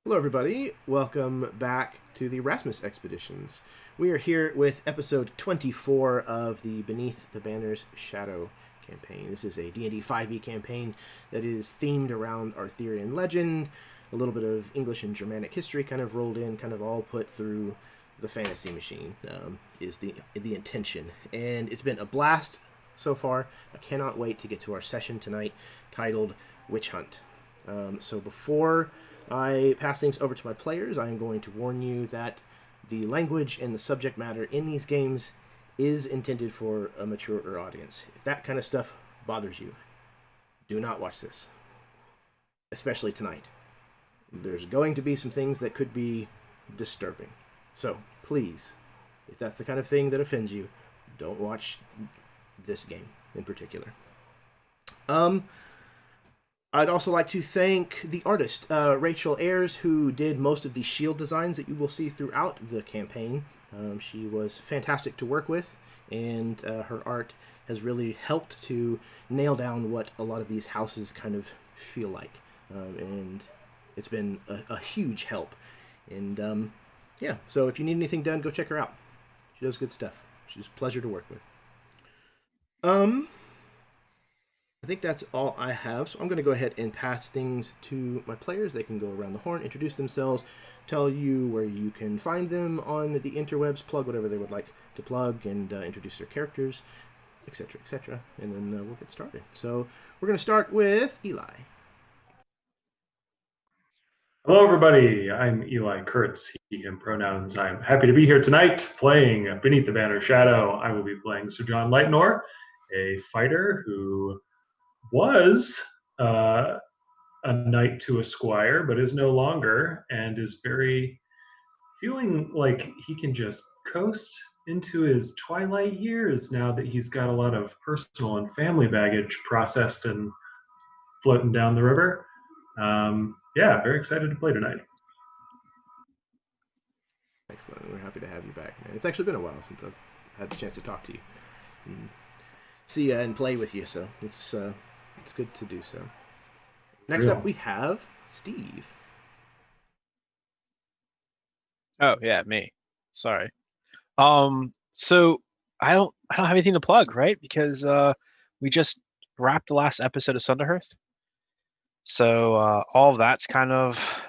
Hello, everybody. Welcome back to the Erasmus Expeditions. We are here with episode 24 of the Beneath the Banner's Shadow campaign. This is a D&D 5e campaign that is themed around Arthurian legend, a little bit of English and Germanic history kind of rolled in, kind of all put through the fantasy machine, is the intention. And it's been a blast so far. I cannot wait to get to our session tonight titled Witch Hunt. So before I pass things over to my players, I am going to warn you that the language and the subject matter in these games is intended for a mature audience. If that kind of stuff bothers you, do not watch this, especially tonight. There's going to be some things that could be disturbing. So, please, if that's the kind of thing that offends you, don't watch this game in particular. I'd also like to thank the artist, Rachel Ayers, who did most of the shield designs that you will see throughout the campaign. She was fantastic to work with, and her art has really helped to nail down what a lot of these houses kind of feel like. And it's been a huge help. And yeah, so if you need anything done, go check her out. She does good stuff. She's a pleasure to work with. I think that's all I have, so I'm going to go ahead and pass things to my players. They can go around the horn, introduce themselves, tell you where you can find them on the interwebs, plug whatever they would like to plug, and introduce their characters, etc., etc., and then we'll get started. So we're going to start with Eli. Hello, everybody. I'm Eli Kurtz, he, him pronouns. I'm happy to be here tonight playing Beneath the Banner Shadow. I will be playing Sir John Lightnor, a fighter who was a knight to a squire, but is no longer, and is very feeling like he can just coast into his twilight years now that he's got a lot of personal and family baggage processed and floating down the river. Yeah, very excited to play tonight. Excellent. We're happy to have you back, man. It's actually been a while since I've had the chance to talk to you, and see you and play with you. So it's good to do so. Next up, we have Steve. Oh yeah, me. Sorry. So I don't have anything to plug, right? Because we just wrapped the last episode of Sunderhearth. So all of that's kind of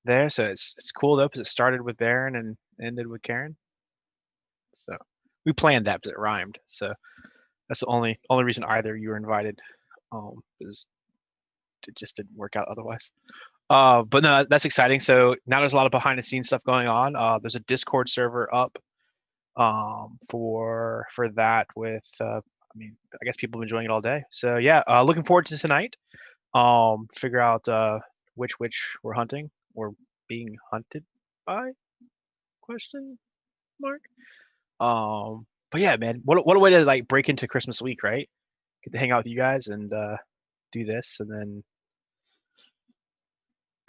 there. So it's cool though because it started with Baron and ended with Karen. So we planned that because it rhymed. So that's the only reason either you were invited. Because it just didn't work out otherwise. But no, that's exciting. So now there's a lot of behind the scenes stuff going on. There's a Discord server up for that with I guess people have been enjoying it all day. So yeah, looking forward to tonight. Figure out which witch we're hunting or being hunted by? Question mark. But yeah, man, what a way to like break into Christmas week, right? Get to hang out with you guys and do this, and then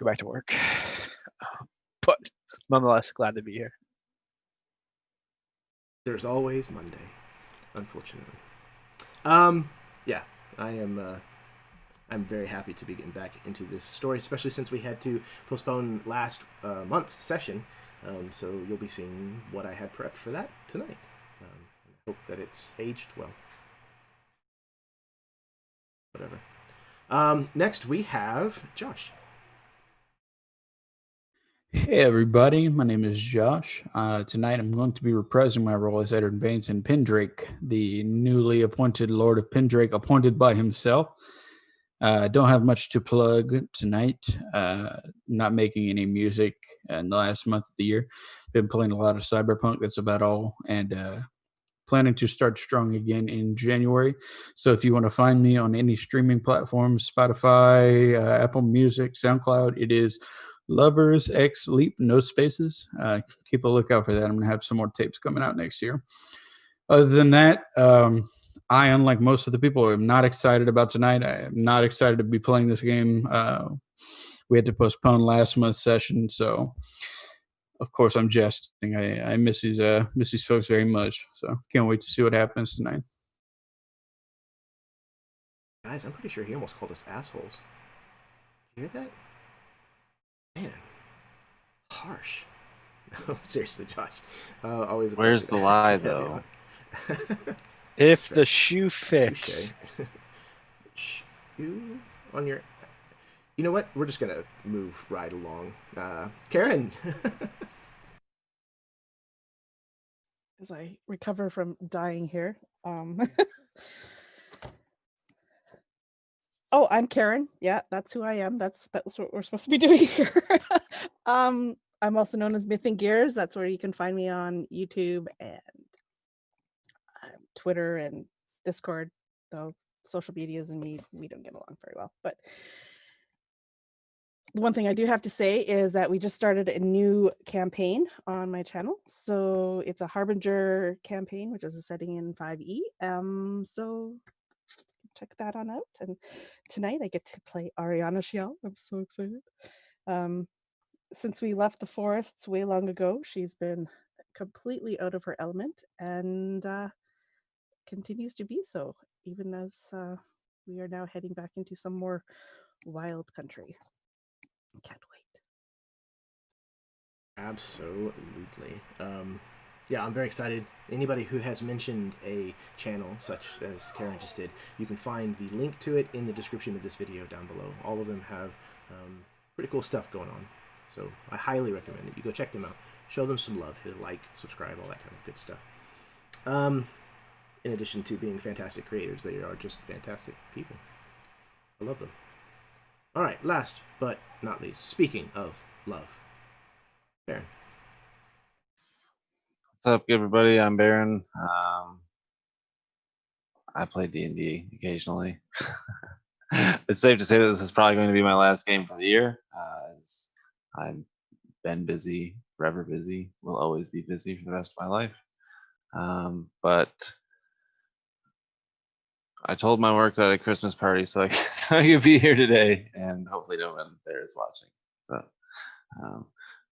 go back to work. But nonetheless, glad to be here. There's always Monday, unfortunately. Yeah, I am. I'm very happy to be getting back into this story, especially since we had to postpone last month's session. So you'll be seeing what I had prepped for that tonight. I hope that it's aged well. Whatever. Next, we have Josh. Hey everybody, my name is Josh. Tonight I'm going to be reprising my role as Eddard Baines in Pendrake, the newly appointed Lord of Pendrake, appointed by himself. I don't have much to plug tonight. Not making any music in the last month of the year. Been playing a lot of Cyberpunk, that's about all, and planning to start strong again in January. So if you want to find me on any streaming platforms, Spotify, Apple Music, SoundCloud, it is Lovers X Leap, no spaces. Keep a lookout for that. I'm going to have some more tapes coming out next year. Other than that, I, unlike most of the people, am not excited about tonight. I am not excited to be playing this game. We had to postpone last month's session, so of course I'm jesting. I miss these folks very much. So can't wait to see what happens tonight. Guys, I'm pretty sure he almost called us assholes. You hear that? Man, harsh. No, seriously, Josh. Always. Where's the lie, though? If the shoe fits. Shoe on your. You know what? We're just gonna move right along. Karen. As I recover from dying here. Oh, I'm Karen. Yeah, that's who I am. That's what we're supposed to be doing here. I'm also known as Myth and Gears. That's where you can find me on YouTube and Twitter and Discord. Though social medias and we don't get along very well. But the one thing I do have to say is that we just started a new campaign on my channel. So it's a Harbinger campaign, which is a setting in 5e. So check that on out. And tonight I get to play Ariana Shial. I'm so excited. Since we left the forests way long ago, she's been completely out of her element and continues to be so, even as we are now heading back into some more wild country. Can't wait. Absolutely. Yeah, I'm very excited. Anybody who has mentioned a channel such as Karen just did, you can find the link to it in the description of this video down below. All of them have pretty cool stuff going on. So I highly recommend it. You go check them out. Show them some love. Hit a like, subscribe, all that kind of good stuff. In addition to being fantastic creators, they are just fantastic people. I love them. All right, last but not least, speaking of love, Baron. What's up, everybody? I'm Baron. I play D&D occasionally. It's safe to say that this is probably going to be my last game for the year. I've been busy, forever busy, will always be busy for the rest of my life. But I told my work that I had a Christmas party, so I could be here today, and hopefully no one there is watching. So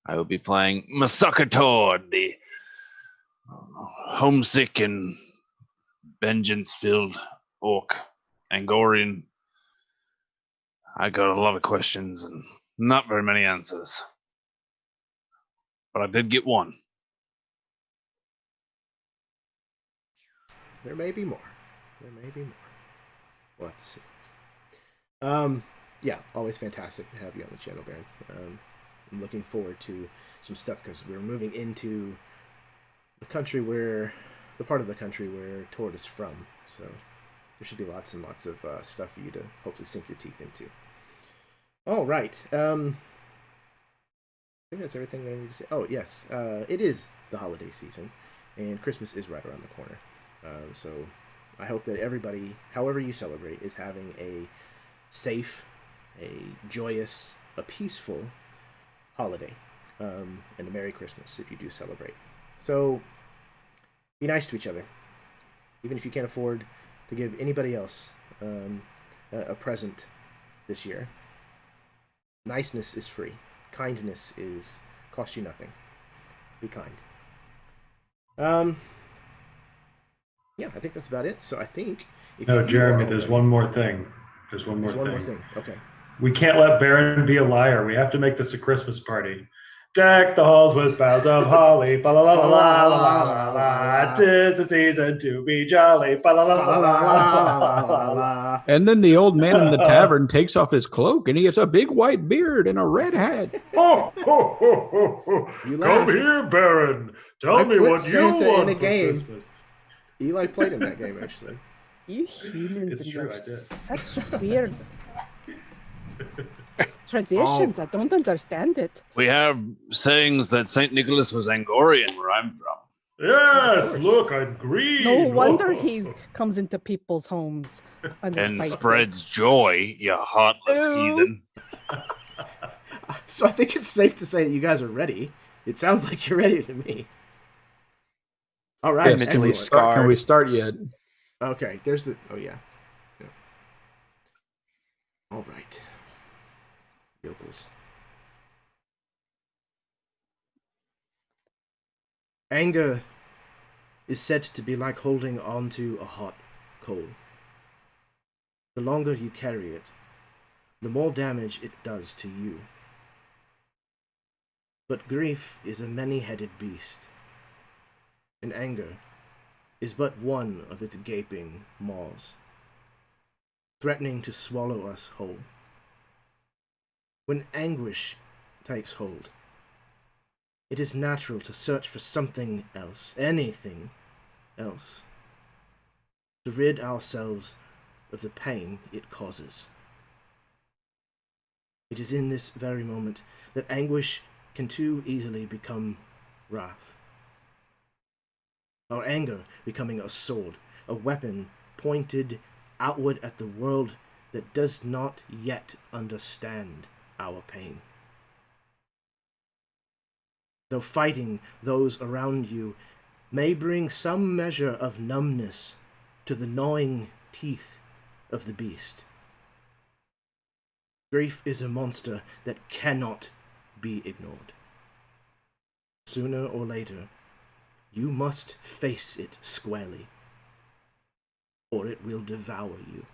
I will be playing Masakatord, the homesick and vengeance-filled orc Angorian. I got a lot of questions and not very many answers, but I did get one. There may be more. There may be more. We'll have to see. Yeah, always fantastic to have you on the channel, Baron. I'm looking forward to some stuff because we're moving into the country the part of the country where Tord is from. So there should be lots and lots of stuff for you to hopefully sink your teeth into. All right. I think that's everything that I need to say. Oh, yes. It is the holiday season, and Christmas is right around the corner. So I hope that everybody, however you celebrate, is having a safe, a joyous, a peaceful holiday, and a Merry Christmas if you do celebrate. So be nice to each other, even if you can't afford to give anybody else a present this year. Niceness is free. Kindness costs you nothing. Be kind. Yeah, I think that's about it. So I think... No, Jeremy, there's one more thing. There's one more thing. Okay. We can't let Baron be a liar. We have to make this a Christmas party. Deck the halls with boughs of holly. Ba la la la la la la la. 'Tis the season to be jolly. Ba la la la la la. And then the old man in the tavern takes off his cloak and he has a big white beard and a red hat. Ho, ho, ho, ho, ho. Come here, Baron. Tell me what Santa you want in a for game. Christmas. Eli played in that game, actually. You humans It's and true, your I did. such weird traditions. I don't understand it. We have sayings that St. Nicholas was Angorian, where I'm from. Yes, look, I'm green. No wonder Oh. he comes into people's homes And fight spreads joy, you heartless Ew. heathen. So I think it's safe to say that you guys are ready. It sounds like you're ready to me. All right, Yes, Mentally excellent. can we start yet? Okay, there's the... Oh, yeah. All right. Yokels. Anger is said to be like holding onto a hot coal. The longer you carry it, the more damage it does to you. But grief is a many-headed beast, and anger is but one of its gaping maws, threatening to swallow us whole. When anguish takes hold, it is natural to search for something else, anything else, to rid ourselves of the pain it causes. It is in this very moment that anguish can too easily become wrath. Our anger becoming a sword, a weapon pointed outward at the world that does not yet understand our pain. Though fighting those around you may bring some measure of numbness to the gnawing teeth of the beast, grief is a monster that cannot be ignored. Sooner or later, you must face it squarely, or it will devour you.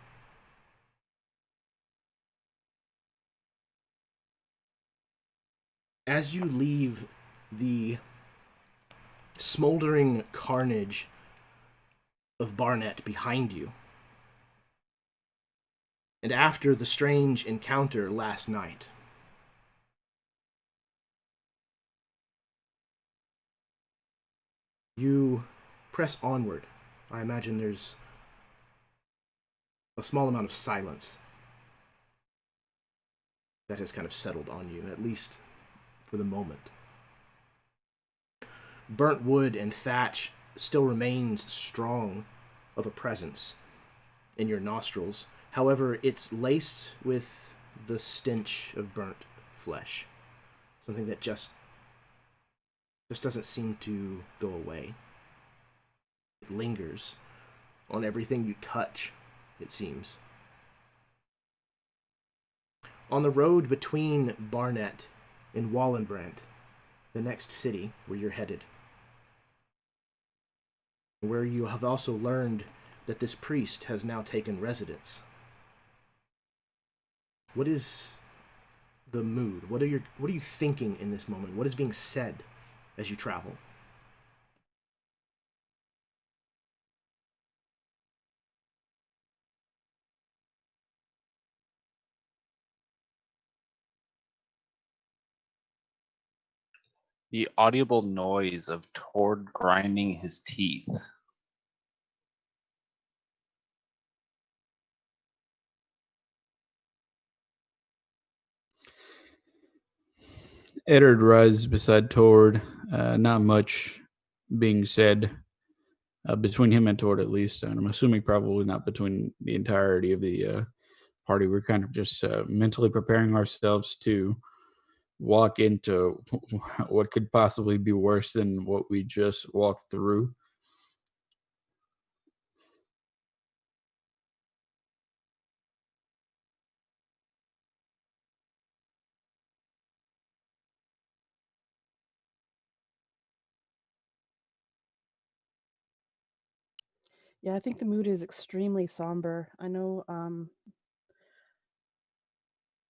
As you leave the smoldering carnage of Barnet behind you, and after the strange encounter last night, you press onward. I imagine there's a small amount of silence that has kind of settled on you, at least for the moment. Burnt wood and thatch still remains strong of a presence in your nostrils. However, it's laced with the stench of burnt flesh, something that just doesn't seem to go away. It lingers on everything you touch, it seems. On the road between Barnet and Wallenbrand, the next city where you're headed, where you have also learned that this priest has now taken residence. What is the mood? What are you thinking in this moment? What is being said as you travel? The audible noise of Tord grinding his teeth. Eddard rides beside Tord. Not much being said between him and Tord, at least. And I'm assuming probably not between the entirety of the party. We're kind of just mentally preparing ourselves to walk into what could possibly be worse than what we just walked through. Yeah, I think the mood is extremely somber. I know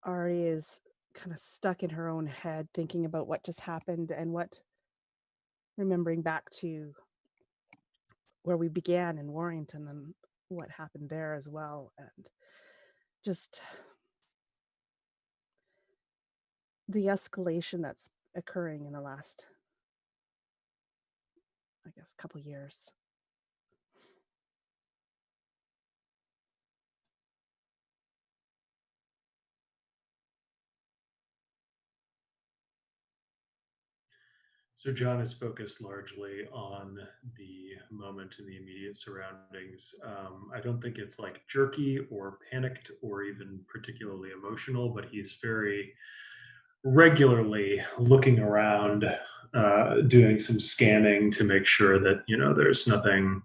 Ari is kind of stuck in her own head thinking about what just happened and remembering back to where we began in Warrington and what happened there as well, and just the escalation that's occurring in the last, I guess, couple years. So John is focused largely on the moment and the immediate surroundings. I don't think it's like jerky or panicked or even particularly emotional, but he's very regularly looking around, doing some scanning to make sure that there's nothing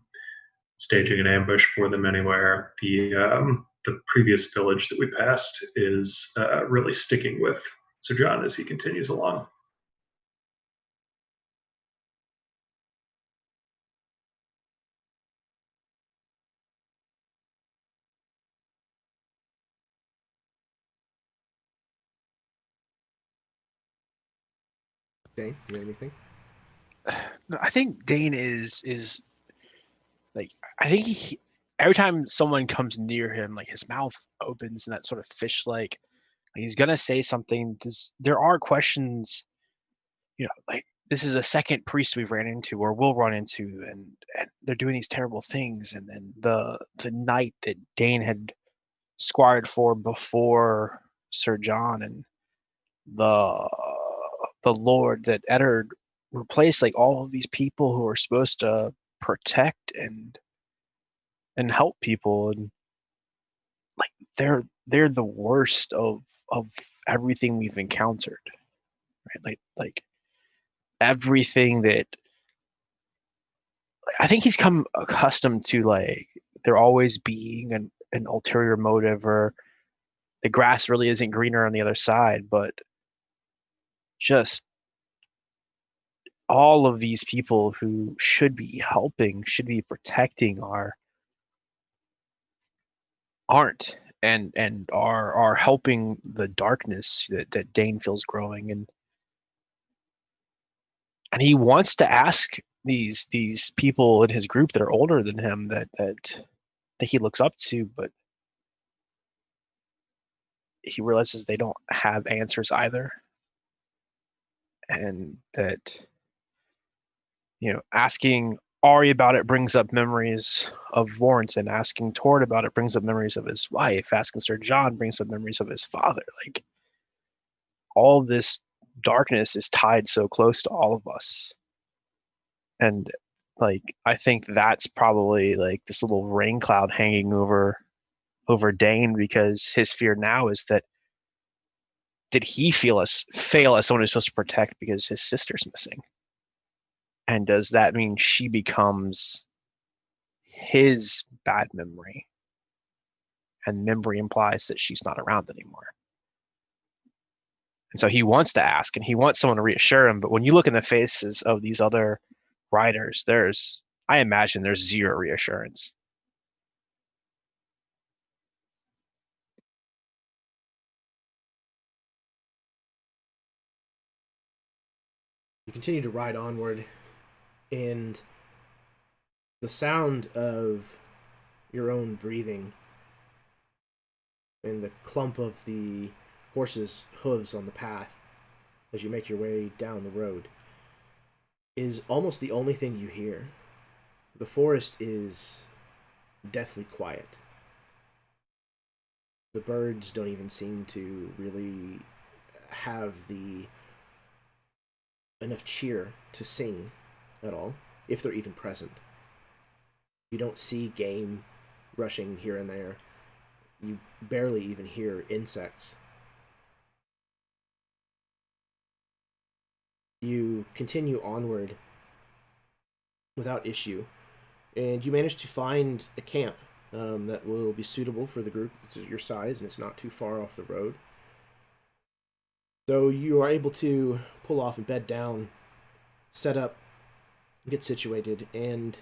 staging an ambush for them anywhere. The previous village that we passed is really sticking with Sir John as he continues along. Dane, you have anything? No, I think Dane is like, I think every time someone comes near him, like his mouth opens in that sort of fish-like, he's gonna say something. There are questions, like this is a second priest we've ran into or will run into, and they're doing these terrible things. And then the knight that Dane had squired for before Sir John, and the lord that Eddard replaced, like all of these people who are supposed to protect and help people, and like they're the worst of everything we've encountered, right? Like everything that I think he's come accustomed to, like there always being an ulterior motive, or the grass really isn't greener on the other side. But just all of these people who should be helping, should be protecting, aren't, and are helping the darkness that Dane feels growing. And he wants to ask these people in his group that are older than him, that he looks up to, but he realizes they don't have answers either. And that, asking Ari about it brings up memories of Warrington. Asking Tord about it brings up memories of his wife. Asking Sir John brings up memories of his father. Like, all this darkness is tied so close to all of us. And like, I think that's probably like this little rain cloud hanging over Dane, because his fear now is that, did he fail as someone who's supposed to protect because his sister's missing? And does that mean she becomes his bad memory? And memory implies that she's not around anymore. And so he wants to ask, and he wants someone to reassure him. But when you look in the faces of these other riders, I imagine there's zero reassurance. You continue to ride onward, and the sound of your own breathing and the clump of the horse's hooves on the path as you make your way down the road is almost the only thing you hear. The forest is deathly quiet. The birds don't even seem to really have enough cheer to sing at all, if they're even present. You don't see game rushing here and there. You barely even hear insects. You continue onward without issue, and you manage to find a camp that will be suitable for the group. It's your size, and it's not too far off the road. So you are able to pull off and bed down, set up, get situated, and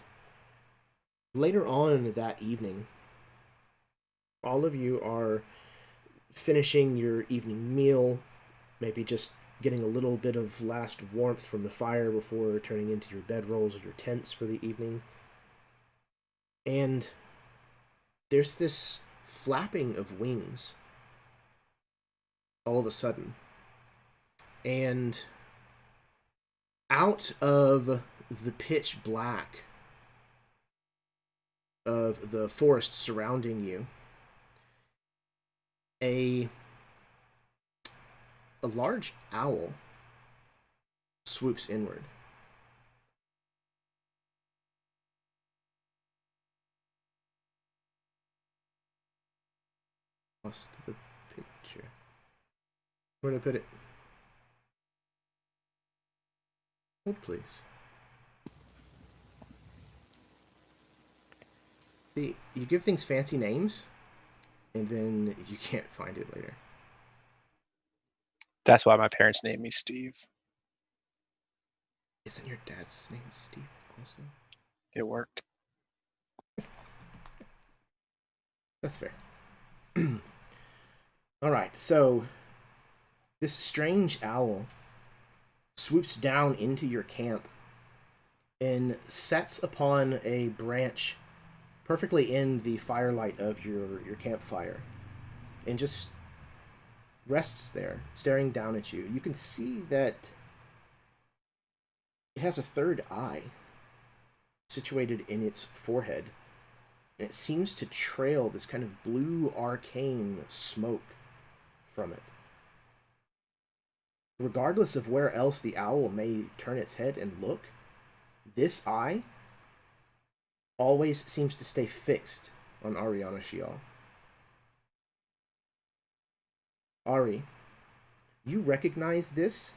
later on that evening, all of you are finishing your evening meal, maybe just getting a little bit of last warmth from the fire before turning into your bedrolls or your tents for the evening. And there's this flapping of wings all of a sudden. And out of the pitch black of the forest surrounding you, a large owl swoops inward. Lost the picture. Where did I put it? Hold, please. See, you give things fancy names, and then you can't find it later. That's why my parents named me Steve. Isn't your dad's name Steve also? It worked. That's fair. Alright, so this strange owl swoops down into your camp and sets upon a branch perfectly in the firelight of your campfire and just rests there, staring down at you. You can see that it has a third eye situated in its forehead, and it seems to trail this kind of blue arcane smoke from it. Regardless of where else the owl may turn its head and look, this eye always seems to stay fixed on Ariana Shial. Ari, you recognize this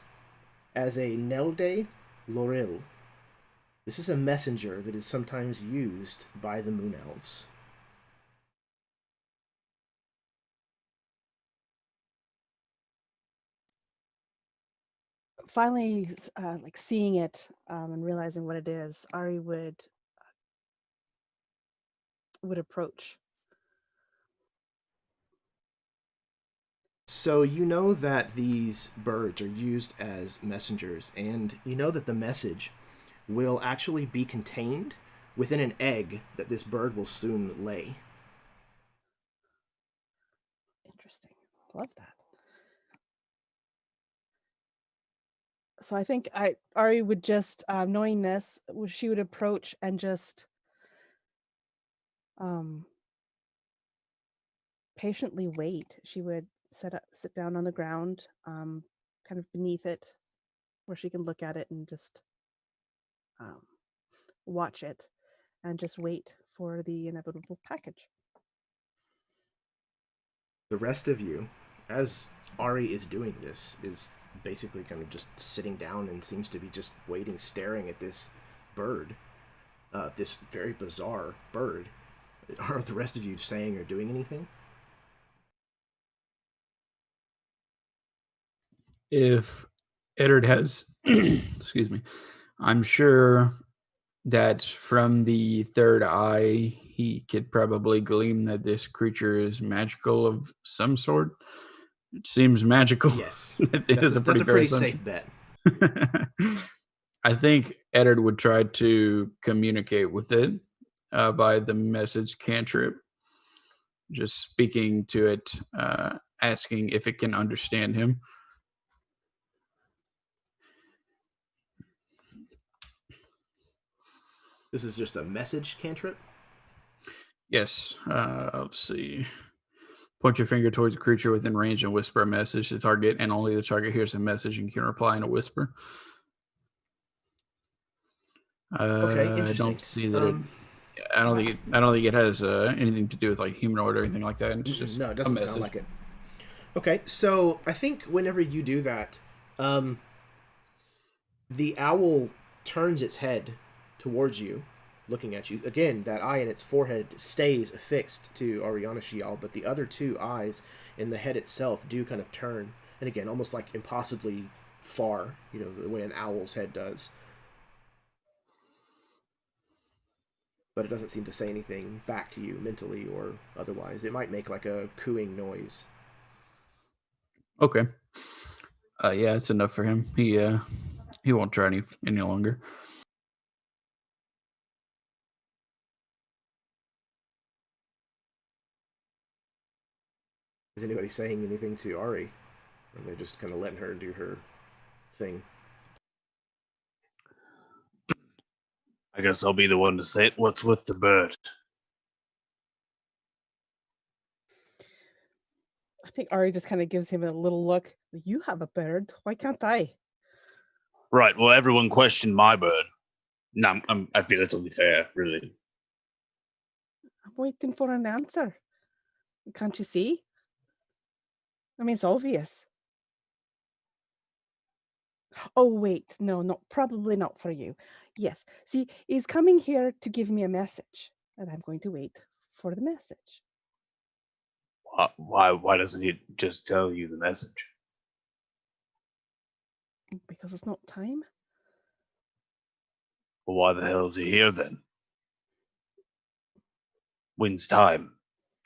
as a Nelde Loril. This is a messenger that is sometimes used by the Moon Elves. Finally, like seeing it and realizing what it is, Ari would approach. So you know that these birds are used as messengers, and you know that the message will actually be contained within an egg that this bird will soon lay. Interesting. Love that. So I think Ari would just, knowing this, she would approach and just patiently wait. She would sit down on the ground, kind of beneath it, where she can look at it and just watch it, and just wait for the inevitable package. The rest of you, as Ari is doing this, is basically kind of just sitting down and seems to be just waiting, staring at this bird, this very bizarre bird. Are the rest of you saying or doing anything? If Eddard has, excuse me, I'm sure that from the third eye, he could probably glean that this creature is magical of some sort. It seems magical. Yes. That's a pretty safe bet. I think Eddard would try to communicate with it by the message cantrip, just speaking to it, asking if it can understand him. This is just a message cantrip? Yes. Let's see. Point your finger towards a creature within range and whisper a message to the target, and only the target hears the message and you can reply in a whisper. Okay, I interesting. don't see that. I don't think it has anything to do with like humanoid or anything like that. It's just no, it doesn't sound like it. Okay, so I think whenever you do that, the owl turns its head towards you, looking at you. Again, that eye in its forehead stays affixed to Ariana Shial, but the other two eyes in the head itself do kind of turn, and again, almost like impossibly far, the way an owl's head does. But it doesn't seem to say anything back to you mentally or otherwise. It might make like a cooing noise. Okay. Yeah, it's enough for him. He won't try any longer. Is anybody saying anything to Ari? Or are they just kind of letting her do her thing? I guess I'll be the one to say it. What's with the bird? I think Ari just kind of gives him a little look. You have a bird. Why can't I? Right. Well, everyone questioned my bird. No, I feel it's only fair, really. I'm waiting for an answer. Can't you see? I mean, it's obvious. Oh, wait. No, probably not for you. Yes. See, he's coming here to give me a message, and I'm going to wait for the message. Why doesn't he just tell you the message? Because it's not time. Well, why the hell is he here then? When's time?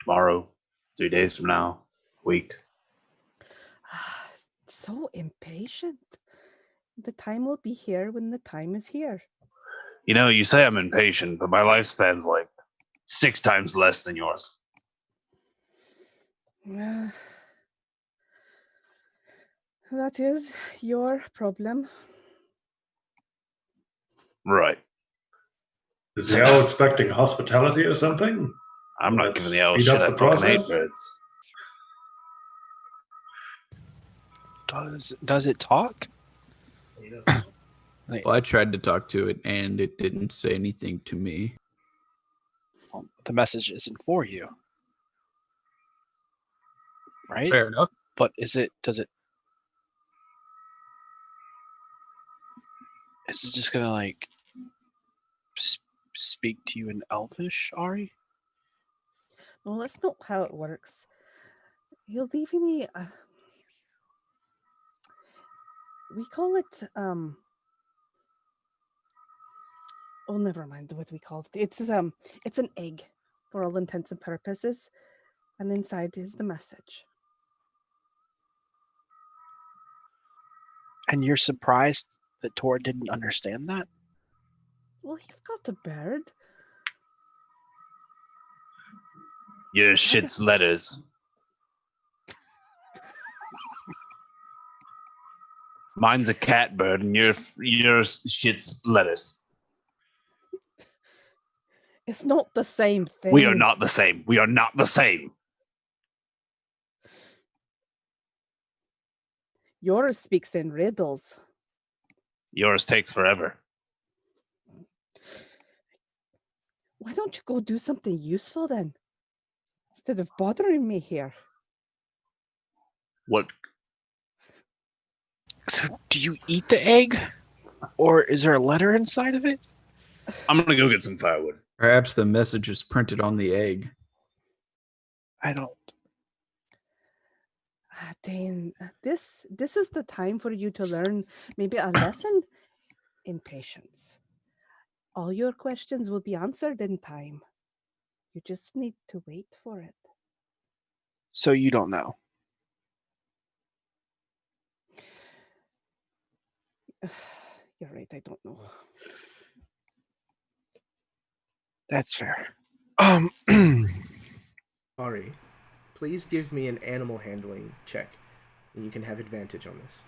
Tomorrow? 3 days from now? A week? So impatient. The time will be here when the time is here. You know, you say I'm impatient, but my lifespan's like 6 times less than yours. That is your problem. Right. Is the owl expecting hospitality or something? I'm not Let's giving the owl speed shit. up I the fucking hate process. birds. Does it talk? Well, I tried to talk to it, and it didn't say anything to me. Well, the message isn't for you, right? Fair enough. But does it is it just gonna like speak to you in Elvish, Ari? Well, that's not how it works. You're leaving me. We call it. Oh, never mind what we call it. It's an egg, for all intents and purposes, and inside is the message. And you're surprised that Tor didn't understand that? Well, he's got a bird. Your shit's letters. Mine's a cat bird, and your shit's letters. It's not the same thing. We are not the same. We are not the same. Yours speaks in riddles. Yours takes forever. Why don't you go do something useful then? Instead of bothering me here. What? So do you eat the egg? Or is there a letter inside of it? I'm gonna go get some firewood. Perhaps the message is printed on the egg. I don't. Dane, this is the time for you to learn maybe a lesson in patience. All your questions will be answered in time. You just need to wait for it. So you don't know. You're right, I don't know. That's fair. Ari, please give me an animal handling check, and you can have advantage on this.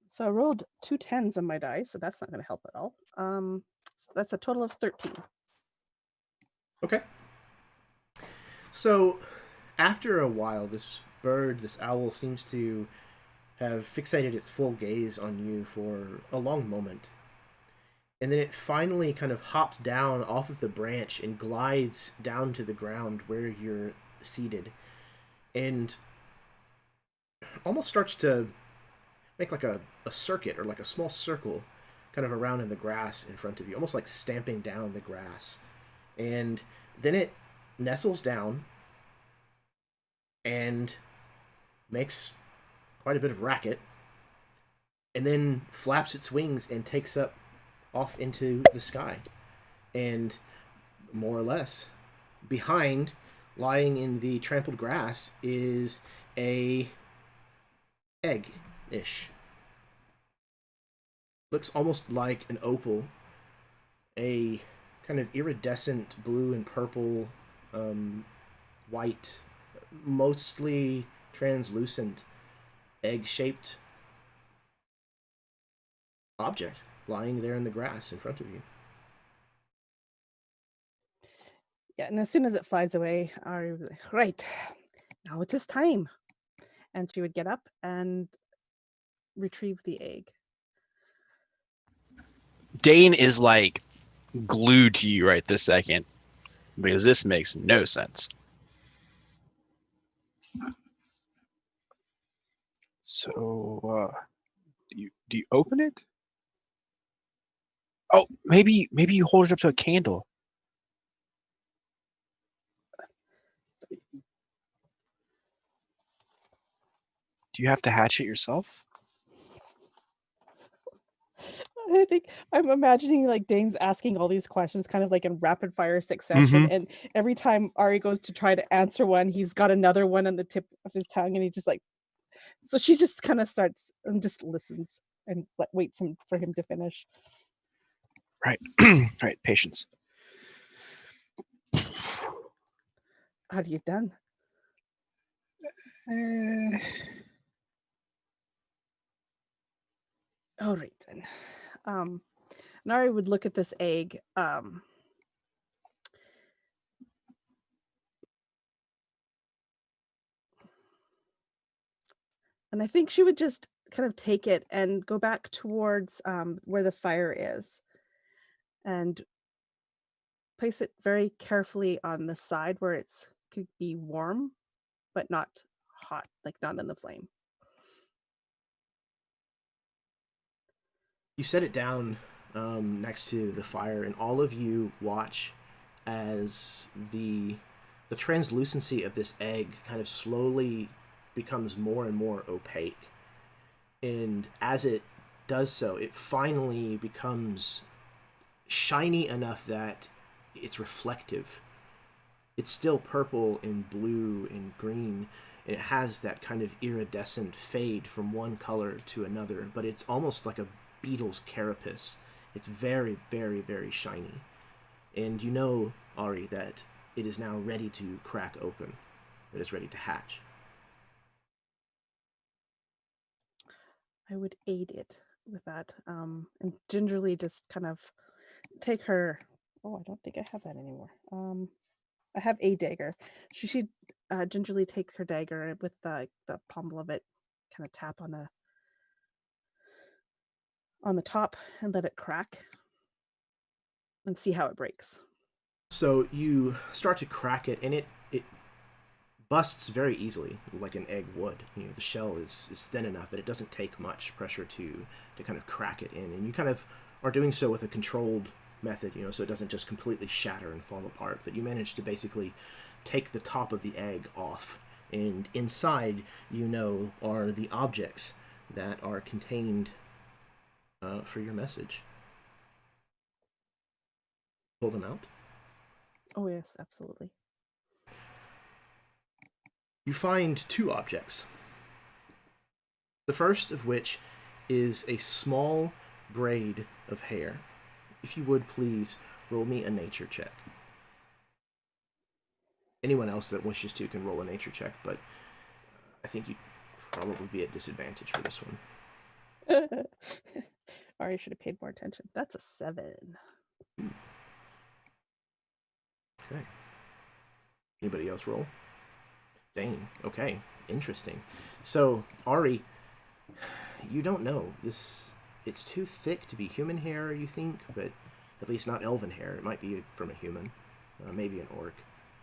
So I rolled 2 10s on my die, so that's not going to help at all. So that's a total of 13. Okay. So, after a while, this owl, seems to have fixated its full gaze on you for a long moment. And then it finally kind of hops down off of the branch and glides down to the ground where you're seated. And almost starts to make like a circuit or like a small circle kind of around in the grass in front of you, almost like stamping down the grass. And then it nestles down and makes quite a bit of racket, and then flaps its wings and takes up off into the sky. And more or less, behind, lying in the trampled grass, is a egg-ish. Looks almost like an opal, a kind of iridescent blue and purple, white, mostly translucent, egg-shaped object lying there in the grass in front of you. Yeah, and as soon as it flies away, Ari would be like, right, now it is time. And she would get up and retrieve the egg. Dane is like glued to you right this second because this makes no sense. So, do you open it? Oh, maybe you hold it up to a candle. Do you have to hatch it yourself? I think I'm imagining like Dane's asking all these questions kind of like in rapid fire succession. And every time Ari goes to try to answer one, he's got another one on the tip of his tongue. And he just like, so she just kind of starts and just listens and waits for him to finish. Right. Right. Patience. How do you done? All right then. Nari would look at this egg. And I think she would just kind of take it and go back towards where the fire is and place it very carefully on the side where it's could be warm, but not hot, like not in the flame. You set it down next to the fire, and all of you watch as the translucency of this egg kind of slowly becomes more and more opaque. And as it does so, it finally becomes shiny enough that it's reflective. It's still purple and blue and green, and it has that kind of iridescent fade from one color to another, but it's almost like a beetle's carapace. It's very, very, very shiny. And you know, Ari, that it is now ready to crack open. It is ready to hatch. I would aid it with that, and gingerly just kind of take her. Oh, I don't think I have that anymore. I have a dagger. She'd gingerly take her dagger with the pommel of it, kind of tap on the top and let it crack and see how it breaks. So you start to crack it, and it busts very easily, like an egg would. You know, the shell is thin enough that it doesn't take much pressure to kind of crack it in, and you kind of are doing so with a controlled method, you know, so it doesn't just completely shatter and fall apart, but you manage to basically take the top of the egg off, and inside, you know, are the objects that are contained for your message. Pull them out. Oh yes, absolutely. You find two objects. The first of which is a small braid of hair. If you would please roll me a nature check. Anyone else that wishes to can roll a nature check, but I think you'd probably be at disadvantage for this one. Ari should have paid more attention. That's a 7. Okay. Anybody else roll? Dang. Okay. Interesting. So, Ari, you don't know. It's too thick to be human hair, you think, but at least not elven hair. It might be from a human, maybe an orc,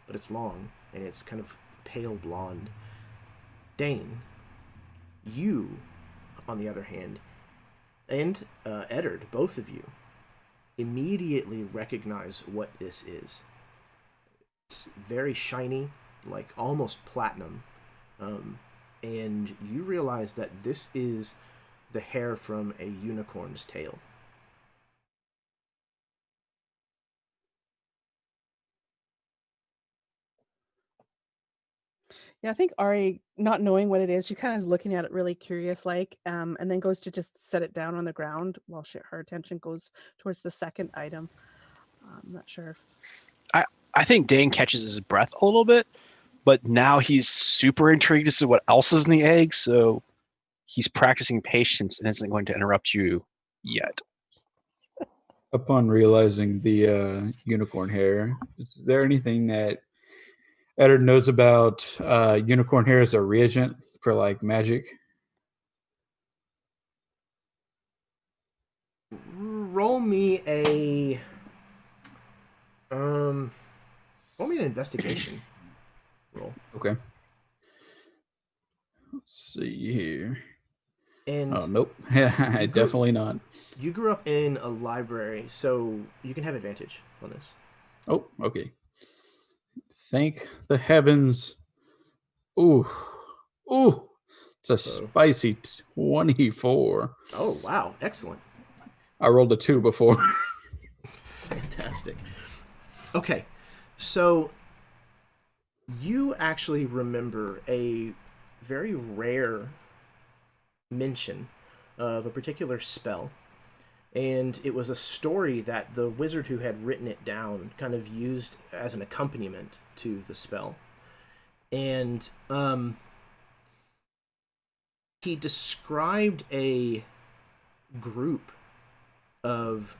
but it's long, and it's kind of pale blonde. Dane, you, on the other hand, and Eddard, both of you, immediately recognize what this is. It's very shiny, like almost platinum, and you realize that this is the hair from a unicorn's tail. Yeah, I think Ari, not knowing what it is, she kind of is looking at it really curious like, and then goes to just set it down on the ground while her attention goes towards the second item. I'm not sure if... I think Dane catches his breath a little bit, but now he's super intrigued as to what else is in the egg, so he's practicing patience and isn't going to interrupt you yet. Upon realizing the unicorn hair, is there anything that Eddard knows about unicorn hair as a reagent for like magic? Roll me an investigation roll. Okay. Let's see here. And oh, nope. Definitely not. You grew up in a library, so you can have advantage on this. Oh, okay. Thank the heavens. Ooh. It's a spicy 24. Oh, wow. Excellent. I rolled a 2 before. Fantastic. Okay, so you actually remember a very rare mention of a particular spell, and it was a story that the wizard who had written it down kind of used as an accompaniment to the spell. And he described a group of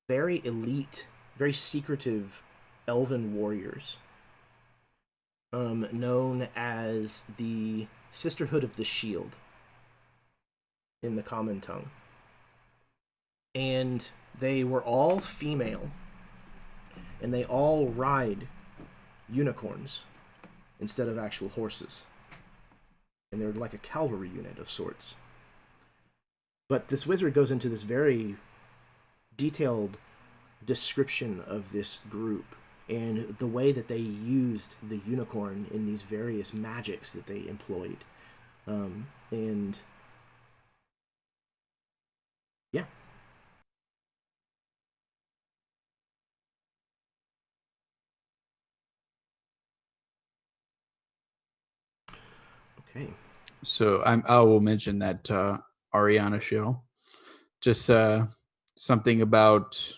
very elite, very secretive elven warriors known as the Sisterhood of the Shield in the common tongue. And they were all female, and they all ride unicorns instead of actual horses. And they're like a cavalry unit of sorts. But this wizard goes into this very detailed description of this group and the way that they used the unicorn in these various magics that they employed. And yeah. Okay. So I will mention that Ariana show. Just something about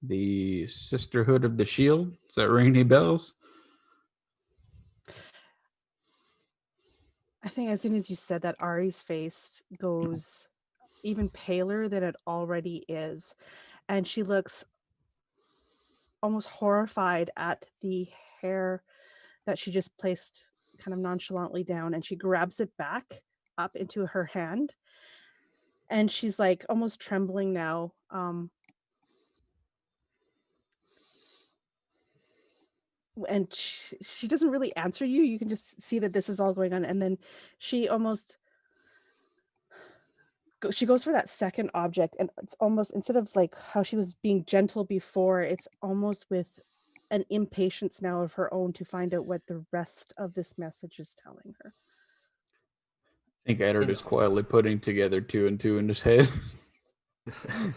the Sisterhood of the Shield. Does that ring any bells? I think as soon as you said that, Ari's face goes even paler than it already is. And she looks almost horrified at the hair that she just placed kind of nonchalantly down, and she grabs it back up into her hand. And she's like almost trembling now. And she doesn't really answer you. You can just see that this is all going on. And then she almost, she goes for that second object, and it's almost, instead of like how she was being gentle before, it's almost with an impatience now of her own to find out what the rest of this message is telling her. I think Eddard is quietly putting together 2 and 2 in his head.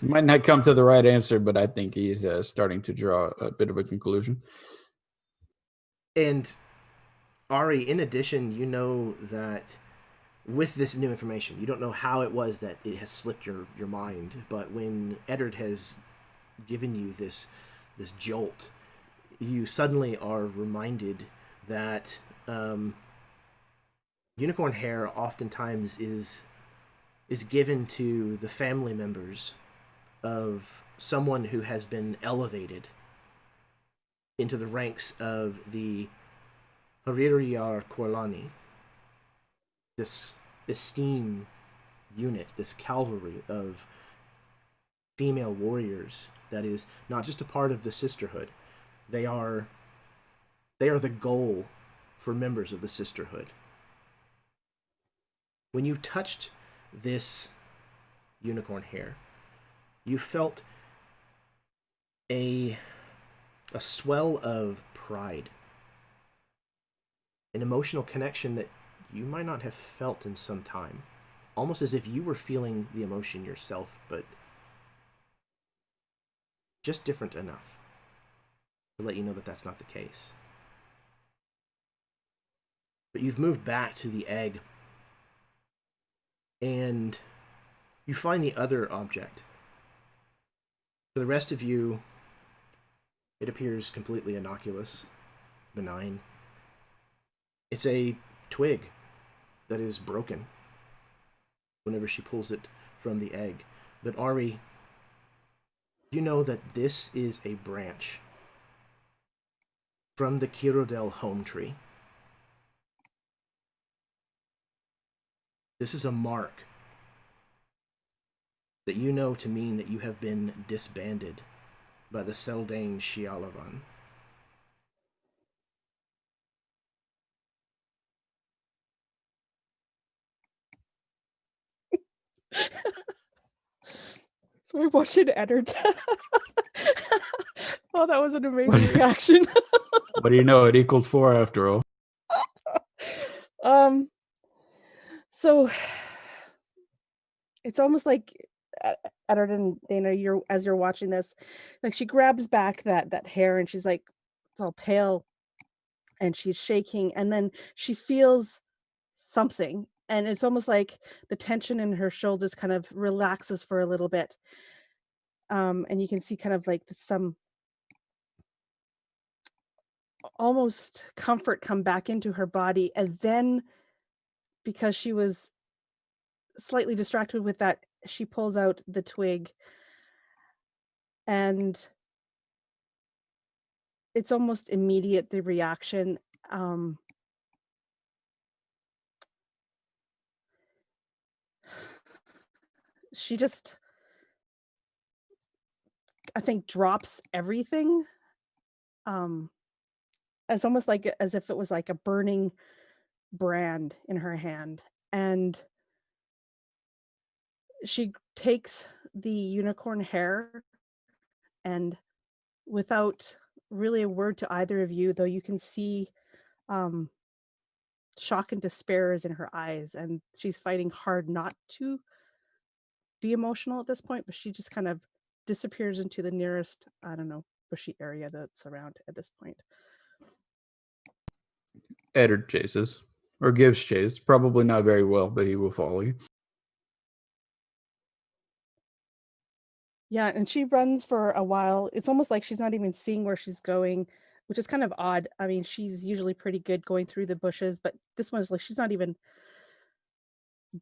Might not come to the right answer, but I think he's starting to draw a bit of a conclusion. And Ari, in addition, you know that with this new information, you don't know how it was that it has slipped your mind, but when Eddard has given you this jolt, you suddenly are reminded that unicorn hair oftentimes is given to the family members of someone who has been elevated into the ranks of the Haririyar Korlani, this esteemed unit, this cavalry of female warriors that is not just a part of the sisterhood. They are the goal for members of the sisterhood. When you touched this unicorn hair, you felt a swell of pride, an emotional connection that you might not have felt in some time, almost as if you were feeling the emotion yourself, but just different enough to let you know that that's not the case. But you've moved back to the egg, and you find the other object. For the rest of you, it appears completely innocuous, benign. It's a twig that is broken whenever she pulls it from the egg. But Ari, you know that this is a branch from the Kirodel home tree. This is a mark that you know to mean that you have been disbanded by the Seldane Shialavan. So we're watching Eddard. Oh, that was an amazing reaction. What do you know? It equaled 4 after all. So it's almost like Edward and Dana, as you're watching this, like she grabs back that hair and she's like, it's all pale and she's shaking, and then she feels something, and it's almost like the tension in her shoulders kind of relaxes for a little bit. And you can see kind of like some almost comfort come back into her body, and then because she was slightly distracted with that, she pulls out the twig, and it's almost immediate, the reaction. She just, I think, drops everything. It's almost like as if it was like a burning brand in her hand, and she takes the unicorn hair, and without really a word to either of you, though you can see shock and despair is in her eyes, and she's fighting hard not to be emotional at this point, but she just kind of disappears into the nearest, I don't know, bushy area that's around at this point. Eddard chases, or gives chase. Probably not very well, but he will follow you. Yeah, and she runs for a while. It's almost like she's not even seeing where she's going, which is kind of odd. I mean, she's usually pretty good going through the bushes, but this one's like she's not even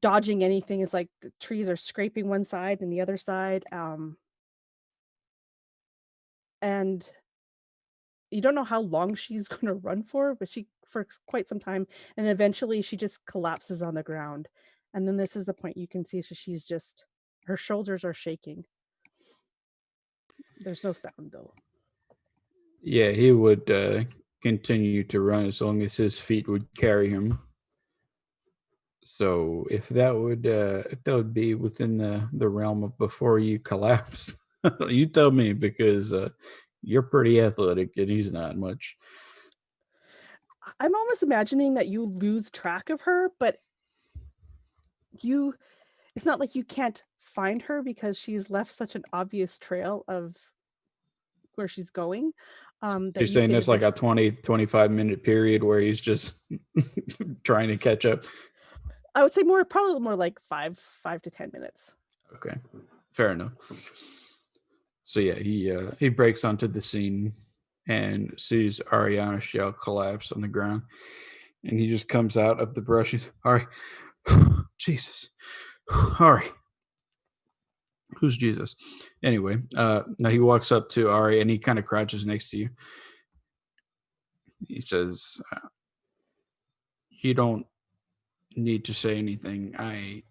dodging anything. It's like the trees are scraping one side and the other side. And you don't know how long she's going to run for quite some time, and eventually she just collapses on the ground. And then this is the point you can see she's just, her shoulders are shaking. There's no sound though. Yeah, he would continue to run as long as his feet would carry him. So if that would be within the realm of before you collapse, you tell me, because you're pretty athletic and he's not much. I'm almost imagining that you lose track of her, but it's not like you can't find her because she's left such an obvious trail of where she's going. You're saying that's like a 20-25 minute period where he's just trying to catch up? I would say probably more like 5 to 10 minutes. Okay, fair enough. So yeah, he breaks onto the scene and sees Ariana Shell collapse on the ground, and he just comes out of the brush. Ari, Jesus, Ari, who's Jesus? Anyway, now he walks up to Ari and he kind of crouches next to you. He says, "You don't need to say anything. I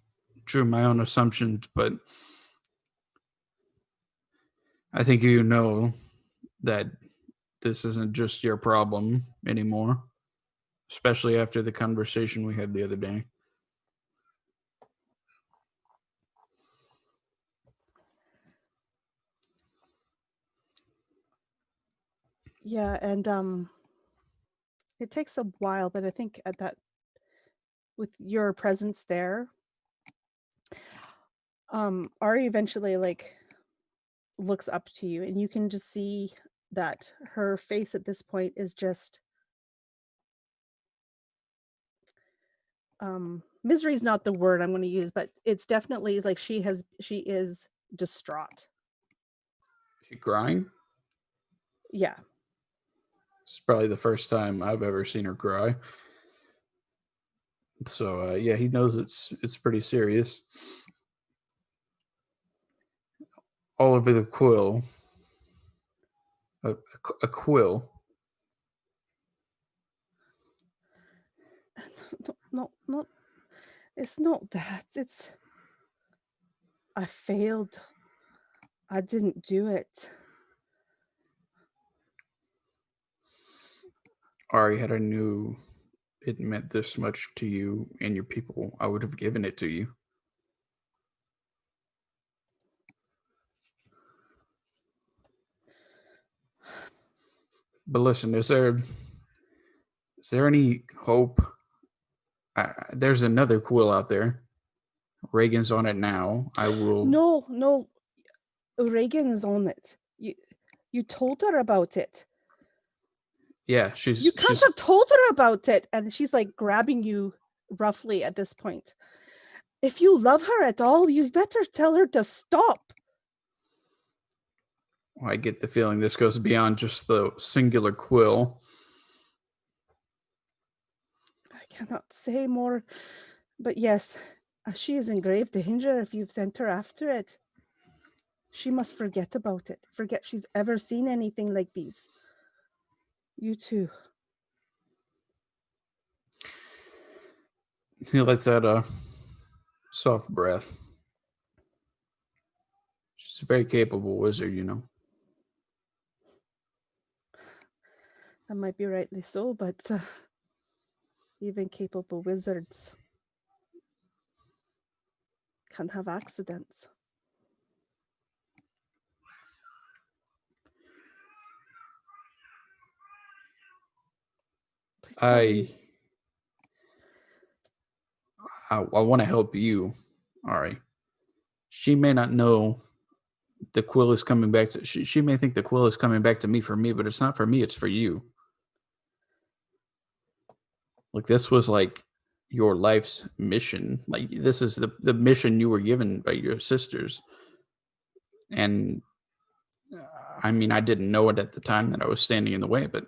drew my own assumptions, but I think you know that this isn't just your problem anymore, especially after the conversation we had the other day." Yeah, and it takes a while, but I think with your presence there, Ari eventually like looks up to you, and you can just see that her face at this point is just misery is not the word I'm going to use, but it's definitely like she is distraught. Is she crying? Yeah. It's probably the first time I've ever seen her cry. So yeah, he knows it's pretty serious. All over the quill, a quill. No, it's not that. It's I failed. I didn't do it. Ari, had I knew it meant this much to you and your people, I would have given it to you. But listen, is there any hope? There's another quill out there. Reagan's on it now. I will. No. Reagan is on it. You told her about it. Yeah, You can't have told her about it. And she's like grabbing you roughly at this point. If you love her at all, you better tell her to stop. I get the feeling this goes beyond just the singular quill. I cannot say more, but yes, she is in grave danger if you've sent her after it. She must forget about it. Forget she's ever seen anything like these. You too. He lets out a soft breath. She's a very capable wizard, you know. That might be rightly so, but even capable wizards can have accidents. I want to help you. All right. She may not know the quill is coming back to. She may think the quill is coming back to me for me, but it's not for me. It's for you. Like, this was like your life's mission. Like, this is the mission you were given by your sisters. And I mean, I didn't know it at the time that I was standing in the way, but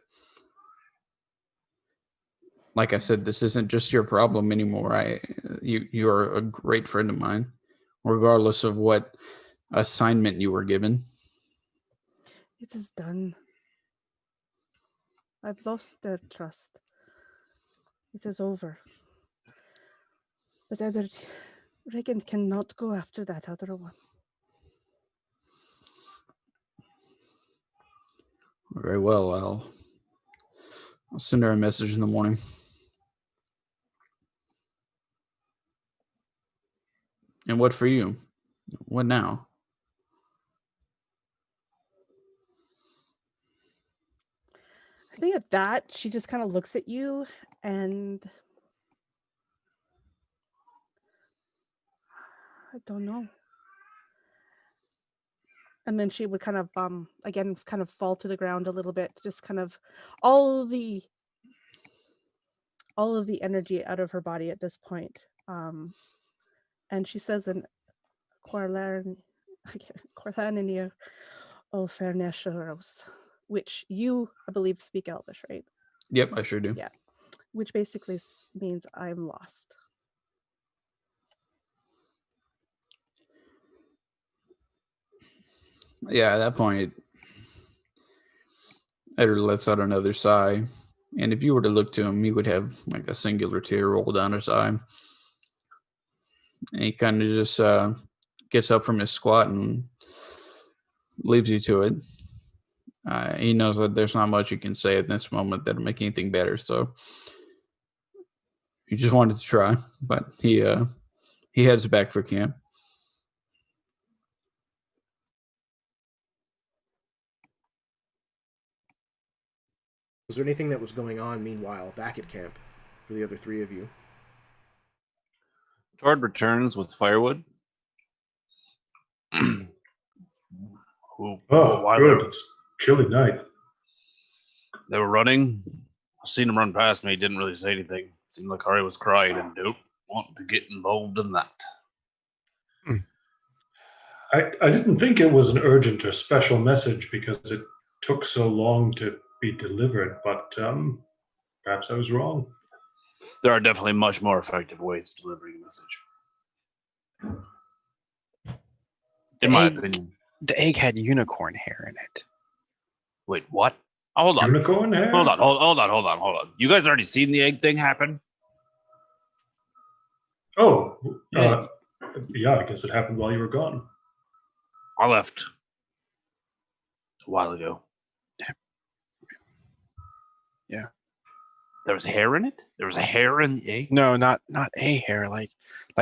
like I said, this isn't just your problem anymore. You're a great friend of mine, regardless of what assignment you were given. It is done. I've lost their trust. It is over. But Reagan cannot go after that other one. Very well. I'll send her a message in the morning. And what for you? What now? I think at that, she just kind of looks at you and I don't know. And then she would kind of, again, kind of fall to the ground a little bit, just kind of all of the energy out of her body at this point. And she says in Corlannia o Fernesheros, which you, I believe, speak Elvish, right? Yep, I sure do. Yeah, which basically means I'm lost. Yeah, at that point, Edward lets out another sigh. And if you were to look to him, he would have like a singular tear roll down his eye. And he kind of just gets up from his squat and leaves you to it. He knows that there's not much you can say at this moment that'll make anything better. So he just wanted to try, but he heads back for camp. Was there anything that was going on meanwhile back at camp for the other three of you? Tord returns with firewood. Oh, good. It's a chilly night. They were running. I seen him run past me. He didn't really say anything. Seemed like Ari was crying and don't want to get involved in that. I didn't think it was an urgent or special message because it took so long to be delivered, but perhaps I was wrong. There are definitely much more effective ways of delivering a message. In my opinion. The egg had unicorn hair in it. Wait, what? Oh, hold on. Unicorn hair? Hold on. You guys already seen the egg thing happen? Oh, yeah, I guess it happened while you were gone. I left a while ago. Yeah. There was hair in it? There was a hair in the egg? No, not a hair. Like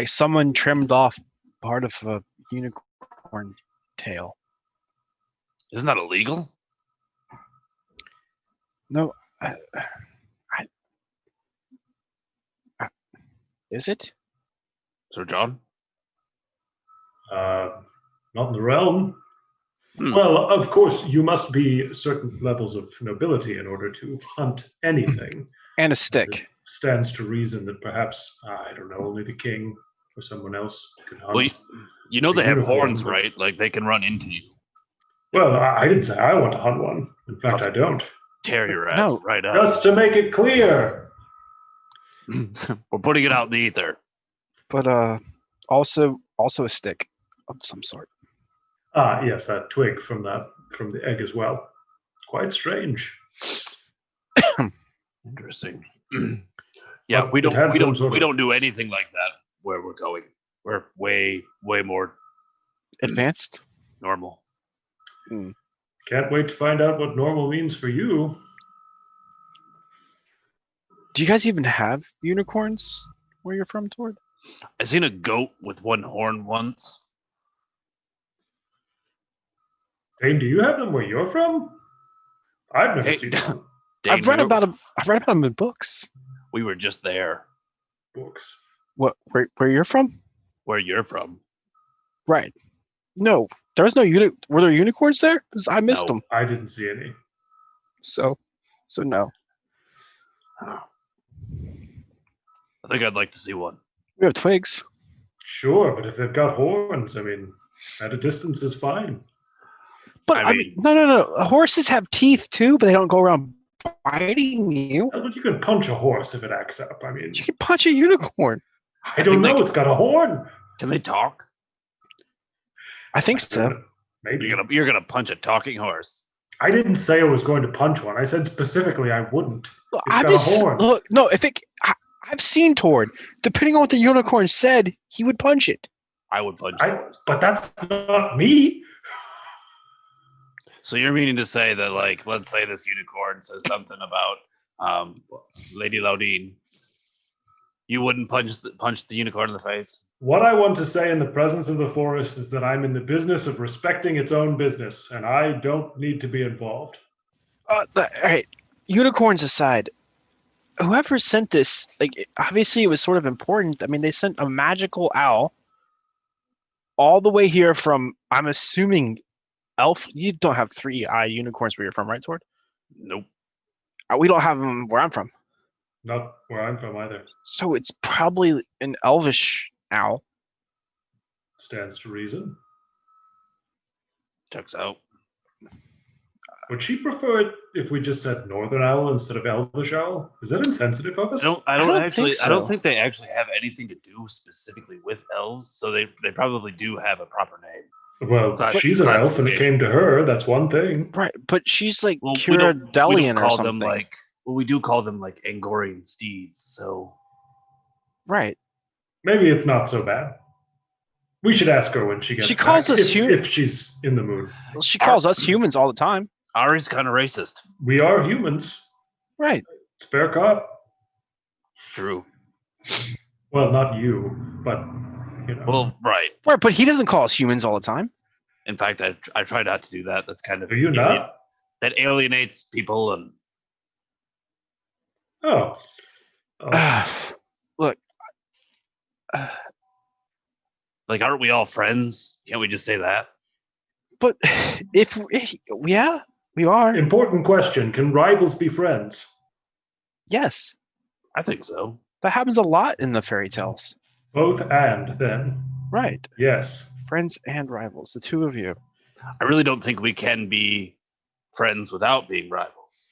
someone trimmed off part of a unicorn tail. Isn't that illegal? No, is it? Sir John? Not in the realm. Hmm. Well, of course, you must be certain levels of nobility in order to hunt anything. And a It stick. stands to reason that perhaps, I don't know, only the king or someone else could hunt. Well, you know a they have unicorn, horns, but- right? Like they can run into you, Well, I didn't say I want to hunt one. In fact, I don't. tear your ass No. right out. Just to make it clear. We're putting it out in the ether. But also a stick of some sort. Ah, yes, a twig from the egg as well. Quite strange. Interesting. Yeah, But we it don't had we some don't sort we of- don't do anything like that where we're going. We're way more Advanced? normal. Can't wait to find out what normal means for you. Do you guys even have unicorns where you're from, Tord? I seen a goat with one horn once. Dane, do you have them where you're from? I've never Hey, seen one. Dane, I've read we were- about them. I've read about them in books. We were just there. Books. What? Where you're from? Where you're from? Right. No, there was no Were there unicorns there? Because I missed No. them. I didn't see any. So no. I think I'd like to see one. We have twigs. Sure, but if they've got horns, I mean, at a distance is fine. But I I mean, no. Horses have teeth too, but they don't go around biting you. But you can punch a horse if it acts up. I mean, You can punch a unicorn. I don't think they know. can- It's got a horn. Can they talk? I think so. Maybe. You're gonna punch a talking horse. I didn't say I was going to punch one. I said specifically I wouldn't. Look, It's got a horn. Look, no. I've seen Tord. Depending on what the unicorn said, he would punch it. I would punch the horse. But that's not me. So you're meaning to say that, like, let's say this unicorn says something about Lady Laudine. You wouldn't punch the unicorn in the face? What I want to say in the presence of the forest is that I'm in the business of respecting its own business, and I don't need to be involved. All right. Unicorns aside, whoever sent this, obviously it was sort of important. I mean, they sent a magical owl all the way here from, I'm assuming, Elf. You don't have 3-eyed unicorns where you're from, right, Tord? Nope. We don't have them where I'm from. Not where I'm from either. So it's probably an elvish owl. Stands to reason. Checks out. Would she prefer it if we just said northern owl instead of elvish owl? Is that insensitive of us? I don't think I don't so. think they actually have anything to do specifically with elves, so they probably do have a proper name. Well, But- she's an elf and it came to her. That's one thing. Right, but she's like Well, Kira we don't Delian or call something. them we do call them like Angorian steeds. So Right. Maybe it's not so bad. We should ask her when she gets She back, calls us if she's in the mood. Well, she calls us humans all the time. Ari's kind of racist. We are humans. Right. It's fair cop. True. Well, not you, but you know. Well, right. Right, but he doesn't call us humans all the time. In fact, I try not to do that. That's kind of are you not? that alienates people, and Oh. Look. like, aren't we all friends? Can't we just say that? But if yeah, we are. Important question. Can rivals be friends? Yes. I think so. That happens a lot in the fairy tales. Both and then. Right. Yes. Friends and rivals, the two of you. I really don't think we can be friends without being rivals.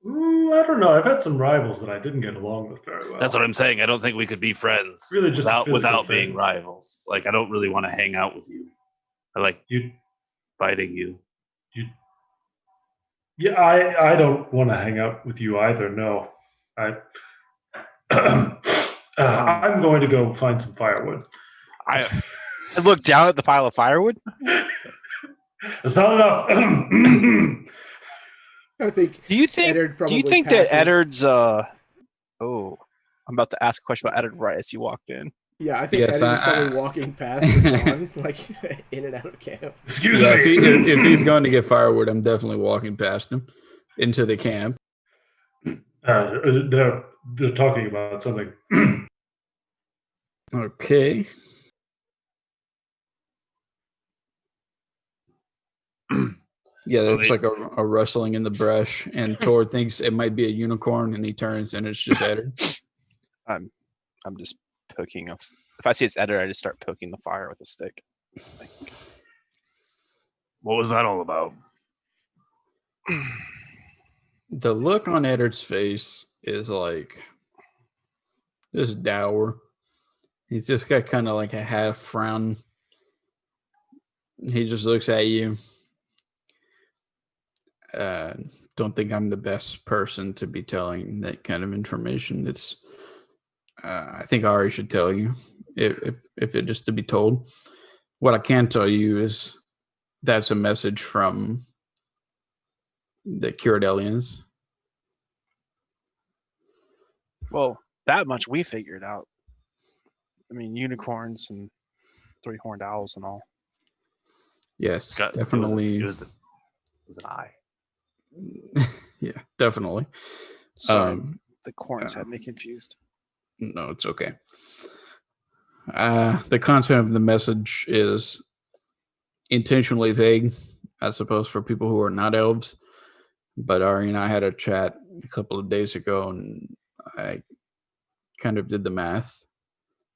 I don't know. I've had some rivals that I didn't get along with very well. That's what I'm saying. I don't think we could be friends Really just a without physical being thing. rivals. Like, I don't really want to hang out with you. I like You fighting you. Yeah, I don't want to hang out with you either. No, I'm going to go find some firewood. I look down at the pile of firewood. It's not enough. I think Do you think? Eddard Do probably you think passes. that Eddard's? Oh, I'm about to ask a question about Eddard right as you walked in. Yeah, I think Yes, Eddard is I- probably walking past and on, like in and out of camp. Excuse Yeah, me. if he's going to get firewood, I'm definitely walking past him into the camp. They're talking about something. Okay. Yeah, So it's they- like a rustling in the brush, and Tor thinks it might be a unicorn, and he turns, and it's just Eddard. I'm just poking. If I see it's Eddard, I just start poking the fire with a stick. Like, What was that all about? The look on Eddard's face is like just dour. He's just got kind of like a half frown. He just looks at you. Don't think I'm the best person to be telling that kind of information. It's I think Ari should tell you if it is to be told. What I can tell you is that's a message from the Curadellians. well, that much we figured out. I mean, unicorns and three-horned owls and all. Yes, Got- definitely. It was an eye. Yeah, definitely. Sorry, the corns had me confused. No, it's okay. The content of the message is intentionally vague, I suppose, for people who are not elves. But Ari and I had a chat a couple of days ago, and I kind of did the math.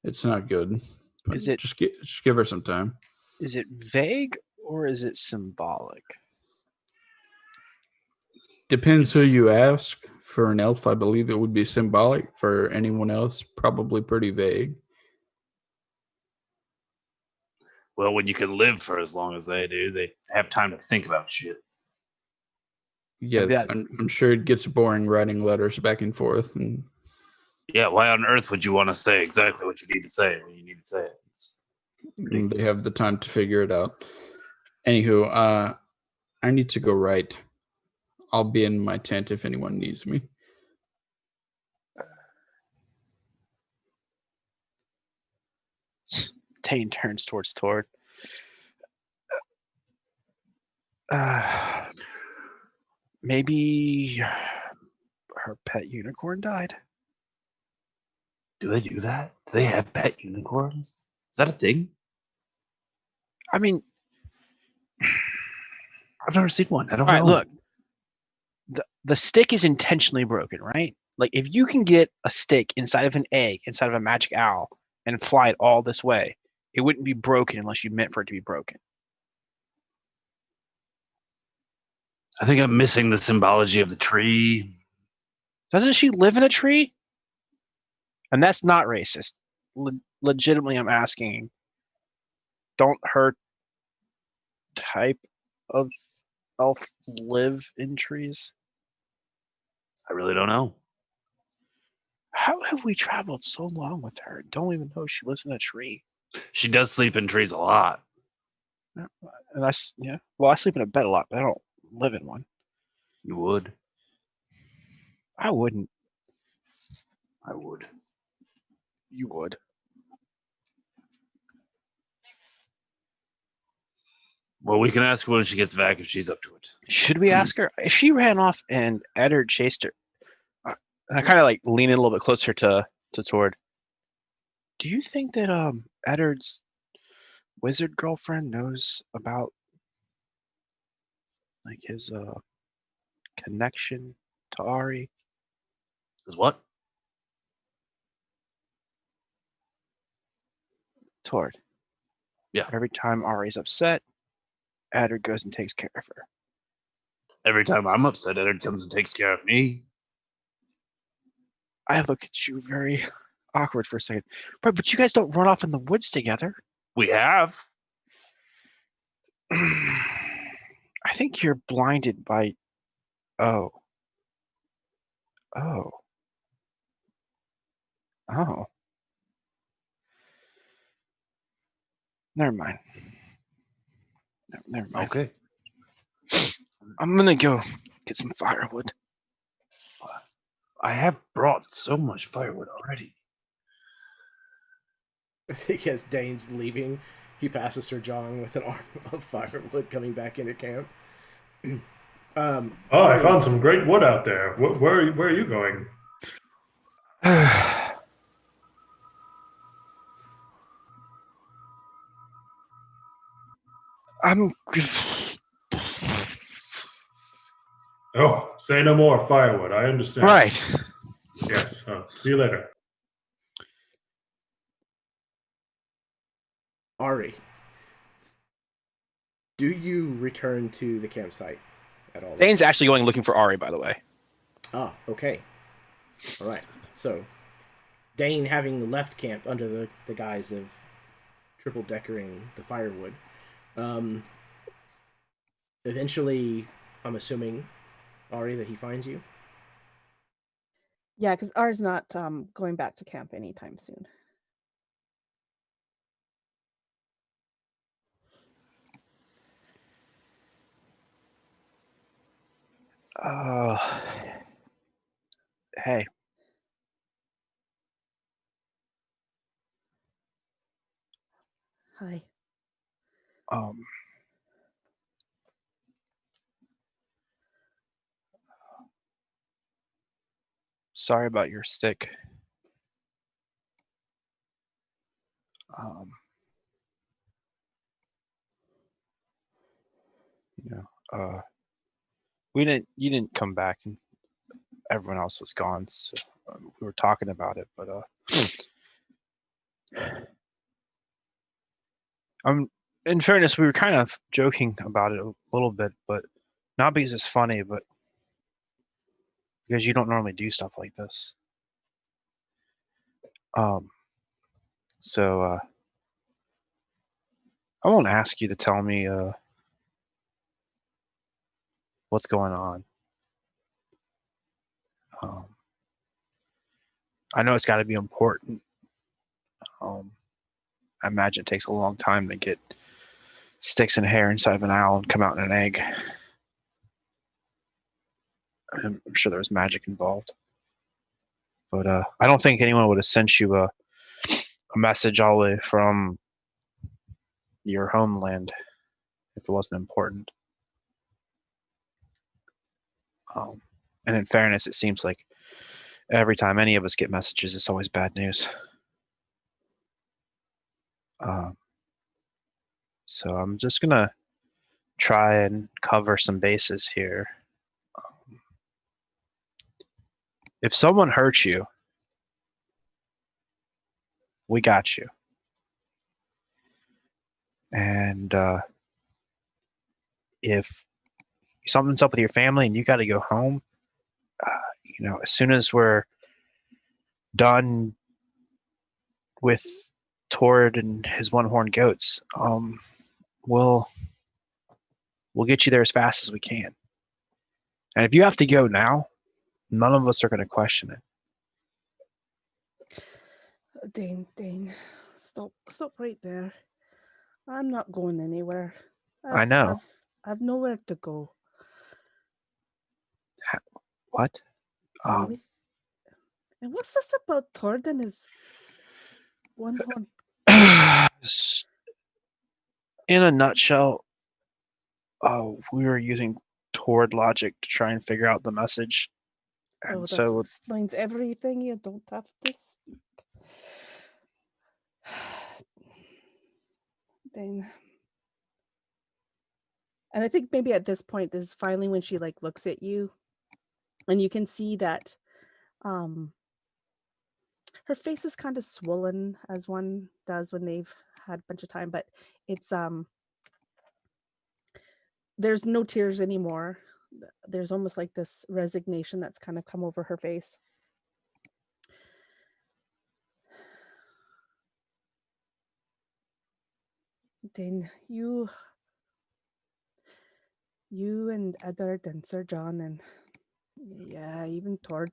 It's not good. But Is it- just give her some time? Is it vague or is it symbolic? Depends who you ask. For an elf, I believe it would be symbolic. For anyone else, probably pretty vague. Well, when you can live for as long as they do, they have time to think about shit. Yes, that- I'm sure it gets boring writing letters back and forth. And Yeah, why on earth would you want to say exactly what you need to say when you need to say it? they have the time to figure it out. Anywho, I need to go write. I'll be in my tent if anyone needs me. Tane turns towards Tord. Maybe her pet unicorn died. Do they do that? Do they have pet unicorns? Is that a thing? I mean, I've never seen one. I don't all know. right, look. The stick is intentionally broken, right? Like, if you can get a stick inside of an egg, inside of a magic owl, and fly it all this way, it wouldn't be broken unless you meant for it to be broken. I think I'm missing the symbology of the tree. Doesn't she live in a tree? And that's not racist. Legitimately, I'm asking. Don't her type of elf live in trees? I really don't know. How have we traveled so long with her and don't even know she lives in a tree? She does sleep in trees a lot. And I sleep in a bed a lot, but I don't live in one. You would. I wouldn't. I would. You would. Well, we can ask her when she gets back if she's up to it. Should we ask her? If she ran off and Eddard chased her, and I kind of like lean in a little bit closer to Tord. Do you think that Eddard's wizard girlfriend knows about like his connection to Ari? Is what? Tord. Yeah. Every time Ari's upset, Eddard goes and takes care of her. Every time I'm upset, Eddard comes and takes care of me. I look at you very awkward for a second. But you guys don't run off in the woods together. We have. I think you're blinded by. Oh. Never mind. Never mind. Okay. I'm gonna go get some firewood. I have brought so much firewood already. I think as Dane's leaving, he passes Sir John with an arm of firewood coming back into camp. I found some great wood out there. Where are you going? Oh, say no more, firewood. I understand. Right. Yes. See you later. Ari, do you return to the campsite at all? Dane's actually going looking for Ari, by the way. Ah, okay. All right. So, Dane, having left camp under the guise of triple deckering the firewood, eventually, I'm assuming, Ari, that he finds you. Yeah, because R's not going back to camp anytime soon. Hey. Hi. Sorry about your stick. You didn't come back, and everyone else was gone, so we were talking about it, but in fairness, we were kind of joking about it a little bit, but not because it's funny, but because you don't normally do stuff like this. So I won't ask you to tell me what's going on. I know it's got to be important. I imagine it takes a long time to get sticks and hair inside of an owl and come out in an egg. I'm sure there was magic involved. But I don't think anyone would have sent you a message all the way from your homeland if it wasn't important. And in fairness, it seems like every time any of us get messages, it's always bad news. So I'm just going to try and cover some bases here. If someone hurts you, we got you. And if something's up with your family and you got to go home, as soon as we're done with Tord and his one-horned goats, we'll get you there as fast as we can. And if you have to go now, none of us are going to question it. Dane, stop right there. I'm not going anywhere. I know. I've nowhere to go. What? And what's this about Tord and his one-horned? In a nutshell, we were using Tord logic to try and figure out the message. And that explains everything. You don't have to speak. Dane. And I think maybe at this point is finally when she looks at you, and you can see that her face is kind of swollen as one does when they've had a bunch of time, but it's there's no tears anymore. There's almost like this resignation that's kind of come over her face. Then you and Eddard and Sir John and even Tord,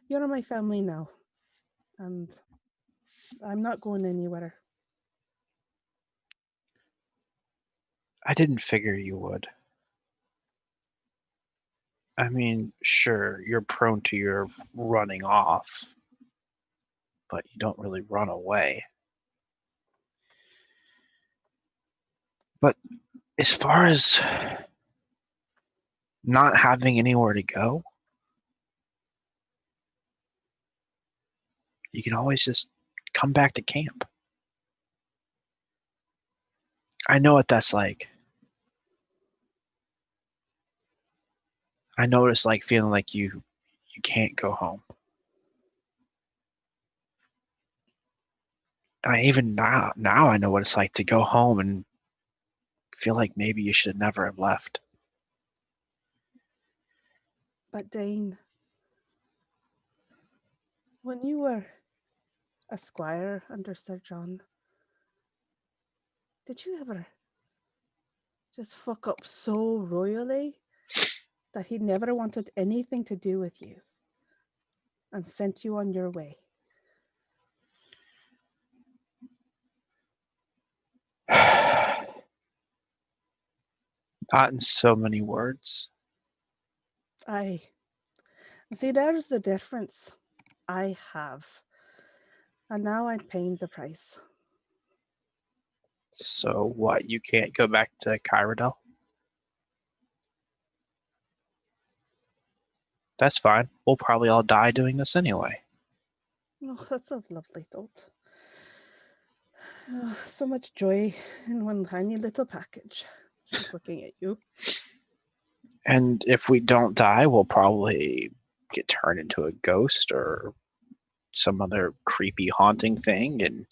you're my family now, and I'm not going anywhere. I didn't figure you would. I mean, sure, you're prone to your running off, but you don't really run away. But as far as not having anywhere to go, you can always just come back to camp. I know what that's like. I notice like feeling like you can't go home. And I even now I know what it's like to go home and feel like maybe you should never have left. But Dane, when you were a squire under Sir John, did you ever just fuck up so royally that he never wanted anything to do with you and sent you on your way? Not in so many words. Aye. See, there's the difference. I have. And now I'm paying the price. So what? You can't go back to Corrode? That's fine. We'll probably all die doing this anyway. Oh, that's a lovely thought. Oh, so much joy in one tiny little package. She's looking at you. And if we don't die, we'll probably get turned into a ghost or some other creepy haunting thing and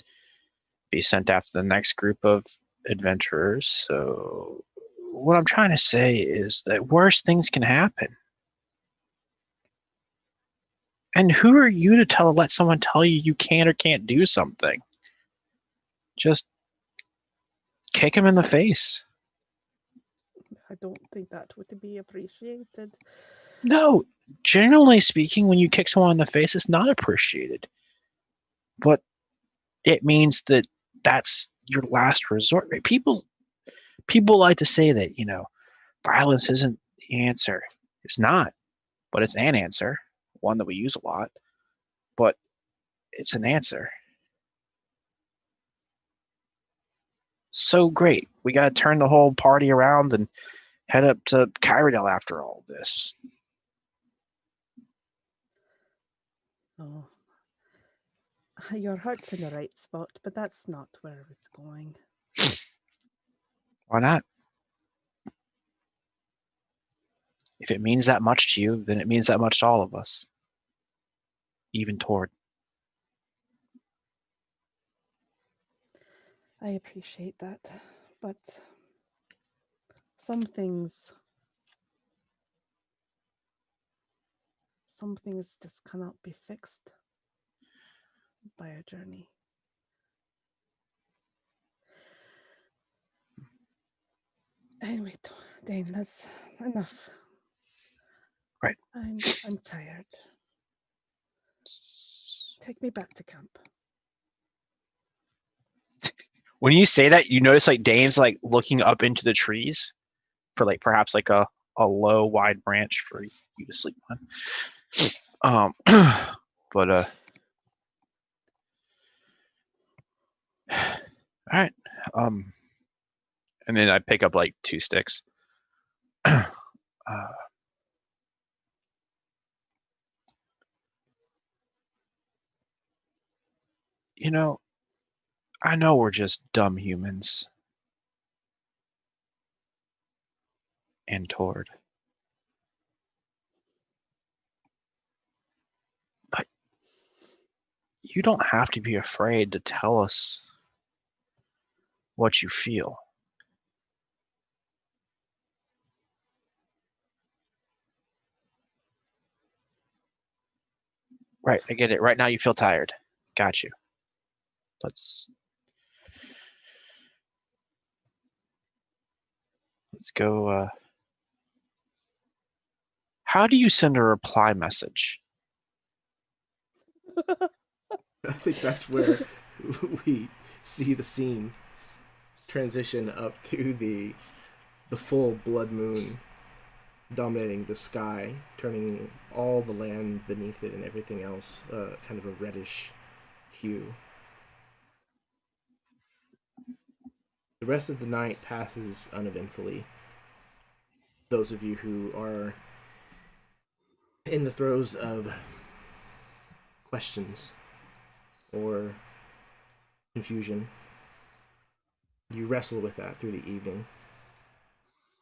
be sent after the next group of adventurers. So what I'm trying to say is that worse things can happen. And who are you to let someone tell you you can or can't do something? Just kick him in the face. I don't think that would be appreciated. No, generally speaking, when you kick someone in the face, it's not appreciated. But it means that that's your last resort. People like to say that, violence isn't the answer. It's not, but it's an answer, one that we use a lot, but it's an answer. So great. We got to turn the whole party around and head up to Corrode after all this. Oh, your heart's in the right spot, but that's not where it's going. Why not? If it means that much to you, then it means that much to all of us. Even Tord. I appreciate that, but some things just cannot be fixed by a journey. Anyway, Dane, that's enough. Right. I'm tired. Take me back to camp. When you say that, you notice like Dane's like looking up into the trees for like perhaps like a low, wide branch for you to sleep on. But all right. And then I pick up like 2 sticks. I know we're just dumb humans. And Tord. But you don't have to be afraid to tell us what you feel. Right, I get it. Right now you feel tired. Got you. Let's go. How do you send a reply message? I think that's where we see the scene transition up to the full blood moon dominating the sky, turning all the land beneath it and everything else kind of a reddish hue. The rest of the night passes uneventfully. Those of you who are in the throes of questions or confusion, you wrestle with that through the evening,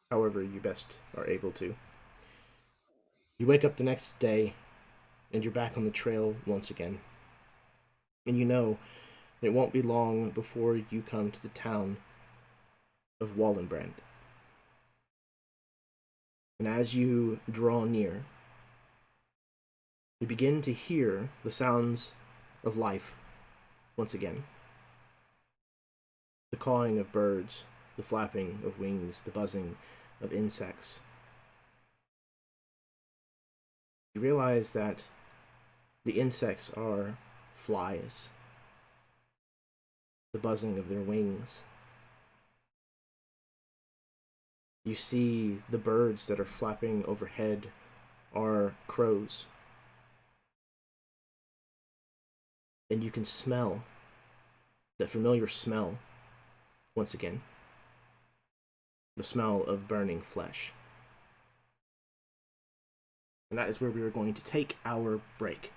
however you best are able to. You wake up the next day, and you're back on the trail once again. And you know it won't be long before you come to the town of Wallenbrand. And as you draw near, you begin to hear the sounds of life once again. The cawing of birds, the flapping of wings, the buzzing of insects. You realize that the insects are flies, the buzzing of their wings. You see the birds that are flapping overhead are crows. And you can smell that familiar smell once again. The smell of burning flesh. And that is where we are going to take our break.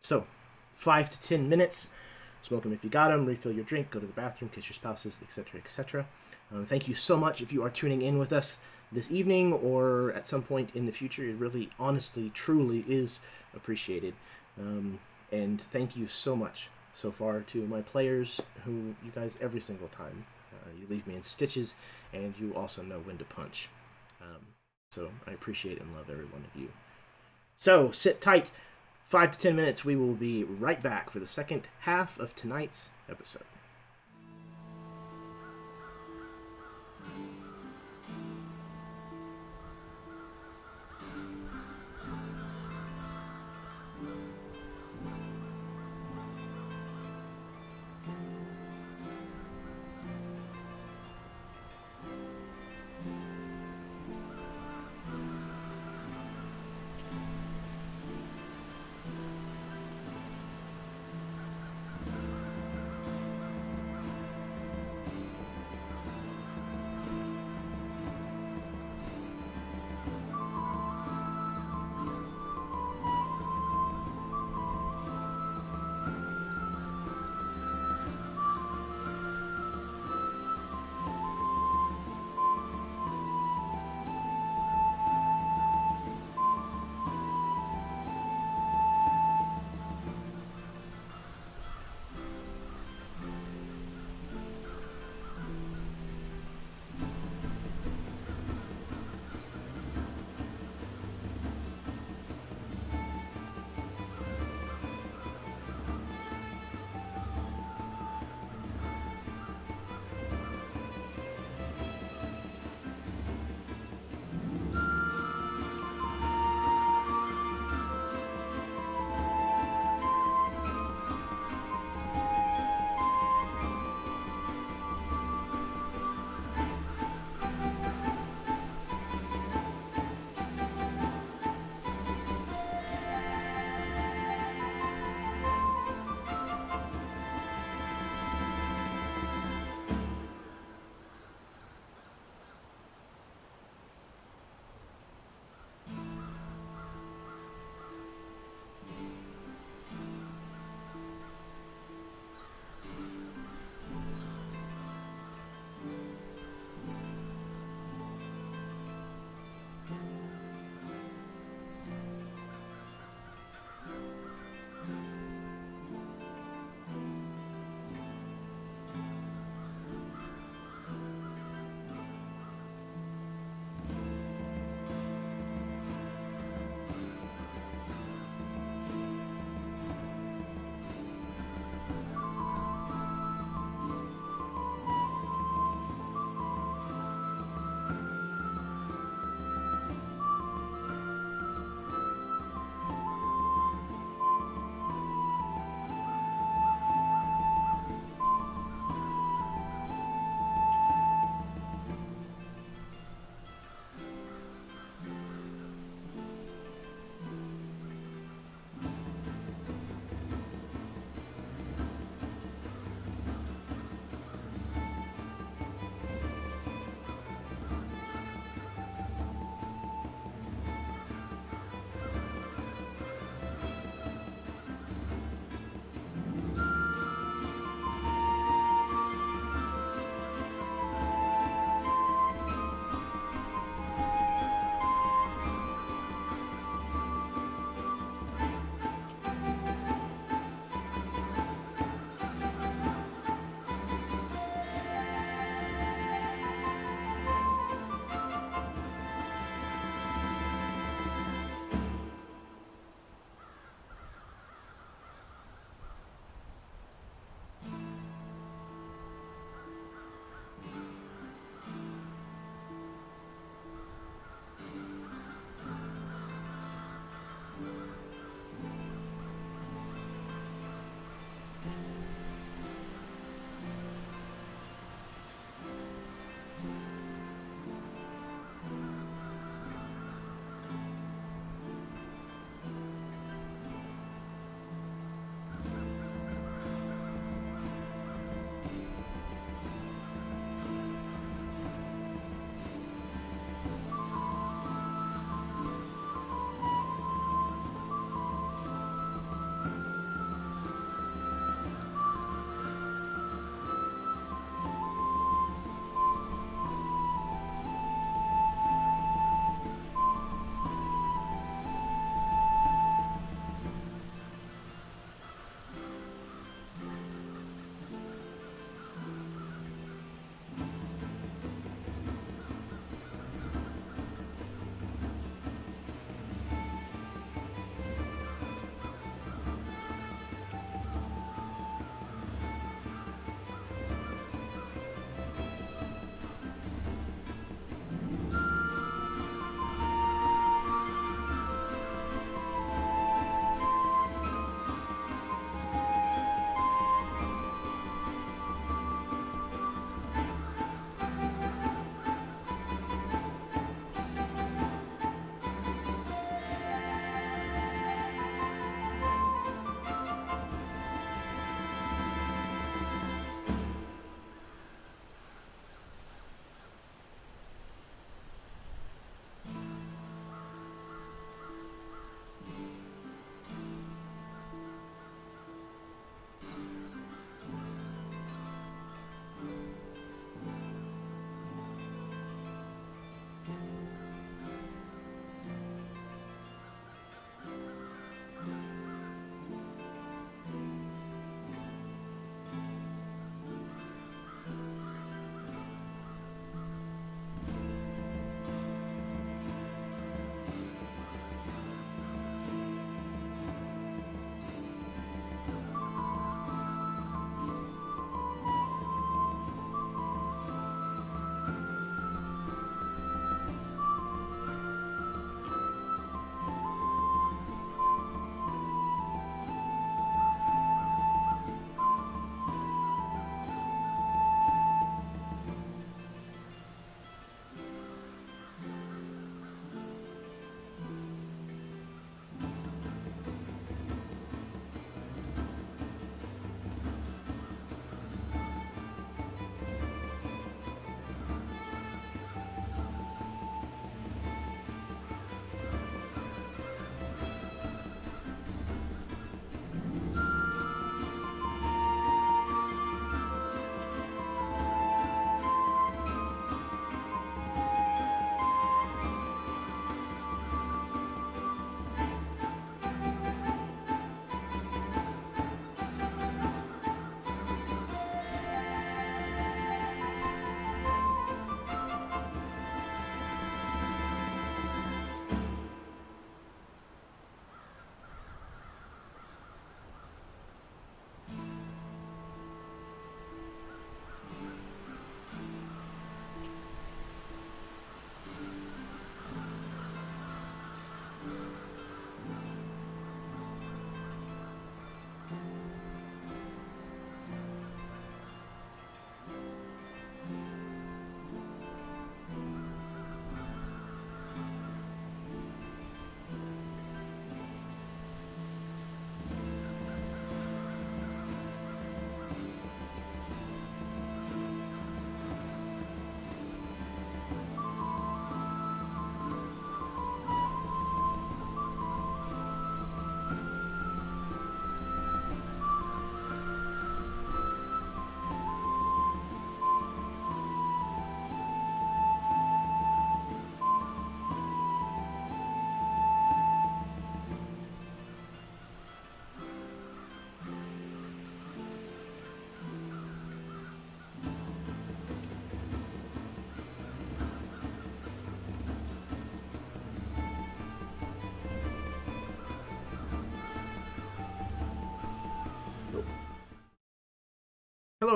So, 5 to 10 minutes. Smoke them if you got them, refill your drink, go to the bathroom, kiss your spouses, etc., etc. Thank you so much if you are tuning in with us this evening or at some point in the future. It really, honestly, truly is appreciated. And thank you so much so far to my players, who you guys every single time. You leave me in stitches, and you also know when to punch. So I appreciate and love every one of you. So sit tight. 5 to 10 minutes. We will be right back for the second half of tonight's episode.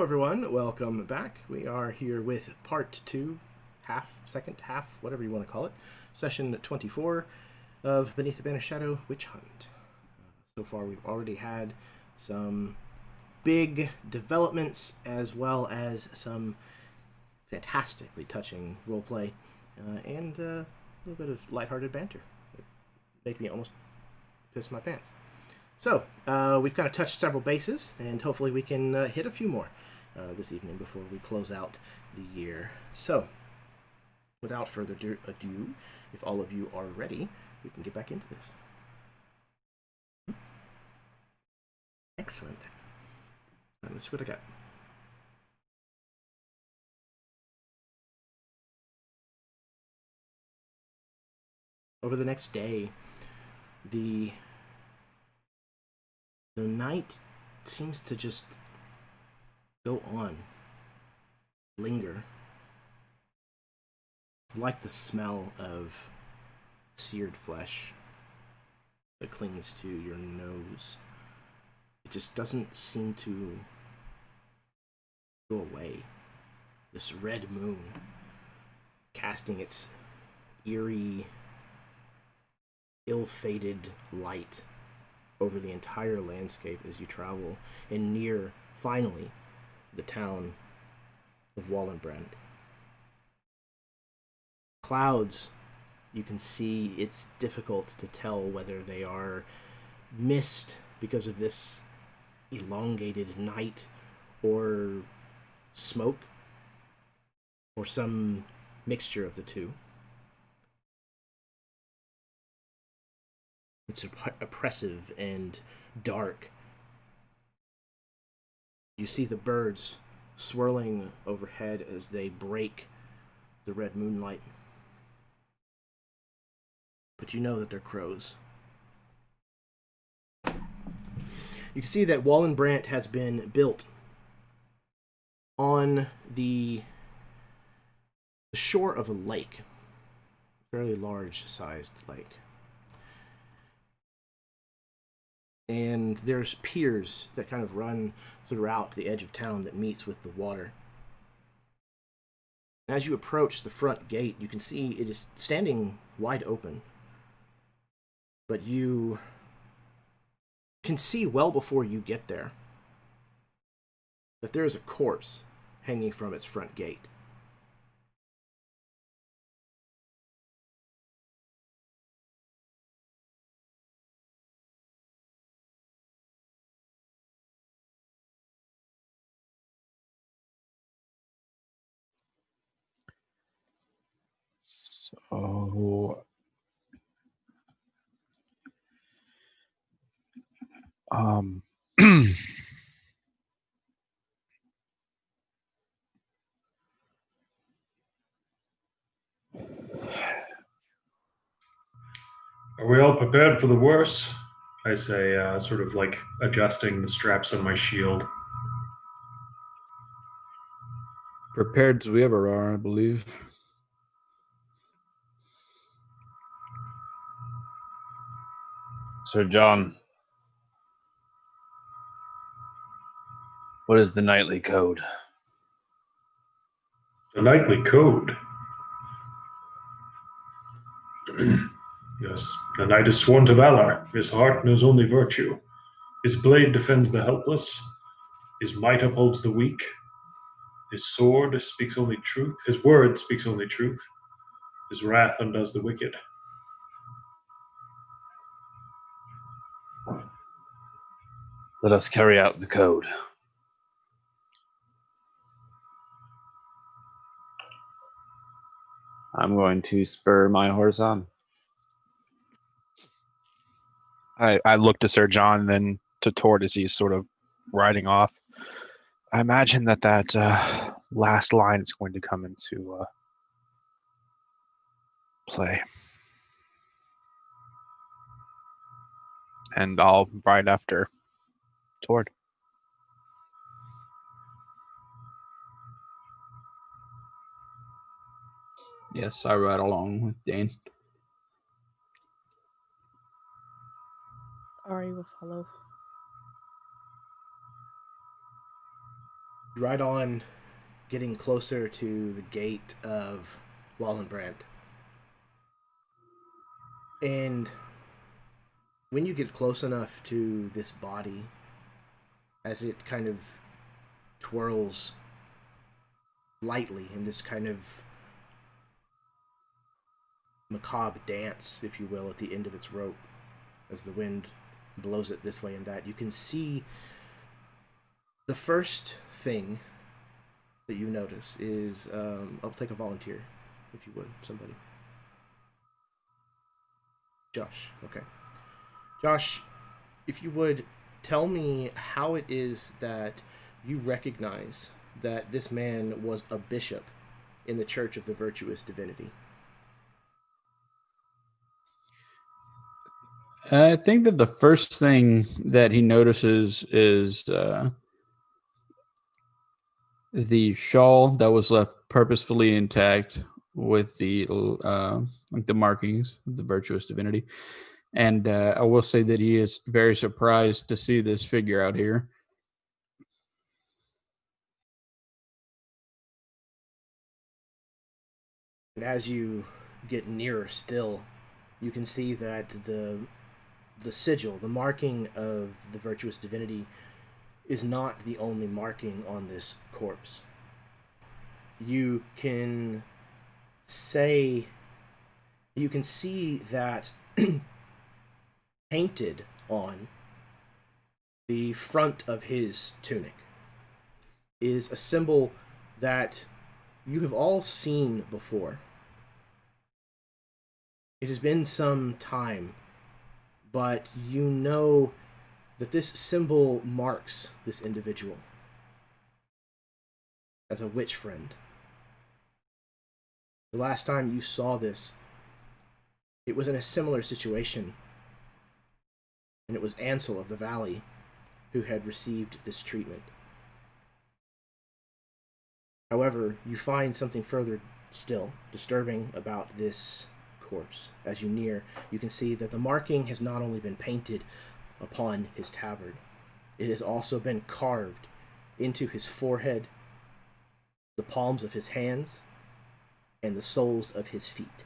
everyone. Welcome back. We are here with part 2, second half, whatever you want to call it, session 24 of Beneath the Banner Shadow Witch Hunt. So far, we've already had some big developments as well as some fantastically touching roleplay and a little bit of lighthearted banter. It made me almost piss my pants. So, we've kind of touched several bases, and hopefully we can hit a few more this evening before we close out the year. So, without further ado, if all of you are ready, we can get back into this. Excellent. Let's see what I got. Over the next day, the night seems to just go on, linger, like the smell of seared flesh that clings to your nose. It just doesn't seem to go away. This red moon casting its eerie, ill-fated light over the entire landscape as you travel and near, finally, the town of Wallenbrand. Clouds, you can see it's difficult to tell whether they are mist because of this elongated night or smoke or some mixture of the two. It's oppressive and dark. You see the birds swirling overhead as they break the red moonlight. But you know that they're crows. You can see that Wallenbrand has been built on the shore of a lake. A fairly large-sized lake. And there's piers that kind of run throughout the edge of town that meets with the water. As you approach the front gate, you can see it is standing wide open. But you can see well before you get there that there is a corpse hanging from its front gate. So, Are we all prepared for the worst? I say, sort of like adjusting the straps on my shield. Prepared as we ever are, I believe. Sir John, what is the nightly code? The nightly code. Yes, the knight is sworn to valor. His heart knows only virtue. His blade defends the helpless. His might upholds the weak. His sword speaks only truth. His word speaks only truth. His wrath undoes the wicked. Let us carry out the code. I'm going to spur my horse on. I look to Sir John and then to Tord as he's sort of riding off. I imagine that last line is going to come into play. And I'll ride after Tord. Yes, I ride along with Dane. Ari will follow. Right on, getting closer to the gate of Wallenbrand. And when you get close enough to this body, as it kind of twirls lightly in this kind of macabre dance, if you will, at the end of its rope, as the wind blows it this way and that, you can see the first thing that you notice is, I'll take a volunteer, if you would, somebody. Josh, okay. Josh, if you would, tell me how it is that you recognize that this man was a bishop in the Church of the Virtuous Divinity. I think that the first thing that he notices is the shawl that was left purposefully intact with the like the markings of the Virtuous Divinity. And I will say that he is very surprised to see this figure out here. And as you get nearer still, you can see that the sigil, the marking of the Virtuous Divinity, is not the only marking on this corpse. You can see that painted on the front of his tunic is a symbol that you have all seen before. It has been some time, but you know that this symbol marks this individual as a witch friend. The last time you saw this, it was in a similar situation, and it was Ansel of the Valley who had received this treatment. However, you find something further still disturbing about this corpse. As you near, you can see that the marking has not only been painted upon his tabard, it has also been carved into his forehead, the palms of his hands, and the soles of his feet.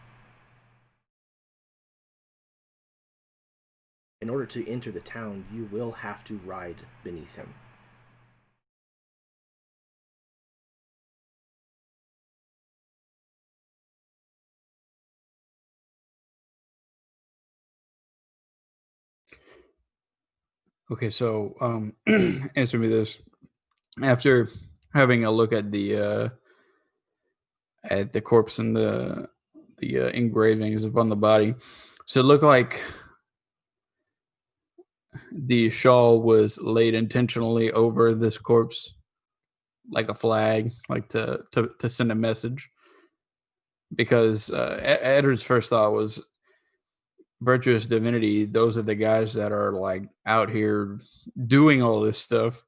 In order to enter the town, you will have to ride beneath him. Okay, so answer me this. After having a look at the corpse and the engravings upon the body, so it looked like the shawl was laid intentionally over this corpse, like a flag, like to send a message. Because Edward's first thought was Virtuous Divinity. Those are the guys that are like out here doing all this stuff.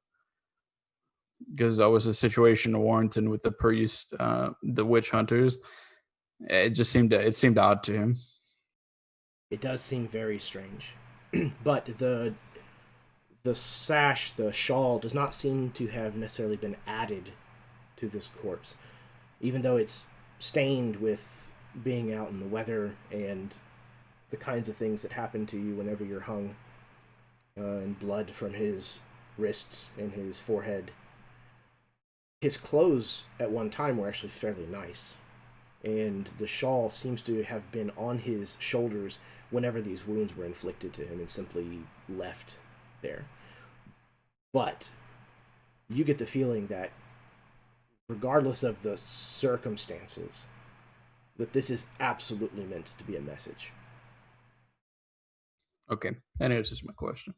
Because that was a situation in Warrington with the priest, the witch hunters. It seemed odd to him. It does seem very strange, but the sash, the shawl, does not seem to have necessarily been added to this corpse, even though it's stained with being out in the weather and the kinds of things that happen to you whenever you're hung, and blood from his wrists and his forehead. His clothes at one time were actually fairly nice, and the shawl seems to have been on his shoulders whenever these wounds were inflicted to him and simply left there. But you get the feeling that regardless of the circumstances, that this is absolutely meant to be a message. Okay, that answers my question.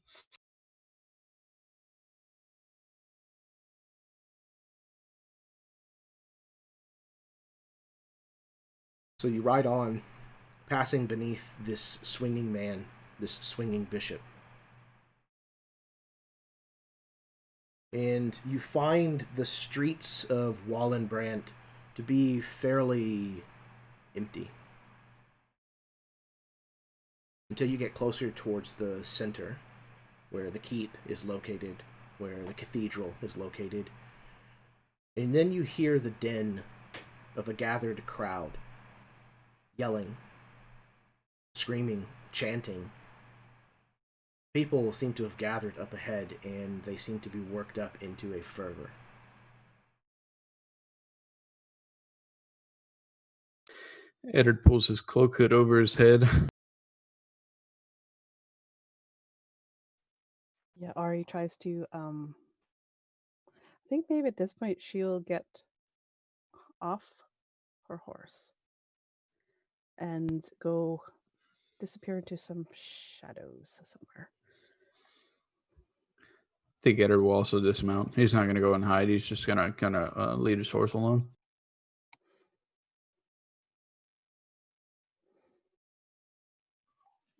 So you ride on, passing beneath this swinging man, this swinging bishop. And you find the streets of Wallenbrand to be fairly empty. Until you get closer towards the center, where the keep is located, where the cathedral is located. And then you hear the din of a gathered crowd, yelling, screaming, chanting. People seem to have gathered up ahead, and they seem to be worked up into a fervor. Eddard pulls his cloak hood over his head. Yeah, Ari tries to I think maybe at this point she'll get off her horse and go disappear into some shadows somewhere. I think Eddard will also dismount. He's not going to go and hide. He's just going to kind of lead his horse along.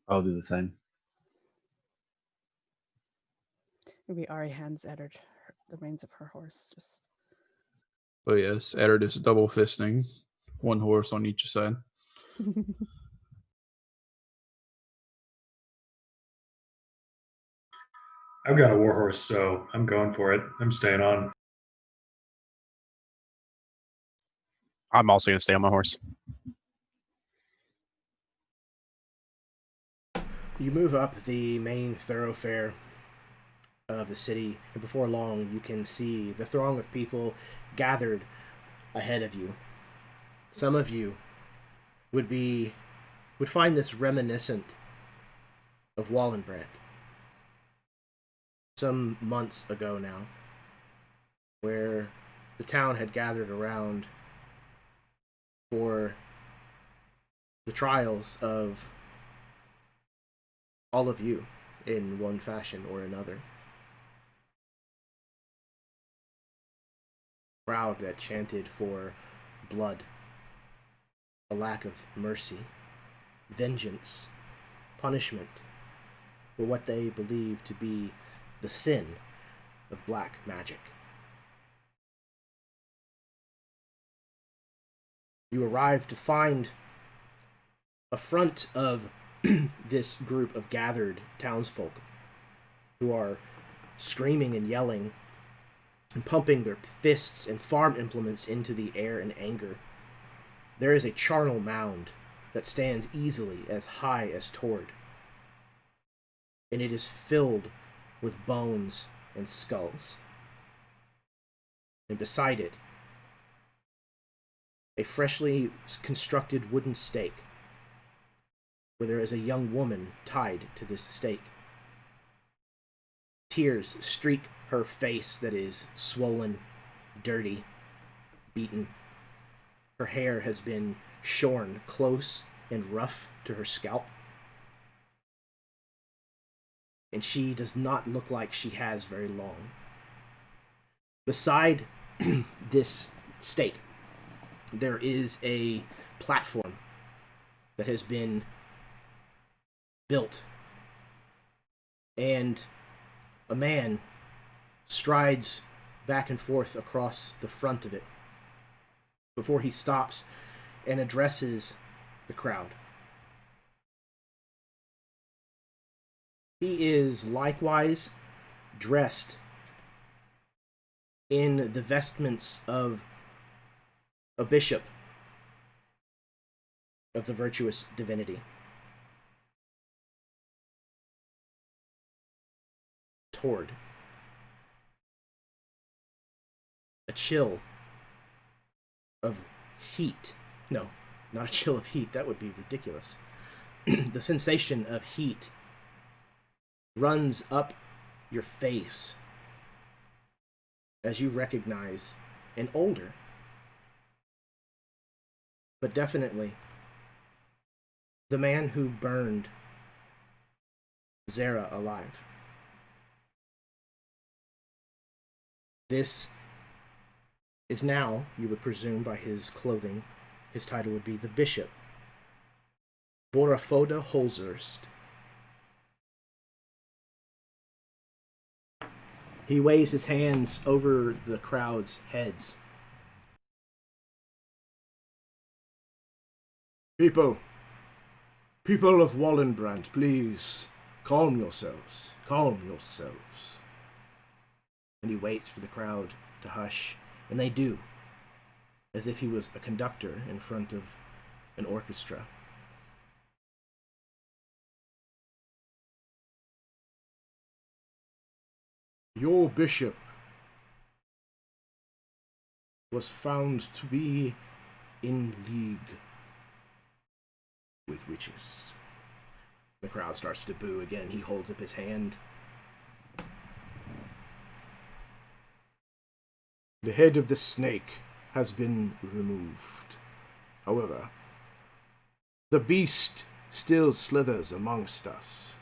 I'll do the same. Maybe Ari hands Eddard the reins of her horse. Just Oh, yes. Eddard is double fisting. One horse on each side. I've got a warhorse, so I'm going for it. I'm staying on. I'm also going to stay on my horse. You move up the main thoroughfare of the city, and before long you can see the throng of people gathered ahead of you. Some of you would find this reminiscent of Wallenbrand. Some months ago now, where the town had gathered around for the trials of all of you in one fashion or another. Crowd that chanted for blood, a lack of mercy, vengeance, punishment for what they believe to be the sin of black magic. You arrive to find a front of this group of gathered townsfolk who are screaming and yelling and pumping their fists and farm implements into the air in anger. There is a charnel mound that stands easily as high as Tord, and it is filled with bones and skulls. And beside it, a freshly constructed wooden stake, where there is a young woman tied to this stake. Tears streak her face that is swollen, dirty, beaten. Her hair has been shorn close and rough to her scalp. And she does not look like she has very long. Beside this stake, there is a platform that has been built, and a man strides back and forth across the front of it before he stops and addresses the crowd. He is likewise dressed in the vestments of a bishop of the virtuous divinity. Tord. A chill of heat. No, not a chill of heat. That would be ridiculous. The sensation of heat runs up your face as you recognize an older, but definitely the man who burned Zara alive. This is now, you would presume by his clothing, his title would be the Bishop, Borafoda Holzerst. He waves his hands over the crowd's heads. People of Wallenbrand, please, calm yourselves. And he waits for the crowd to hush And they do, as if he was a conductor in front of an orchestra. Your bishop was found to be in league with witches. The crowd starts to boo again. He holds up his hand. The head of the snake has been removed. However, the beast still slithers amongst us.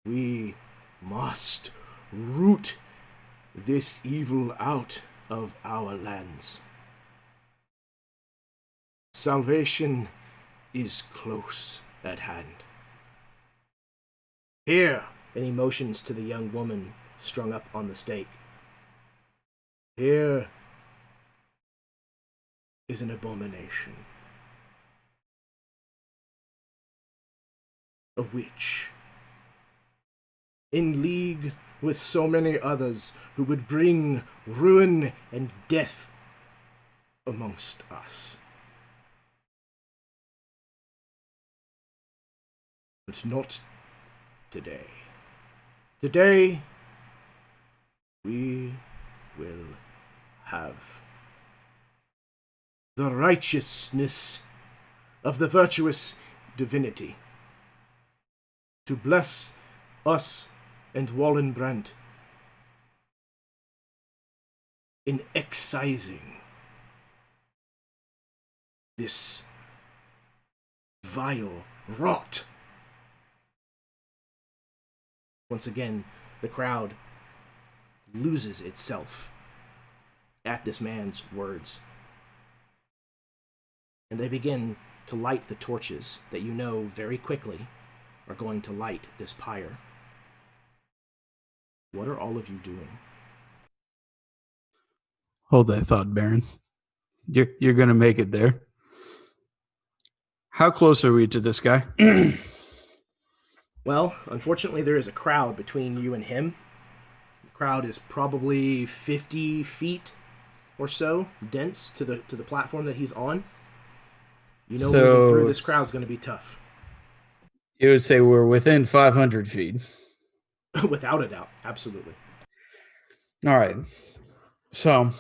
We must root this evil out of our lands. Salvation is close at hand. Here, and he motions to the young woman strung up on the stake. Here is an abomination. A witch. In league with so many others who would bring ruin and death amongst us. But not today. Today, we will have the righteousness of the virtuous divinity to bless us and Wallenbrand in excising this vile rot. Once again, the crowd loses itself at this man's words. And they begin to light the torches that you know very quickly are going to light this pyre. What are all of you doing? Hold that thought, Baron. You're going to make it there. How close are we to this guy? Well, unfortunately, there is a crowd between you and him. The crowd is probably 50 feet or so dense to the platform that he's on. You know, moving through this crowd's going to be tough. You would say we're within 500 feet. Without a doubt, absolutely. All right. So,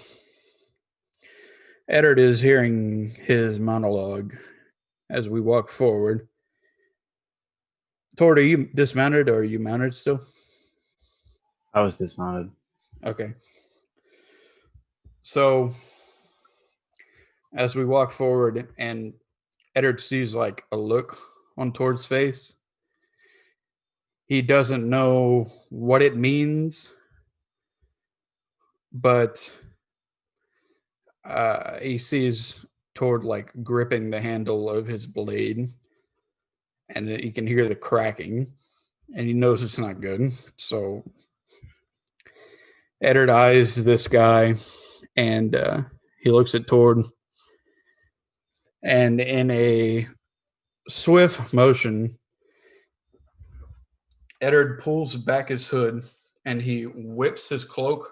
Eddard is hearing his monologue as we walk forward. Tord, are you dismounted or are you mounted still? I was dismounted. Okay. So, as we walk forward and Eddard sees like a look on Tord's face, he doesn't know what it means, but he sees Tord like gripping the handle of his blade, and he can hear the cracking, and he knows it's not good. So Eddard eyes this guy, and he looks at Tord, and in a swift motion, Eddard pulls back his hood, and he whips his cloak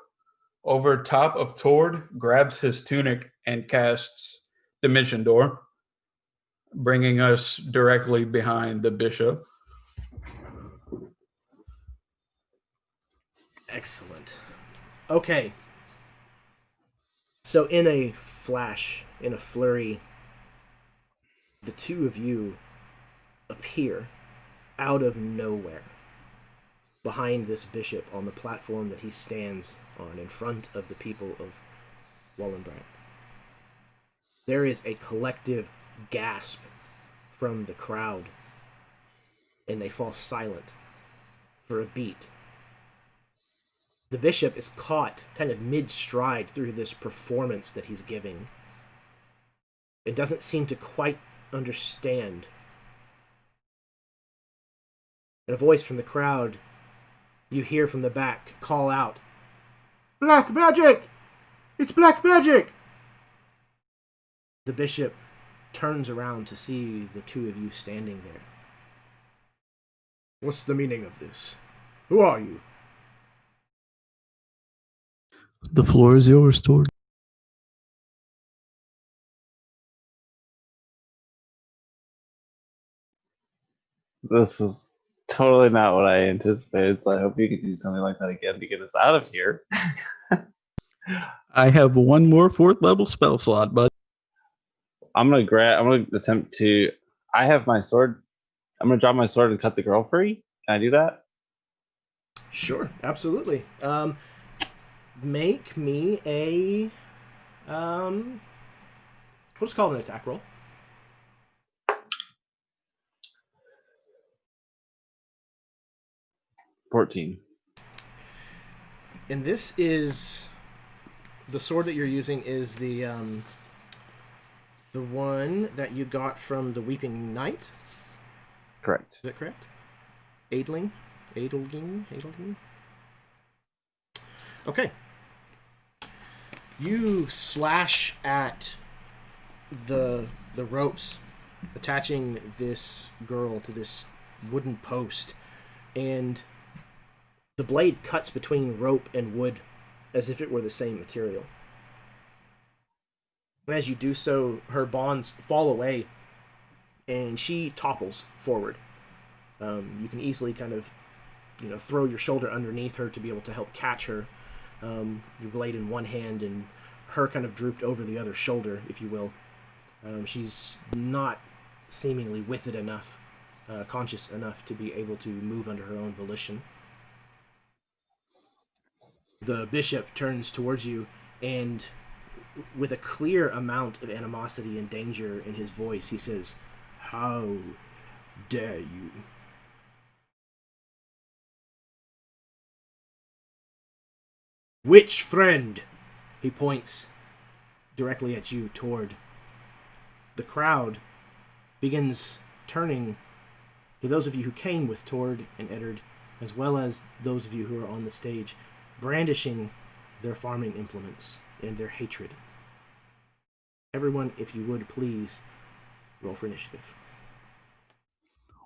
over top of Tord, grabs his tunic, and casts Dimension Door, bringing us directly behind the bishop. Excellent. Okay. So in a flash, in a flurry, the two of you appear out of nowhere behind this bishop on the platform that he stands on in front of the people of Wallenbrand. There is a collective gasp from the crowd, and they fall silent for a beat. The bishop is caught kind of mid-stride through this performance that he's giving. It doesn't seem to quite understand. And a voice from the crowd, you hear from the back, call out, "Black magic! It's black magic!" The bishop turns around to see the two of you standing there. What's the meaning of this? Who are you? The floor is yours, Tord. This is totally not what I anticipated, so I hope you can do something like that again to get us out of here. I have one more 4th level spell slot, but I'm gonna attempt to. I have my sword. I'm gonna drop my sword and cut the girl free. Can I do that? Sure, absolutely. Make me a what's called an attack roll. 14. And this is the sword that you're using is the one that you got from the Weeping Knight. Correct. Is that correct? Adelgin. Okay. You slash at the ropes attaching this girl to this wooden post, and the blade cuts between rope and wood as if it were the same material. And as you do so, her bonds fall away and she topples forward. You can easily kind of, throw your shoulder underneath her to be able to help catch her. Your blade in one hand and her kind of drooped over the other shoulder, if you will. She's not seemingly with it enough, conscious enough to be able to move under her own volition. The bishop turns towards you, and with a clear amount of animosity and danger in his voice, he says, "How dare you?" "Which friend?" He points directly at you. Toward the crowd begins turning to those of you who came with Tord and Eddard, as well as those of you who are on the stage, brandishing their farming implements and their hatred. Everyone, if you would please, roll for initiative.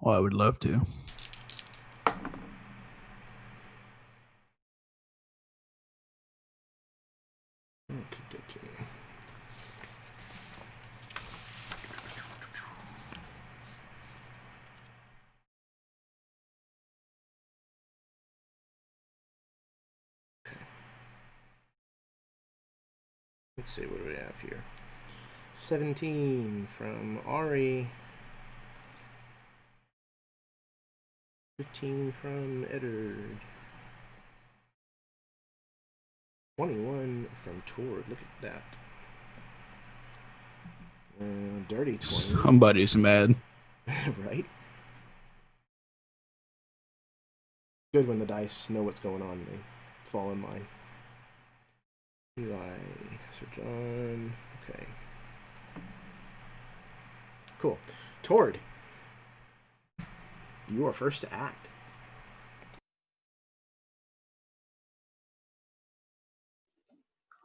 I would love to. Okay. Let's see, what do we have here? 17 from Ari. 15 from Eddard. 21 from Tord. Look at that. Dirty 20. Somebody's mad. Right? Good when the dice know what's going on and they fall in line. Eli, Sir John. Okay. Cool. Tord, you are first to act.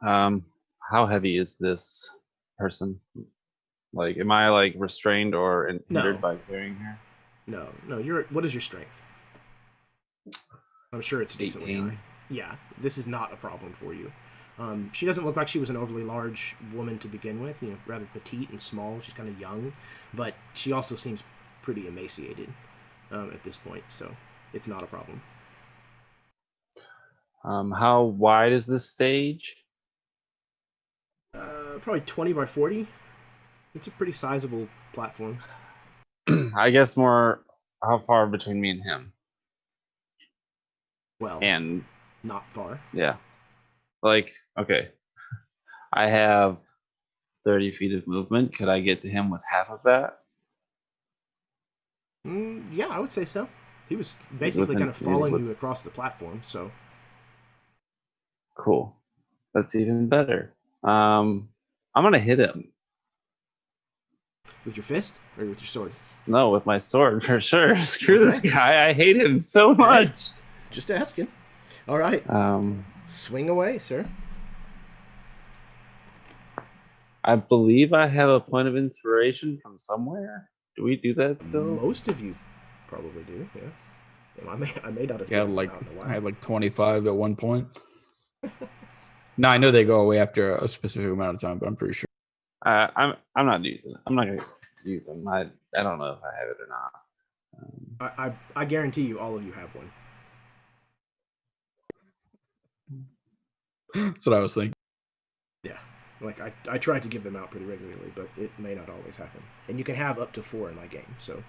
How heavy is this person? Like, am I like restrained or hindered by carrying her? No. What is your strength? I'm sure it's decently 18. high. Yeah, this is not a problem for you. She doesn't look like she was an overly large woman to begin with, rather petite and small. She's kind of young, but she also seems pretty emaciated at this point, so it's not a problem. How wide is this stage? Probably 20 by 40. It's a pretty sizable platform. I guess more how far between me and him? Well, and not far. Yeah. Like, okay. I have 30 feet of movement. Could I get to him with half of that? Yeah, I would say so. He was basically kind of following you across the platform, so. Cool. That's even better. I'm going to hit him. With your fist or with your sword? No, with my sword for sure. Screw this guy. I hate him so much. Just asking. All right. Swing away, sir. I believe I have a point of inspiration from somewhere. Do we do that still? Most of you probably do, yeah. I may not have. Yeah, I had like 25 at one point. No, I know they go away after a specific amount of time, but I'm pretty sure. I'm not using it. I'm not gonna use them. I don't know if I have it or not. I guarantee you, all of you have one. That's what I was thinking. Yeah, like I try to give them out pretty regularly, but it may not always happen. And you can have up to 4 in my game, so.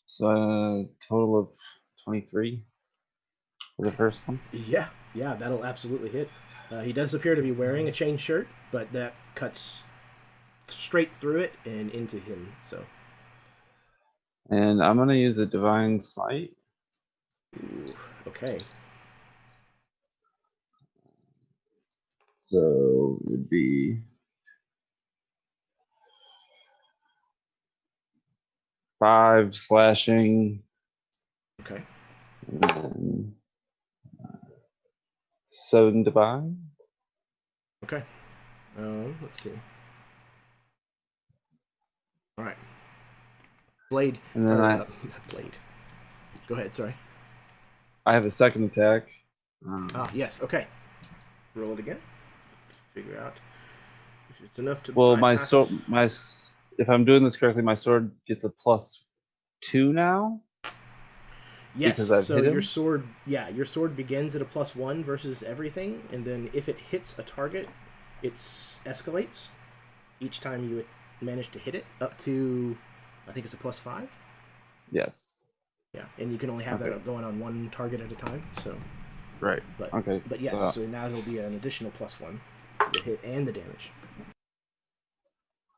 So total of 23 for the first one. Yeah, that'll absolutely hit. He does appear to be wearing a chain shirt, but that cuts straight through it and into him. So. And I'm gonna use a divine smite. Ooh, okay. So it would be 5 slashing. Okay. And then 7 divine. Okay. Let's see. All right. Blade. And then not blade. Go ahead. Sorry. I have a second attack. Yes. Okay. Roll it again. Figure out if it's enough to. Well, bypass. if I'm doing this correctly, my sword gets a +2 now. Yes. Because I've so hit him? your sword, your sword begins at a +1 versus everything, and then if it hits a target, it escalates each time you manage to hit it up to, I think it's a +5. Yes. Yeah, and you can only have that going on one target at a time. So. Right. But, okay. But yes, so now it'll be an additional +1 to the hit and the damage.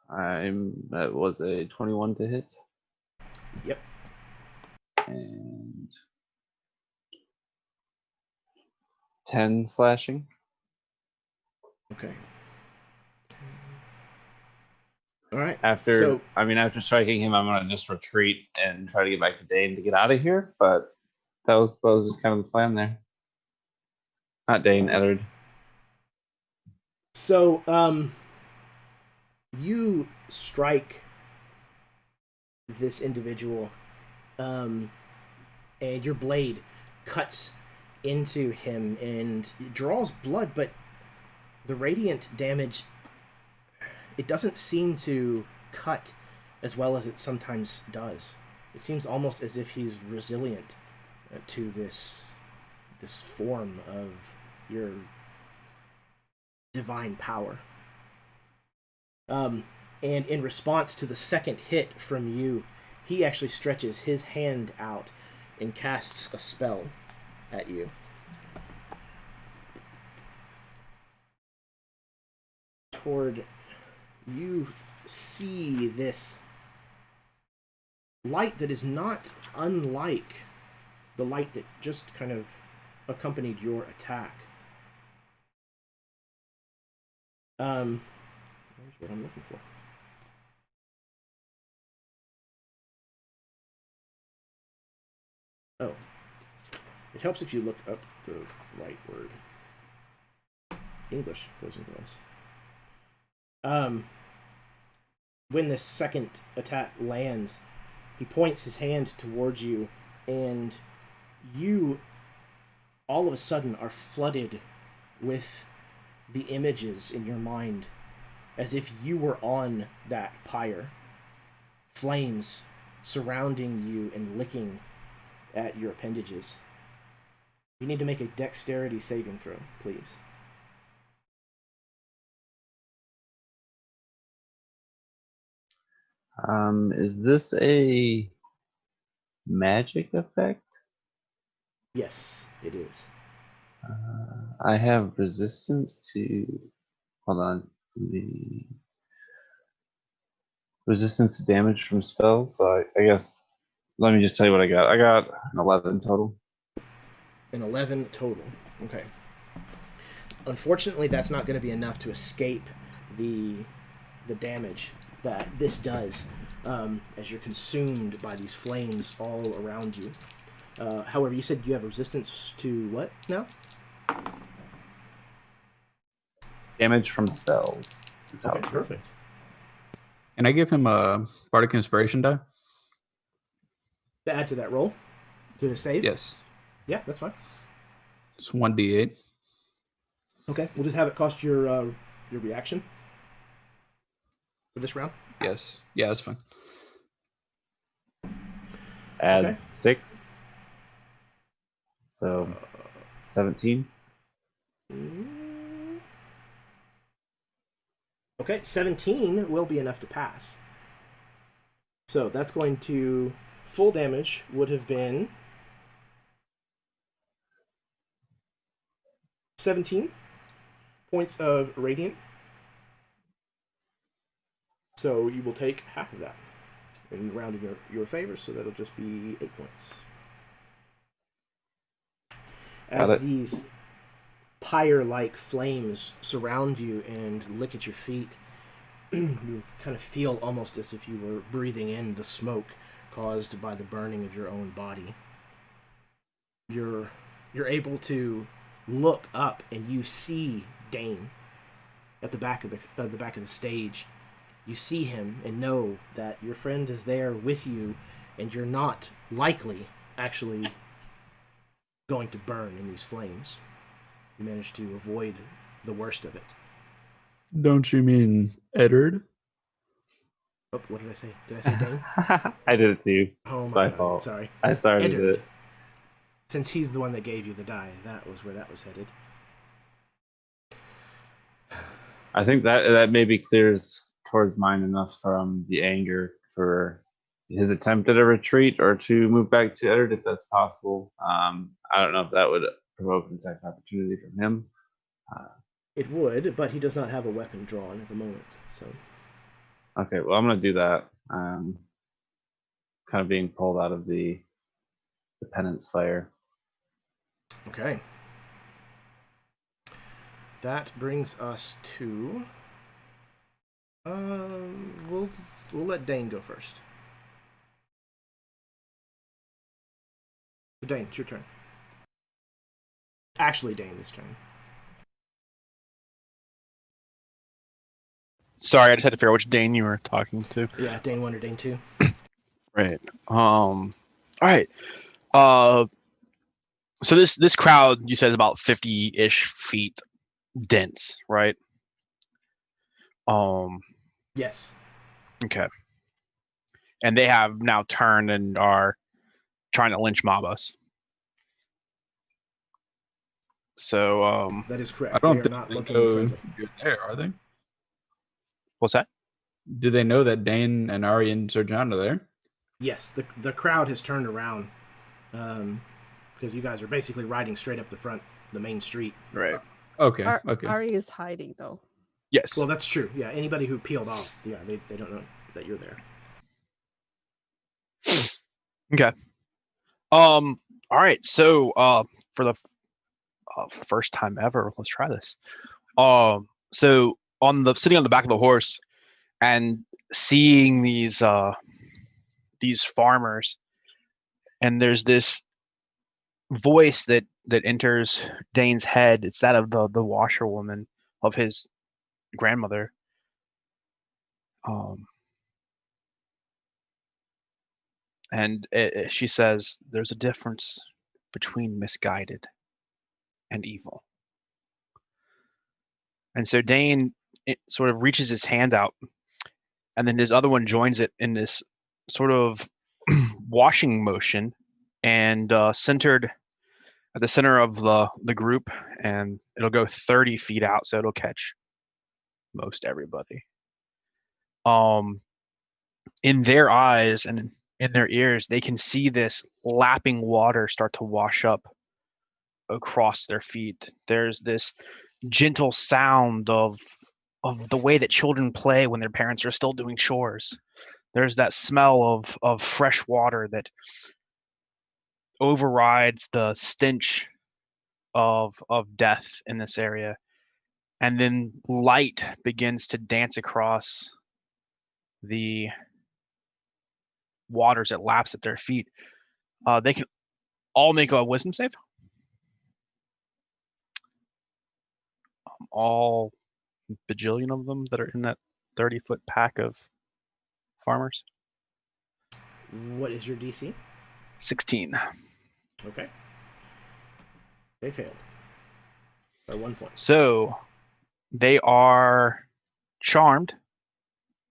That was a 21 to hit. Yep. And 10 slashing. Okay. All right. After striking him, I'm gonna just retreat and try to get back to Dane to get out of here. But that was just kind of the plan there. Not Dane, Eddard. So, you strike this individual, and your blade cuts into him and draws blood, but the radiant damage, it doesn't seem to cut as well as it sometimes does. It seems almost as if he's resilient to this form of your divine power. And in response to the second hit from you, he actually stretches his hand out and casts a spell at you. Toward you see this light that is not unlike the light that just kind of accompanied your attack. Where's what I'm looking for? Oh. It helps if you look up the right word. English goes into this. When this second attack lands, he points his hand towards you, and you all of a sudden are flooded with the images in your mind, as if you were on that pyre, flames surrounding you and licking at your appendages. You need to make a dexterity saving throw, please. Is this a magic effect? Yes, it is. I have resistance to. Hold on. The resistance to damage from spells. So I guess. Let me just tell you what I got. I got an 11 total. An 11 total. Okay. Unfortunately, that's not going to be enough to escape the damage that this does, as you're consumed by these flames all around you. However, you said you have resistance to what now? Damage from spells. Okay, perfect. Can I give him a Bardic Inspiration die? To add to that roll? To save? Yes. Yeah, that's fine. It's 1d8. Okay, we'll just have it cost your reaction for this round. Yes. Yeah, that's fine. Add Okay. 6. So 17. Okay, 17 will be enough to pass. So that's going to... Full damage would have been 17 points of radiant. So you will take half of that in the round in your favor, so that'll just be 8 points. As these pyre-like flames surround you and lick at your feet, you kind of feel almost as if you were breathing in the smoke caused by the burning of your own body. You're able to look up and you see Dane at the back of the stage. You see him and know that your friend is there with you, and you're not likely actually going to burn in these flames. You managed to avoid the worst of it. Don't you mean Eddard? Oh, what did I say? Did I say Dane? I did it to you. Oh It's my my god, fault. sorry. I started Eddard. it. Since he's the one that gave you the die, that was where that was headed. I think that maybe clears towards mine enough from the anger for his attempt at a retreat or to move back to Eddard if that's possible. I don't know if that would provoke an attack opportunity from him. It would, but he does not have a weapon drawn at the moment, so... Okay, well, I'm going to do that. Kind of being pulled out of the penance fire. Okay. That brings us to... we'll let Dane go first. Dane, it's your turn. Actually, Dane, this turn. Sorry, I just had to figure out which Dane you were talking to. Yeah, Dane 1 or Dane 2. Right. All right. So this crowd you said is about 50-ish feet dense, right? Yes. Okay. And they have now turned and are trying to lynch mob us. So That is correct. I don't They are think not they looking know friendly. you're there, are they? what's that? Do they know that Dane and Ari and Sir John are there? Yes, the crowd has turned around because you guys are basically riding straight up the main street. Right. Okay, okay. Ari is hiding though. Yes. Well, that's true. Yeah, anybody who peeled off, yeah, they don't know that you're there. Okay. All right. So for the first time ever, let's try this. So sitting on the back of the horse and seeing these farmers, and there's this voice that enters Dane's head. It's that of the washerwoman of his grandmother. And she says, "There's a difference between misguided and evil." And so Dane sort of reaches his hand out, and then his other one joins it in this sort of washing motion, and centered at the center of the group, and it'll go 30 feet out, so it'll catch most everybody. In their eyes and in their ears, they can see this lapping water start to wash up across their feet. There's this gentle sound of the way that children play when their parents are still doing chores. There's that smell of fresh water that overrides the stench of death in this area. And then light begins to dance across the waters that laps at their feet. They can all make a wisdom save. All bajillion of them that are in that 30-foot pack of farmers. What is your DC? 16. Okay. They failed. By 1 point. So they are charmed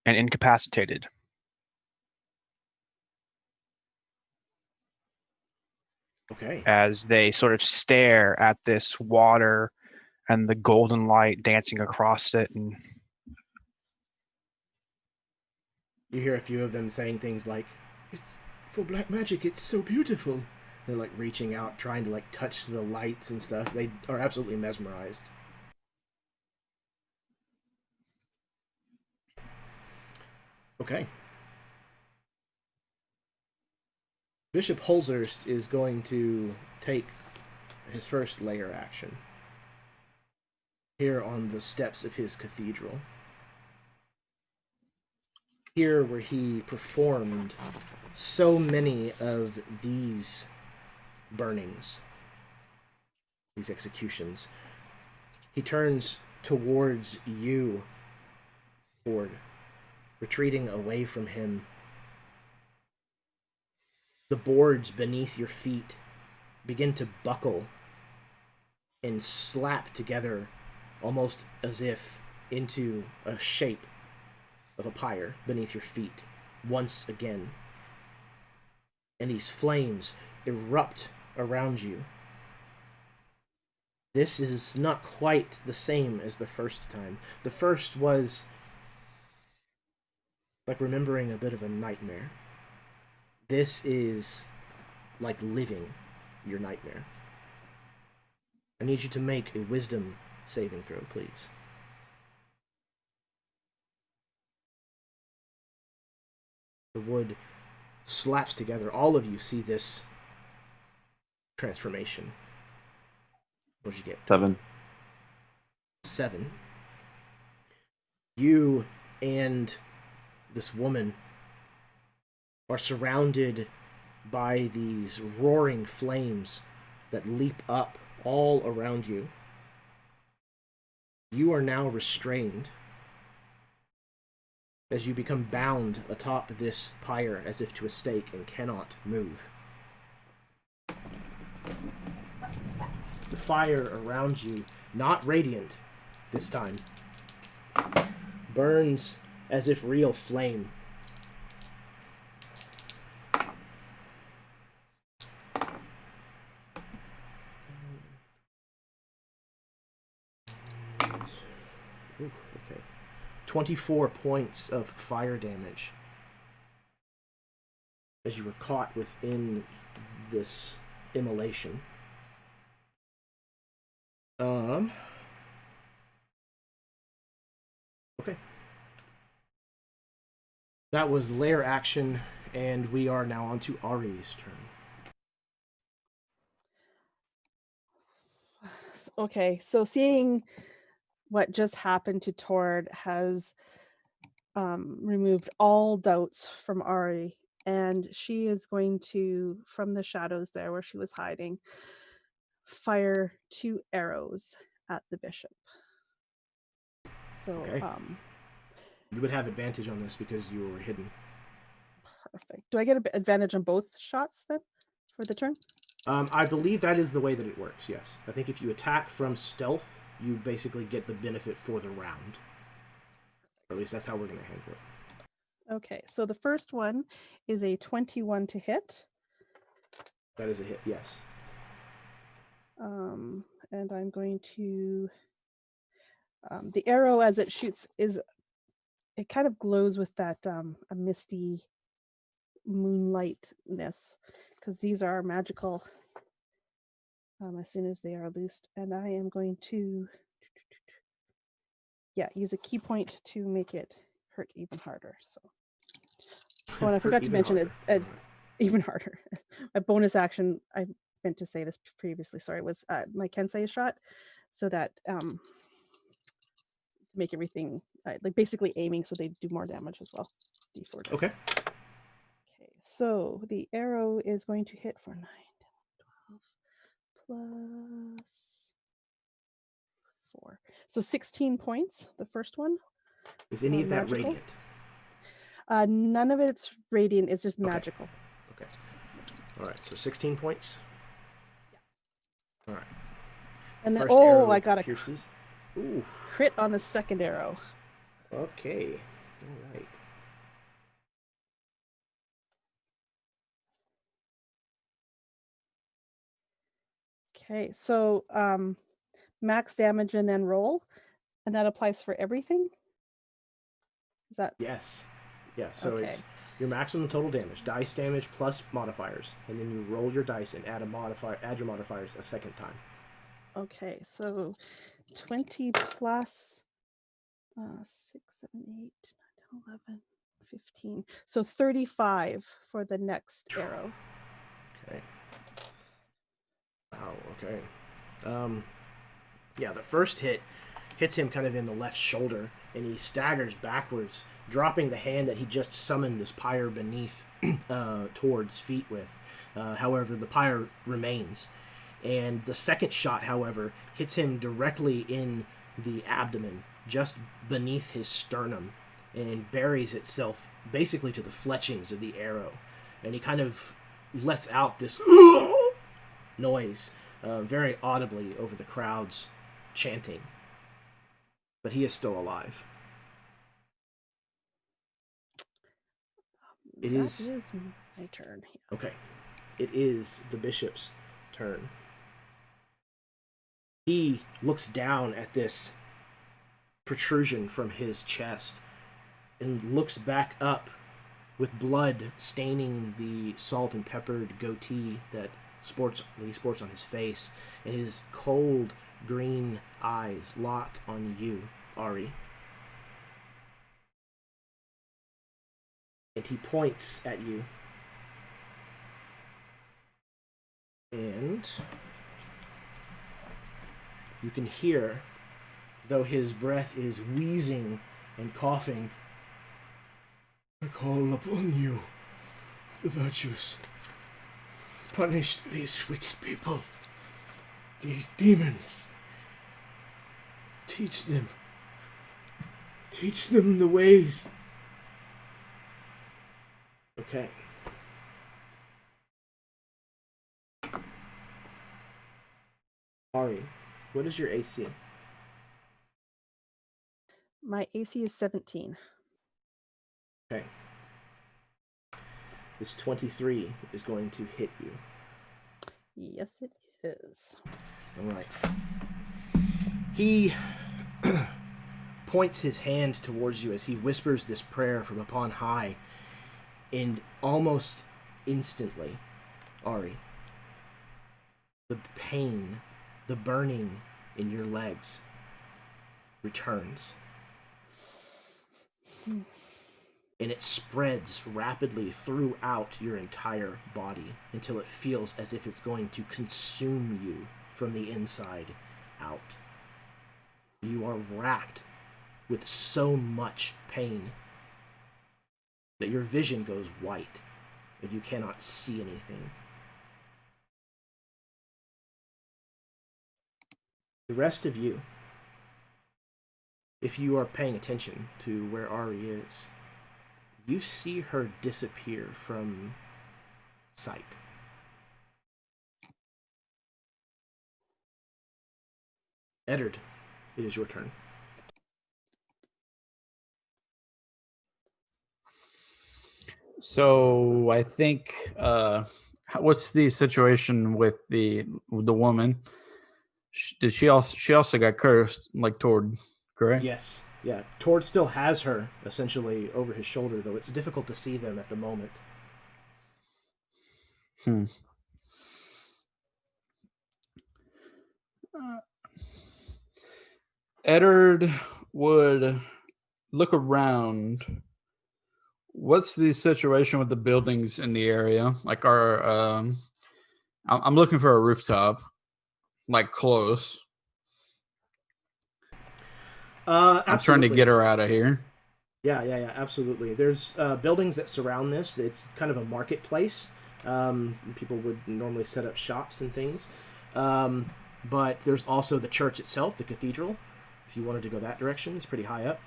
and incapacitated. Okay. As they sort of stare at this water and the golden light dancing across it. And You hear a few of them saying things like, "It's for black magic, it's so beautiful." They're like reaching out, trying to like touch the lights and stuff. They are absolutely mesmerized. Okay. Bishop Holzhurst is going to take his first layer action here on the steps of his cathedral. Here where he performed so many of these burnings, these executions. He turns towards you, Ford, retreating away from him. The boards beneath your feet begin to buckle and slap together almost as if into a shape of a pyre beneath your feet once again. And these flames erupt around you. This is not quite the same as the first time. The first was like remembering a bit of a nightmare. This is like living your nightmare. I need you to make a wisdom saving throw, please. The wood slaps together. All of you see this transformation. What'd you get? 7. 7. You and this woman are surrounded by these roaring flames that leap up all around you. You are now restrained as you become bound atop this pyre as if to a stake and cannot move. The fire around you, not radiant this time, burns as if real flame. Ooh, okay. 24 points of fire damage as you were caught within this immolation. Okay. That was lair action, and we are now on to Ari's turn. Okay, so seeing what just happened to Tord has removed all doubts from Ari, and she is going to, from the shadows there where she was hiding, fire 2 arrows at the bishop. So, Okay. You would have advantage on this because you were hidden. Perfect. Do I get an advantage on both shots then for the turn? I believe that is the way that it works, yes. I think if you attack from stealth, you basically get the benefit for the round. Or at least that's how we're going to handle it. Okay, so the first one is a 21 to hit. That is a hit, yes. And I'm going to... the arrow as it shoots it kind of glows with that a misty moonlightness, because these are magical as soon as they are loosed. And I am going to use a key point to make it hurt even harder. So oh, and I forgot to mention it's even harder. A bonus action, I meant to say this previously, sorry, was my Kensei shot, so that make everything like basically aiming so they do more damage as well. D4. Okay. Okay, so the arrow is going to hit for 9, 12 plus 4. So 16 points, the first one. Is any of that magical. radiant? None of it's radiant, it's just magical. Okay. All right, so 16 points. And then, First arrow I got a pierces. Ooh. crit on the second arrow. Okay. All right. Okay, so max damage and then roll, and that applies for everything. Is that Yes. Yeah. So Okay. it's your maximum total damage, dice damage plus modifiers, and then you roll your dice and add your modifiers a second time. okay? So 20 plus 6, 7, 8, 9, 10, 11, 15. So 35 for the next arrow. Okay. Wow. Okay. Yeah. The first hit hits him kind of in the left shoulder, and he staggers backwards, dropping the hand that he just summoned this pyre beneath towards feet with. However, the pyre remains. And the second shot, however, hits him directly in the abdomen, just beneath his sternum, and buries itself basically to the fletchings of the arrow. And he kind of lets out this noise very audibly over the crowd's chanting. But he is still alive. It is my turn. okay. It is the bishop's turn. He looks down at this protrusion from his chest and looks back up with blood staining the salt and peppered goatee that he sports on his face, and his cold green eyes lock on you, Ari. And he points at you. And you can hear, though his breath is wheezing and coughing, I call upon you, the virtues. Punish these wicked people, these demons. Teach them the ways. Okay. Ari, what is your AC? My AC is 17. Okay. This 23 is going to hit you. Yes, it is. All right. He points his hand towards you as he whispers this prayer from upon high, and almost instantly, Ari, the pain, the burning in your legs returns. And it spreads rapidly throughout your entire body until it feels as if it's going to consume you from the inside out. You are racked with so much pain that your vision goes white and you cannot see anything. The rest of you, if you are paying attention to where Ari is, you see her disappear from sight. Eddard, it is your turn. So I think, what's the situation with the woman? She also got cursed, like Tord, correct? Yes, yeah. Tord still has her essentially over his shoulder, though it's difficult to see them at the moment. Eddard would look around. What's the situation with the buildings in the area? Like, I'm looking for a rooftop, like close. I'm trying to get her out of here. Yeah, absolutely. There's buildings that surround this. It's kind of a marketplace. People would normally set up shops and things. But there's also the church itself, the cathedral. If you wanted to go that direction, it's pretty high up.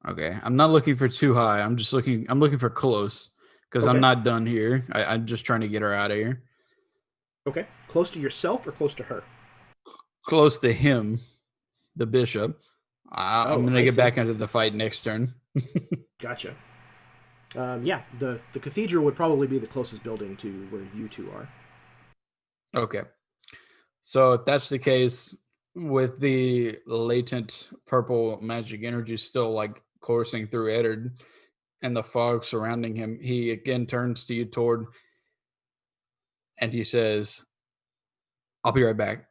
Okay, I'm not looking for too high. I'm looking for close because I'm not done here. I'm just trying to get her out of here. Okay. Close to yourself or close to her? Close to him, the bishop. I'm going to I get see. back into the fight next turn. Gotcha. Yeah, the cathedral would probably be the closest building to where you two are. Okay. So if that's the case, with the latent purple magic energy still like coursing through Eddard and the fog surrounding him, he again turns to you, Tord, and he says, "I'll be right back."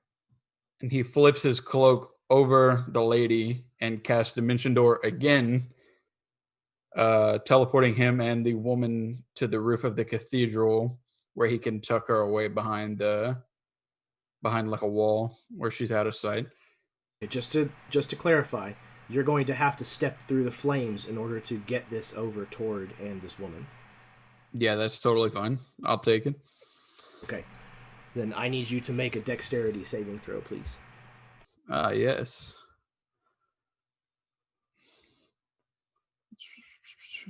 And he flips his cloak over the lady and casts Dimension Door again, teleporting him and the woman to the roof of the cathedral, where he can tuck her away behind like a wall where she's out of sight. Just to clarify, you're going to have to step through the flames in order to get this over Tord and this woman. Yeah, that's totally fine. I'll take it. Okay. Then I need you to make a dexterity saving throw, please. Yes.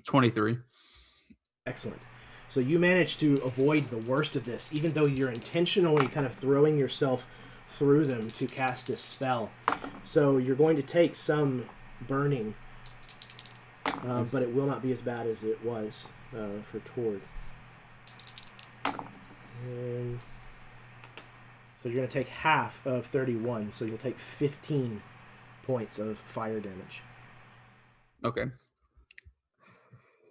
23. Excellent. So you manage to avoid the worst of this, even though you're intentionally kind of throwing yourself through them to cast this spell. So you're going to take some burning, but it will not be as bad as it was for Tord. And so you're going to take half of 31, so you'll take 15 points of fire damage. Okay.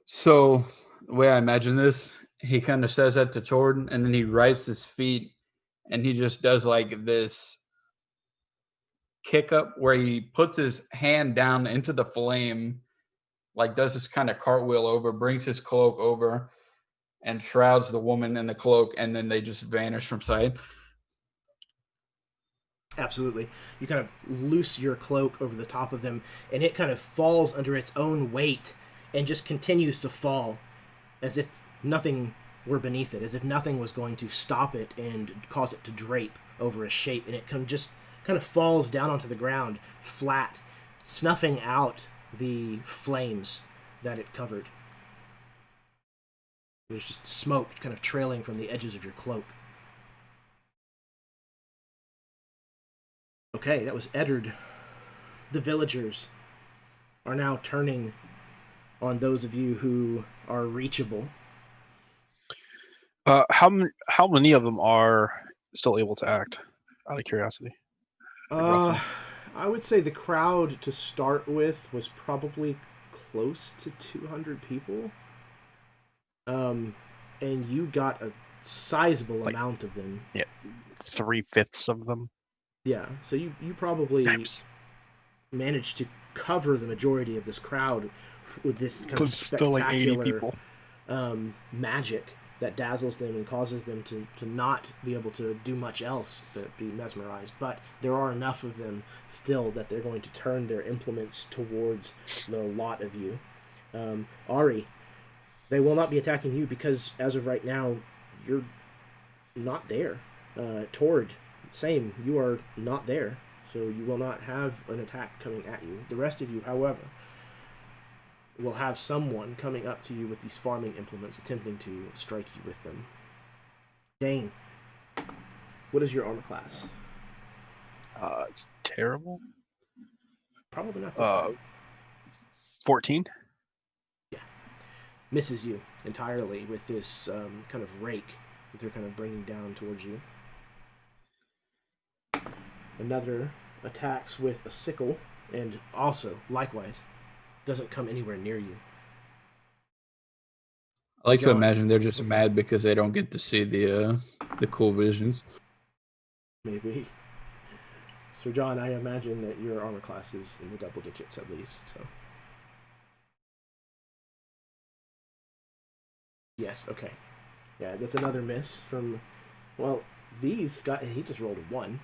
So the way I imagine this, he kind of says that to Tord, and then he rights his feet, and he just does like this kick up where he puts his hand down into the flame, like does this kind of cartwheel over, brings his cloak over, and shrouds the woman in the cloak, and then they just vanish from sight. Absolutely. You kind of loose your cloak over the top of them, and it kind of falls under its own weight and just continues to fall as if nothing were beneath it, as if nothing was going to stop it and cause it to drape over a shape, and it just kind of falls down onto the ground flat, snuffing out the flames that it covered. There's just smoke kind of trailing from the edges of your cloak. Okay, that was Eddard. The villagers are now turning on those of you who are reachable. How many of them are still able to act? Out of curiosity. I would say the crowd to start with was probably close to 200 people. And you got a sizable amount of them. Yeah, 3/5 of them. Yeah, so you probably managed to cover the majority of this crowd with this kind of still like 80 spectacular people. magic that dazzles them and causes them to not be able to do much else but be mesmerized. But there are enough of them still that they're going to turn their implements towards the lot of you. Ari, they will not be attacking you because as of right now, you're not there. Tord, same, you are not there, so you will not have an attack coming at you. The rest of you, however, will have someone coming up to you with these farming implements attempting to strike you with them. Dane, what is your armor class? It's terrible. Probably not this high. 14. Yeah. Misses you entirely with this kind of rake that they're kind of bringing down towards you. Another attacks with a sickle and also, likewise, doesn't come anywhere near you. I like to John. imagine they're just mad because they don't get to see the cool visions. Maybe. So, John, I imagine that your armor class is in the double digits at least, so. Yes, okay. Yeah, that's another miss from, well, he just rolled a 1.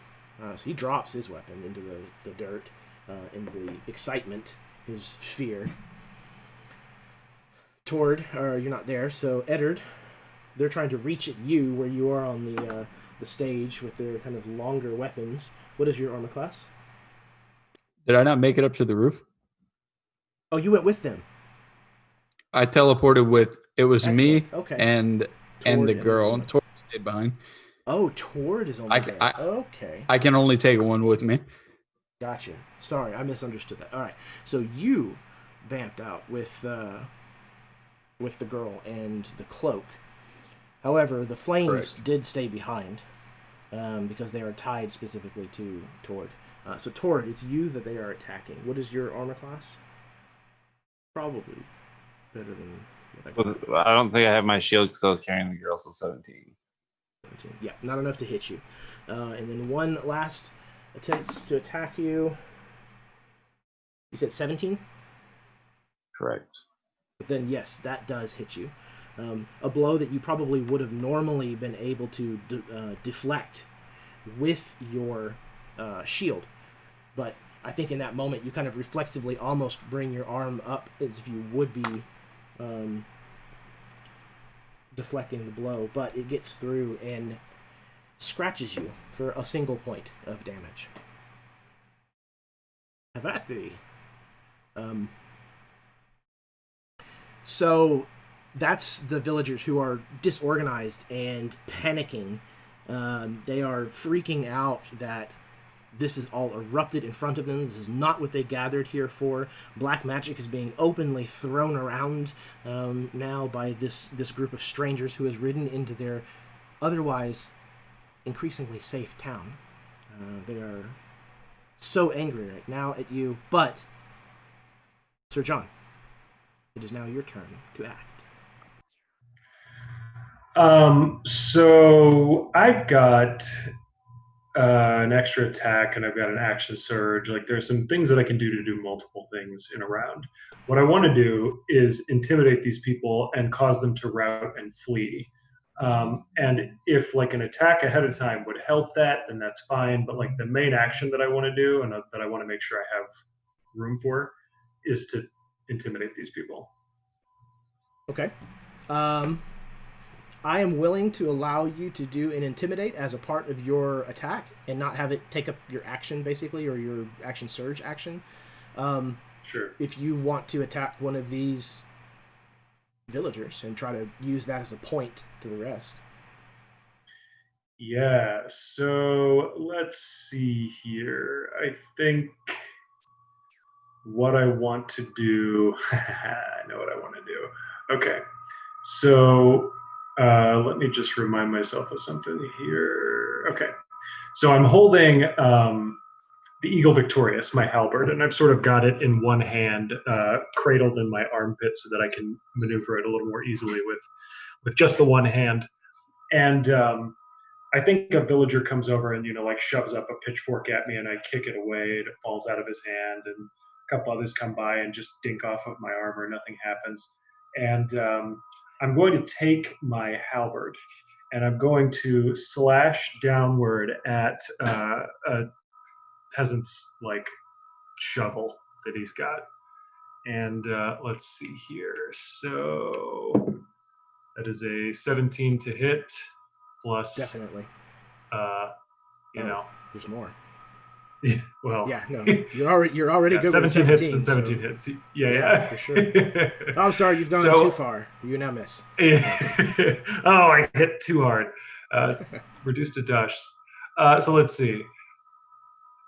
So he drops his weapon into the dirt, in the excitement, his fear. Tord, you're not there, so Eddard, they're trying to reach at you where you are on the stage with their kind of longer weapons. What is your armor class? Did I not make it up to the roof? Oh, you went with them. I teleported with, it was Excellent. me Okay. and the girl. And Tord stayed behind. Oh, Tord is only there. Okay. I can only take one with me. Gotcha. Sorry, I misunderstood that. All right. So you vamped out with the girl and the cloak. However, the flames did stay behind because they are tied specifically to Tord. So Tord, it's you that they are attacking. What is your armor class? Probably better than what I got. I don't think I have my shield because I was carrying the girl, so 17. 17. Yeah, not enough to hit you. And then one last attempt to attack you. You said 17? Correct. But then, yes, that does hit you. A blow that you probably would have normally been able to deflect with your shield. But I think in that moment, you kind of reflexively almost bring your arm up as if you would be deflecting the blow. But it gets through and scratches you for a single point of damage. Have at thee. So that's the villagers who are disorganized and panicking. They are freaking out that this is all erupted in front of them. This is not what they gathered here for. Black magic is being openly thrown around now by this group of strangers who has ridden into their otherwise increasingly safe town. They are so angry right now at you, but Sir John, it is now your turn to act. So I've got an extra attack and I've got an action surge. Like there's some things that I can do to do multiple things in a round. What I want to do is intimidate these people and cause them to rout and flee. And if like an attack ahead of time would help that, then that's fine. But like the main action that I want to do and that I want to make sure I have room for is to intimidate these people. Okay. I am willing to allow you to do an intimidate as a part of your attack and not have it take up your action, basically, or your action surge action. Sure. If you want to attack one of these villagers and try to use that as a point to the rest. Yeah, so let's see here. I think what I want to do, I know what I want to do. Okay, so let me just remind myself of something here. Okay, so I'm holding the Eagle Victorious, my halberd, and I've sort of got it in one hand, cradled in my armpit so that I can maneuver it a little more easily with just the one hand. And I think a villager comes over and, like shoves up a pitchfork at me and I kick it away and it falls out of his hand, and a couple others come by and just dink off of my armor. Nothing happens. And I'm going to take my halberd and I'm going to slash downward at a peasant's like shovel that he's got. And let's see here. So that is a 17 to hit plus Definitely. There's more. Yeah, well, yeah, no, you're already good. 17 with hits than 17 hits. Yeah, for sure. Oh, I'm sorry, you've gone too far. You now miss. Oh, I hit too hard. Reduced to dash. So let's see.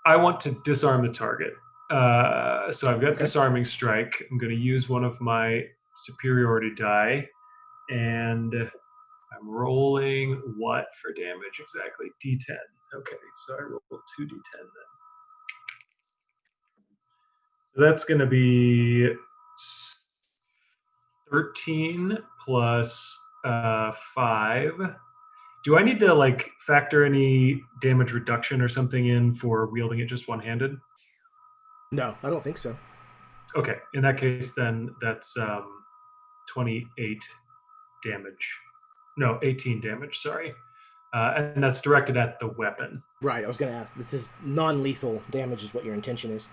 I want to disarm the target. So I've got disarming strike. I'm going to use one of my superiority die, and I'm rolling what for damage exactly? D10. Okay, so I roll 2d10 then. So that's going to be 13 plus 5. Do I need to like factor any damage reduction or something in for wielding it just one-handed? No, I don't think so. Okay, in that case, then that's 28 damage. No, 18 damage, sorry. And that's directed at the weapon. Right, I was going to ask. This is non-lethal damage is what your intention is.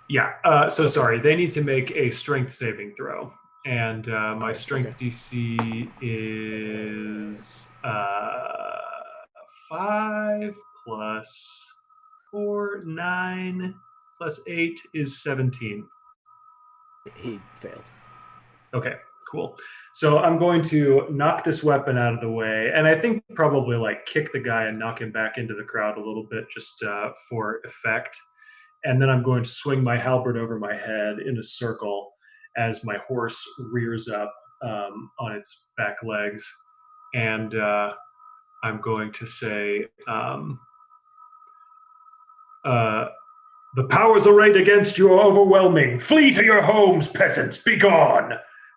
Yeah, sorry. They need to make a strength saving throw. And my strength DC is 5 plus 4, 9 plus 8 is 17. He failed. Okay, Cool. So I'm going to knock this weapon out of the way, and I think probably like kick the guy and knock him back into the crowd a little bit just for effect. And then I'm going to swing my halberd over my head in a circle as my horse rears up on its back legs. And I'm going to say, the powers arrayed against you are overwhelming. Flee to your homes, peasants, be gone!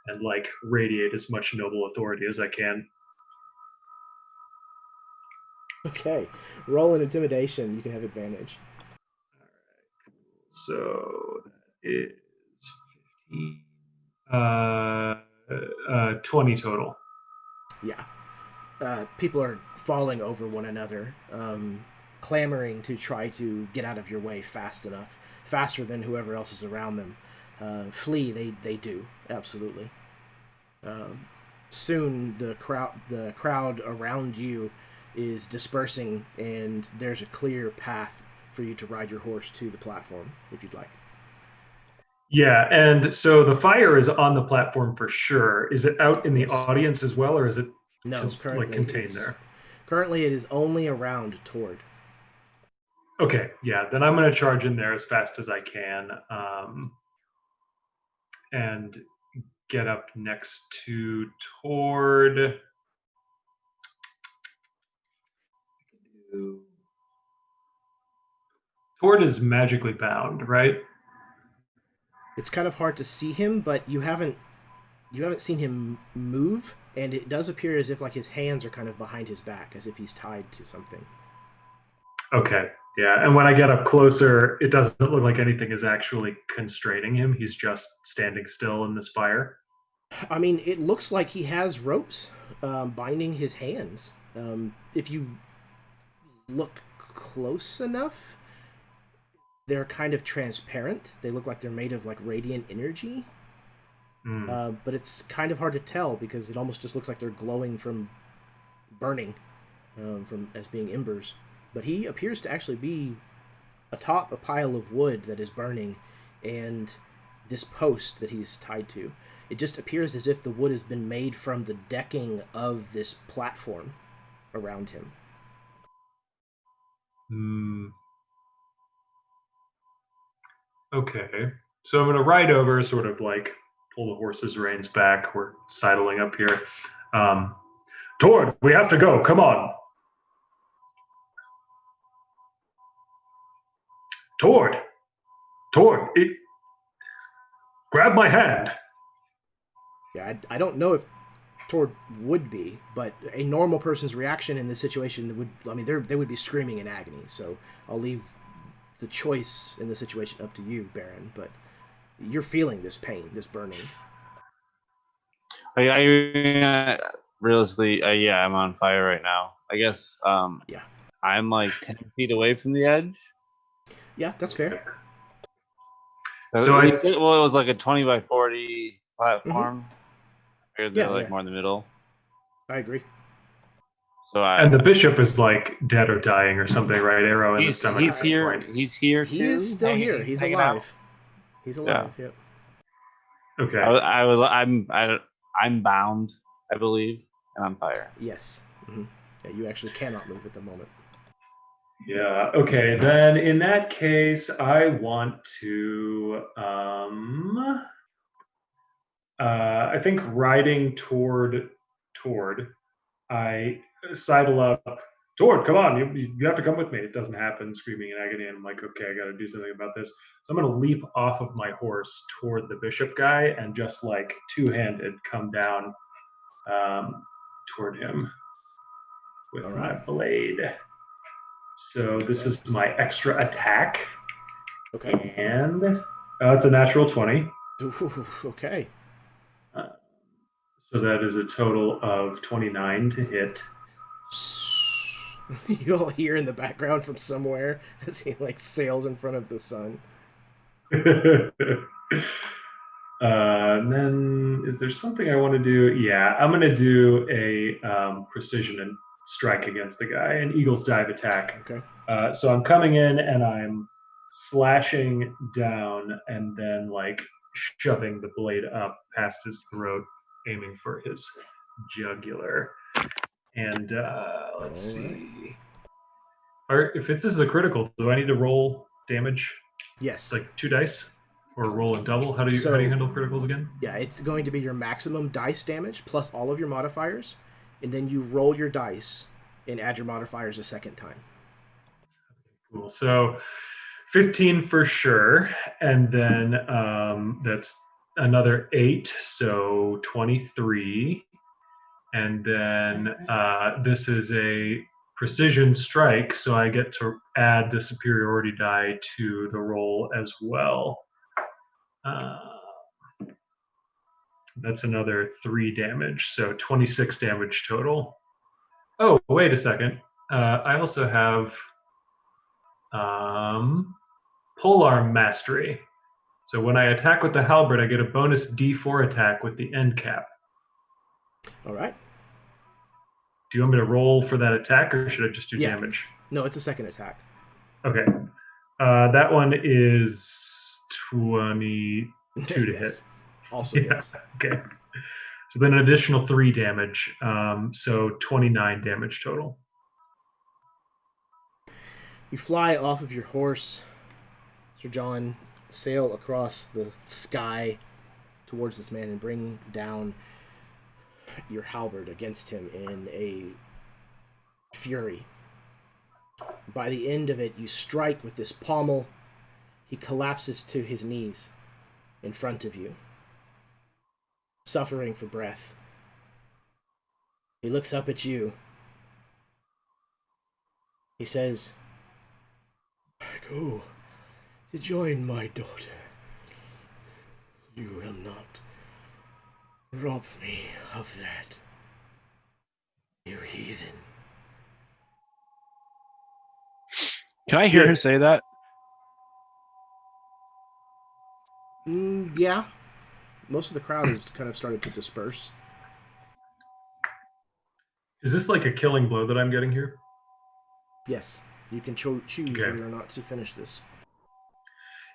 And like radiate as much noble authority as I can. Okay. Roll an intimidation. You can have advantage. So that is 15. 20 total. Yeah. People are falling over one another, clamoring to try to get out of your way fast enough, faster than whoever else is around them. Flee, they do, absolutely. Soon the crowd around you is dispersing, and there's a clear path for you to ride your horse to the platform, if you'd like. Yeah, and so the fire is on the platform for sure. Is it out in the Yes. audience as well, or is it No, currently contained there? Currently, it is only around Tord. Okay, yeah, then I'm going to charge in there as fast as I can and get up next to Tord. Tord is magically bound, right? It's kind of hard to see him, but you haven't seen him move, and it does appear as if like his hands are kind of behind his back, as if he's tied to something. Okay, yeah, and when I get up closer, it doesn't look like anything is actually constraining him. He's just standing still in this fire. I mean, it looks like he has ropes binding his hands. If you look close enough, they're kind of transparent. They look like they're made of like radiant energy. But it's kind of hard to tell because it almost just looks like they're glowing from burning, from as being embers. But he appears to actually be atop a pile of wood that is burning, and this post that he's tied to. It just appears as if the wood has been made from the decking of this platform around him. Okay, so I'm going to ride over, sort of like pull the horse's reins back. We're sidling up here. Tord, we have to go. Come on. Tord, grab my hand. Yeah, I don't know if Tord would be, but a normal person's reaction in this situation they would be screaming in agony. So I'll leave the choice in the situation up to you, Baron. But you're feeling this pain, this burning. Realistically, yeah, I'm on fire right now. I guess. Yeah. I'm like 10 feet away from the edge. Yeah, that's fair. So it was like a 20 by 40 platform. Yeah, like more in the middle. I agree. And the bishop is like dead or dying or something, right? Arrow in the stomach. He's here. He's here. He is still here. He's alive. Out. He's alive. Yeah. Yep. Okay. I'm bound, I believe, and on fire. Yes. Mm-hmm. Yeah, you actually cannot move at the moment. Yeah. Okay. Then in that case, I want to. I think riding toward, I sidle up. Tord, come on! You have to come with me. It doesn't happen. Screaming in agony, and I'm like, okay, I got to do something about this. So I'm going to leap off of my horse toward the bishop guy and just like two-handed come down toward him with my blade. So this is my extra attack. Okay. And it's a natural 20. Ooh, okay. So that is a total of 29 to hit. You'll hear in the background from somewhere as he like sails in front of the sun. And then is there something I want to do? Yeah, I'm going to do a precision and strike against the guy, an eagle's dive attack. Okay. So I'm coming in and I'm slashing down and then like shoving the blade up past his throat aiming for his jugular. And let's see. If this is a critical, do I need to roll damage? Yes. Like 2 dice? Or roll a double? How do you handle criticals again? Yeah, it's going to be your maximum dice damage plus all of your modifiers, and then you roll your dice and add your modifiers a second time. Cool. So 15 for sure, and then that's another 8, so 23. And then this is a precision strike, so I get to add the superiority die to the roll as well. That's another 3 damage, so 26 damage total. Oh, wait a second. I also have Polearm Mastery. So when I attack with the halberd, I get a bonus D4 attack with the end cap. All right. Do you want me to roll for that attack, or should I just do damage? No, it's a second attack. Okay. That one is 22 to hit. Also yes. Okay. So then an additional 3 damage. So 29 damage total. You fly off of your horse, Sir John, sail across the sky towards this man and bring down your halberd against him in a fury. By the end of it, you strike with this pommel. He collapses to his knees in front of you, suffering for breath. He looks up at you. He says, "I go to join my daughter. You will not rob me of that, you heathen." Can I hear him say that? Yeah. Most of the crowd has kind of started to disperse. Is this like a killing blow that I'm getting here? Yes. You can choose whether or not to finish this.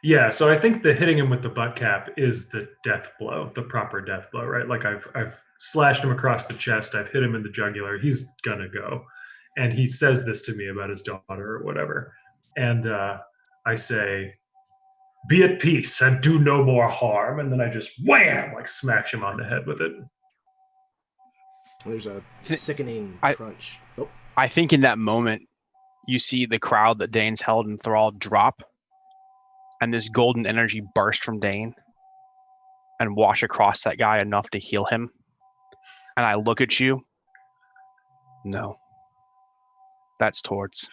Yeah, so I think the hitting him with the butt cap is the death blow, the proper death blow, right? Like I've slashed him across the chest, I've hit him in the jugular, he's gonna go. And he says this to me about his daughter or whatever. And I say, "Be at peace and do no more harm." And then I just wham, like smash him on the head with it. There's a sickening crunch. Oh. I think in that moment, you see the crowd that Dane's held in thrall drop, and this golden energy burst from Dane and wash across that guy enough to heal him. And I look at you. No. That's Tords.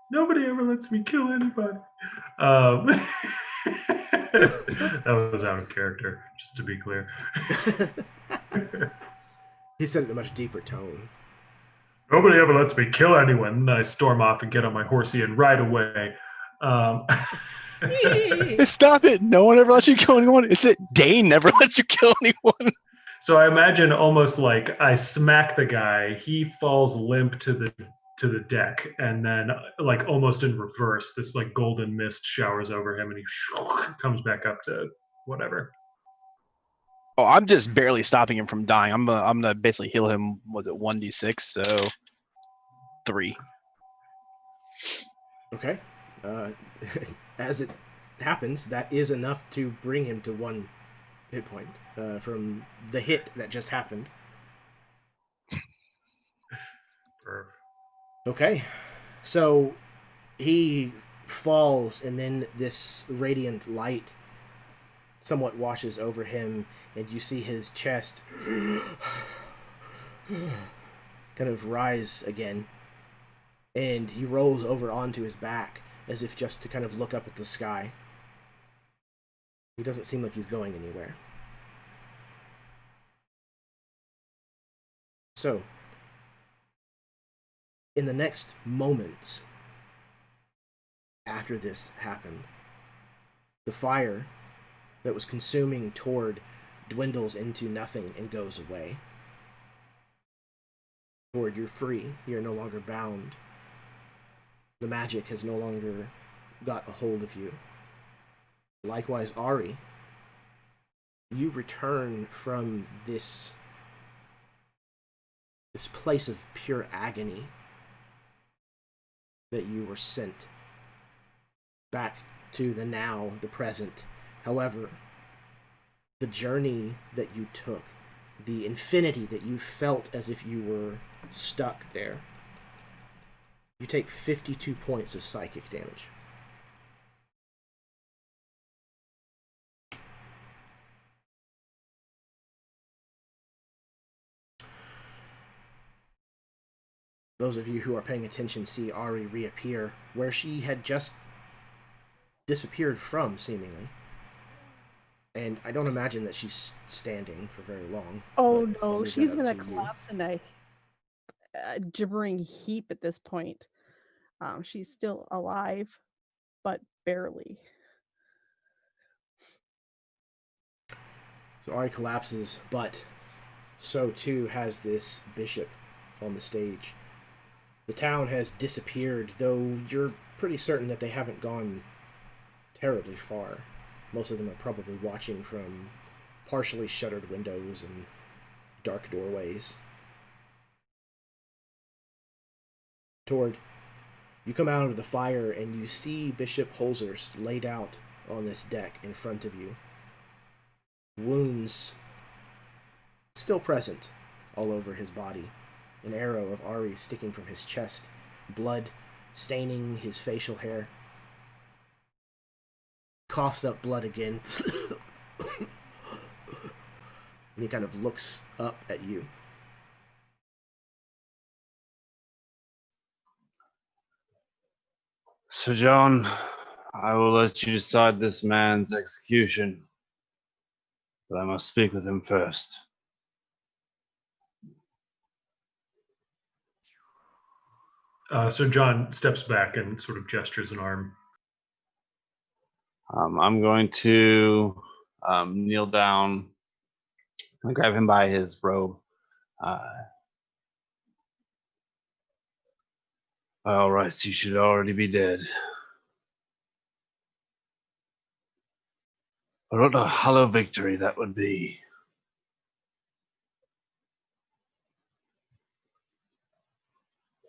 Nobody ever lets me kill anybody. That was out of character, just to be clear. He said it in a much deeper tone. Nobody ever lets me kill anyone. And I storm off and get on my horsey and ride away. It's not that no one ever lets you kill anyone. It's that Dane never lets you kill anyone. So I imagine almost like I smack the guy, he falls limp to the deck, and then like almost in reverse, this like golden mist showers over him, and he comes back up to whatever. Oh, I'm just barely stopping him from dying. I'm gonna basically heal him. Was it 1d6? So 3. Okay. As it happens, that is enough to bring him to 1 hit point from the hit that just happened. Okay. So he falls, and then this radiant light somewhat washes over him, and you see his chest kind of rise again, and he rolls over onto his back as if just to kind of look up at the sky. He doesn't seem like he's going anywhere. So, in the next moments after this happened, the fire that was consuming Tord dwindles into nothing and goes away. Tord, you're free. You're no longer bound. The magic has no longer got a hold of you. Likewise, Ari, you return from this place of pure agony that you were sent back to the now, the present. However, the journey that you took, the infinity that you felt as if you were stuck there, you take 52 points of psychic damage. Those of you who are paying attention see Ari reappear where she had just disappeared from, seemingly. And I don't imagine that she's standing for very long. Oh no, she's gonna collapse in a gibbering heap at this point. She's still alive, but barely. So Ari collapses, but so too has this bishop on the stage. The town has disappeared, though you're pretty certain that they haven't gone terribly far. Most of them are probably watching from partially shuttered windows and dark doorways. Tord, you come out of the fire and you see Bishop Holzers laid out on this deck in front of you. Wounds still present all over his body. An arrow of Ari sticking from his chest, blood staining his facial hair. Coughs up blood again. And he kind of looks up at you. Sir John, I will let you decide this man's execution, but I must speak with him first. Sir John steps back and sort of gestures an arm. I'm going to kneel down and grab him by his robe. By all rights, you should already be dead. But what a hollow victory that would be.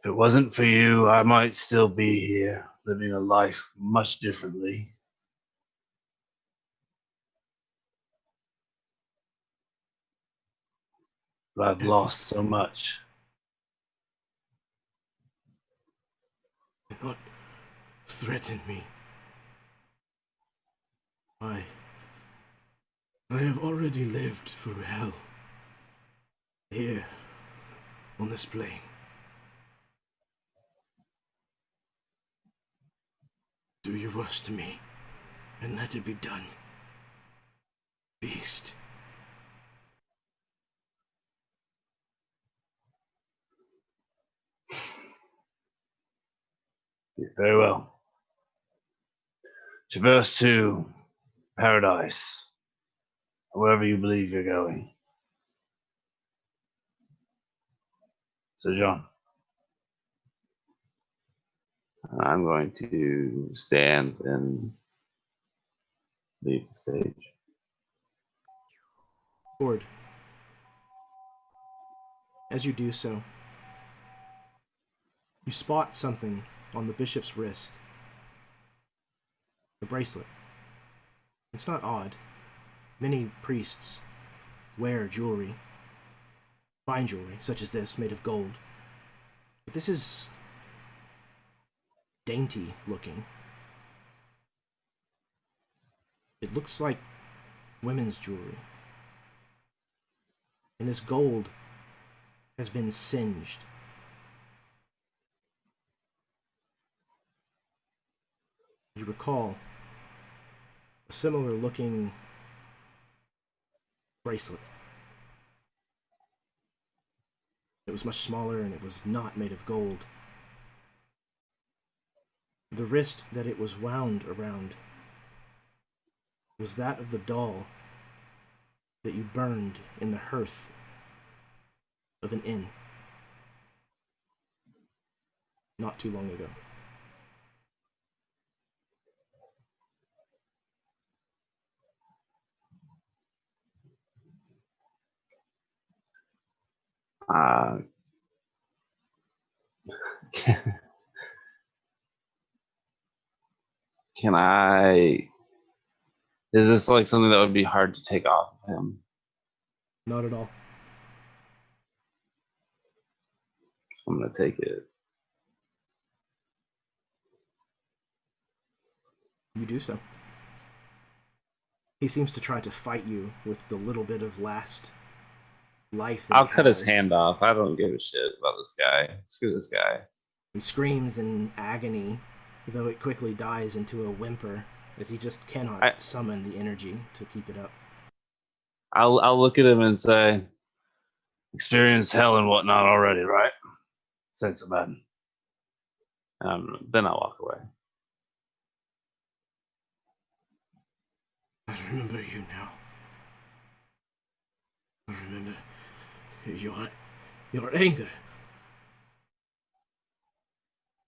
If it wasn't for you, I might still be here, living a life much differently. But I've lost so much. Do not threaten me. I have already lived through hell. Here, on this plane. Do your worst to me, and let it be done. Beast. Very well. Traverse to paradise, or wherever you believe you're going. Sir John. I'm going to stand and leave the stage. Lord, as you do so, you spot something on the bishop's wrist. The bracelet. It's not odd. Many priests wear jewelry, fine jewelry, such as this, made of gold. But this is dainty looking. It looks like women's jewelry. And this gold has been singed. You recall a similar looking bracelet. It was much smaller and it was not made of gold. The wrist that it was wound around was that of the doll that you burned in the hearth of an inn not too long ago. Uh, can I? Is this like something that would be hard to take off of him? Not at all. I'm gonna take it. You do so. He seems to try to fight you with the little bit of last life that I'll he cut his has. hand off. I don't give a shit about this guy. Screw this guy. He screams in agony, though it quickly dies into a whimper, as he just cannot summon the energy to keep it up. I'll look at him and say, Experience hell and whatnot already, right? Say so bad. then I'll walk away. I remember you now. I remember your anger.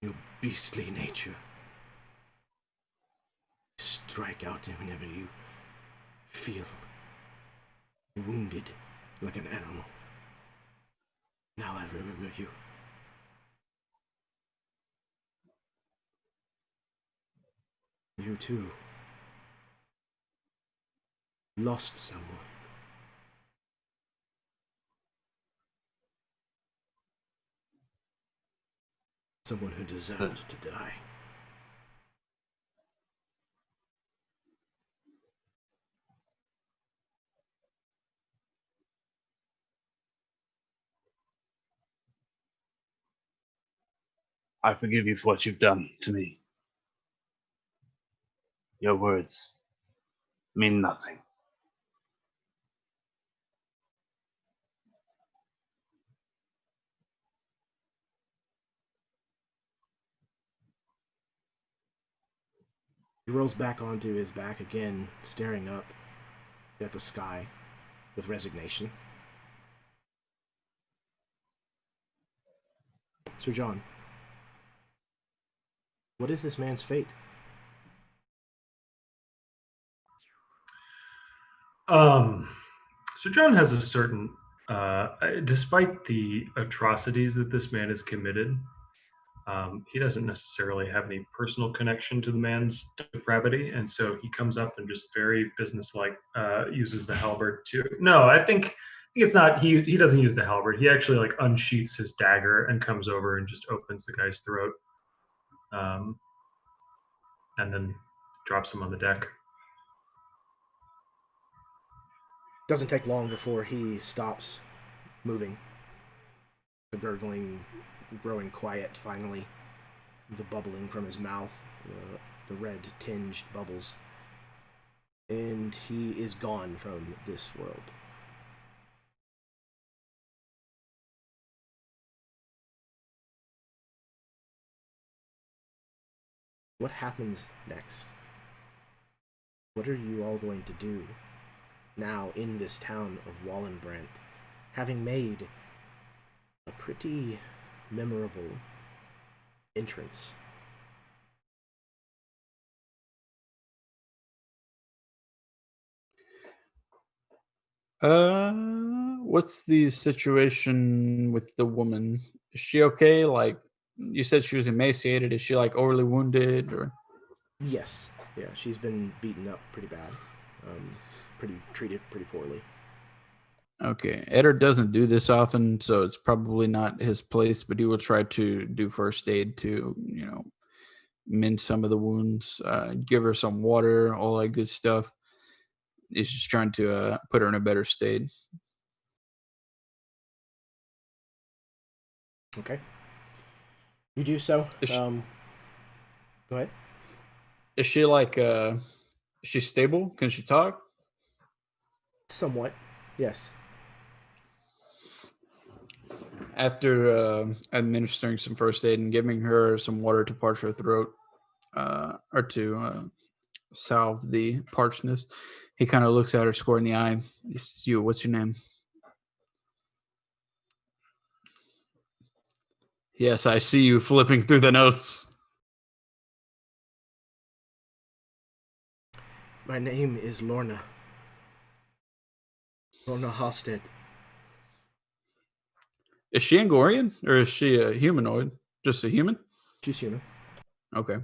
Your beastly nature. Strike out whenever you feel wounded like an animal. Now I remember you. You too lost someone. Someone who deserved to die. I forgive you for what you've done to me. Your words mean nothing. He rolls back onto his back again, staring up at the sky with resignation. Sir John, what is this man's fate? So John has a certain, despite the atrocities that this man has committed, he doesn't necessarily have any personal connection to the man's depravity, and so he comes up and just very businesslike uses the halberd to. No, I think it's not. He doesn't use the halberd. He actually like unsheaths his dagger and comes over and just opens the guy's throat, and then drops him on the deck. Doesn't take long before he stops moving. The gurgling growing quiet finally. The bubbling from his mouth, the red tinged bubbles. And he is gone from this world. What happens next? What are you all going to do now in this town of Wallenbrand, having made a pretty memorable entrance? What's the situation with the woman? Is she okay? Like, you said she was emaciated. Is she like overly wounded or? Yes. Yeah, she's been beaten up pretty bad. Treated pretty poorly. Okay. Eder doesn't do this often, so it's probably not his place, but he will try to do first aid to, mend some of the wounds, give her some water, all that good stuff. He's just trying to put her in a better state. Okay. You do so. Go ahead. Is she like, is she stable? Can she talk? Somewhat, yes. After administering some first aid and giving her some water to parch her throat, or to salve the parchness, he kind of looks at her square in the eye. He says, what's your name? Yes, I see you flipping through the notes. My name is Lorna. Lorna Halstead. Is she Angorian or is she a humanoid? Just a human? She's human. Okay.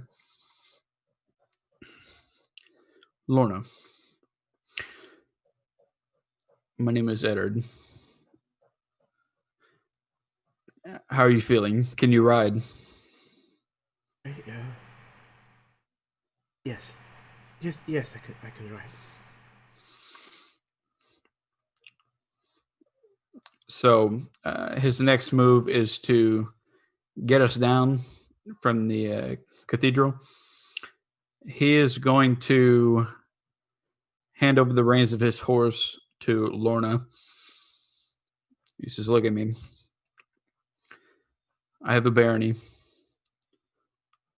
Lorna. My name is Eddard. How are you feeling? Can you ride? Yes. Yes, I can ride. So his next move is to get us down from the cathedral. He is going to hand over the reins of his horse to Lorna. He says, look at me. I have a barony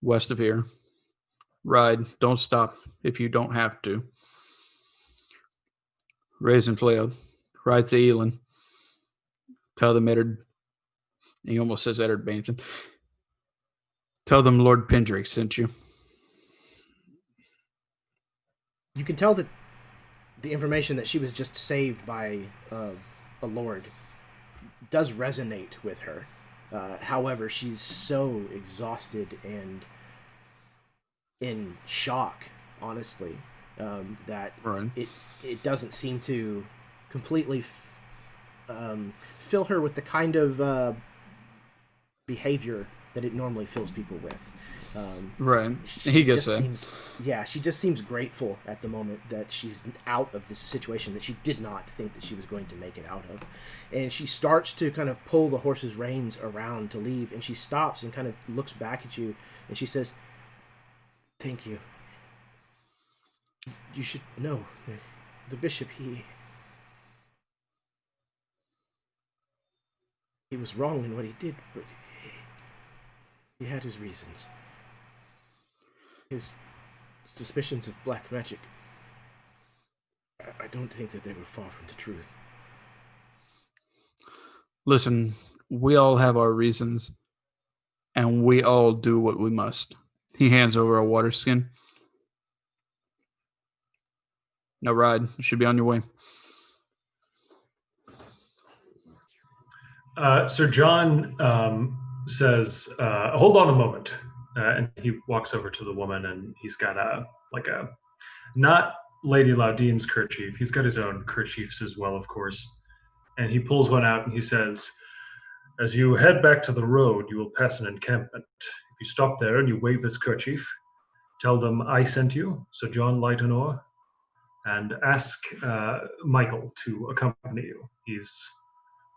west of here. Ride. Don't stop if you don't have to. Raise and flail. Ride to Elin. Tell them Eddard. He almost says Eddard Bainson. Tell them Lord Pendrake sent you. You can tell that the information that she was just saved by a lord does resonate with her. However, she's so exhausted and in shock, honestly, that Right. it doesn't seem to completely fill her with the kind of behavior that it normally fills people with. Right. He gets that. She just seems grateful at the moment that she's out of this situation that she did not think that she was going to make it out of. And she starts to kind of pull the horse's reins around to leave, and she stops and kind of looks back at you, and she says, thank you. You should know, the bishop, he was wrong in what he did, but he had his reasons. His suspicions of black magic, I don't think that they were far from the truth. Listen, we all have our reasons, and we all do what we must. He hands over a water skin. Now ride. You should be on your way. Sir John says, hold on a moment. And he walks over to the woman, and he's got a not Lady Laudine's kerchief. He's got his own kerchiefs as well, of course. And he pulls one out and he says, as you head back to the road, you will pass an encampment. If you stop there and you wave this kerchief, tell them I sent you, Sir John Lightonor, and ask Michael to accompany you. He's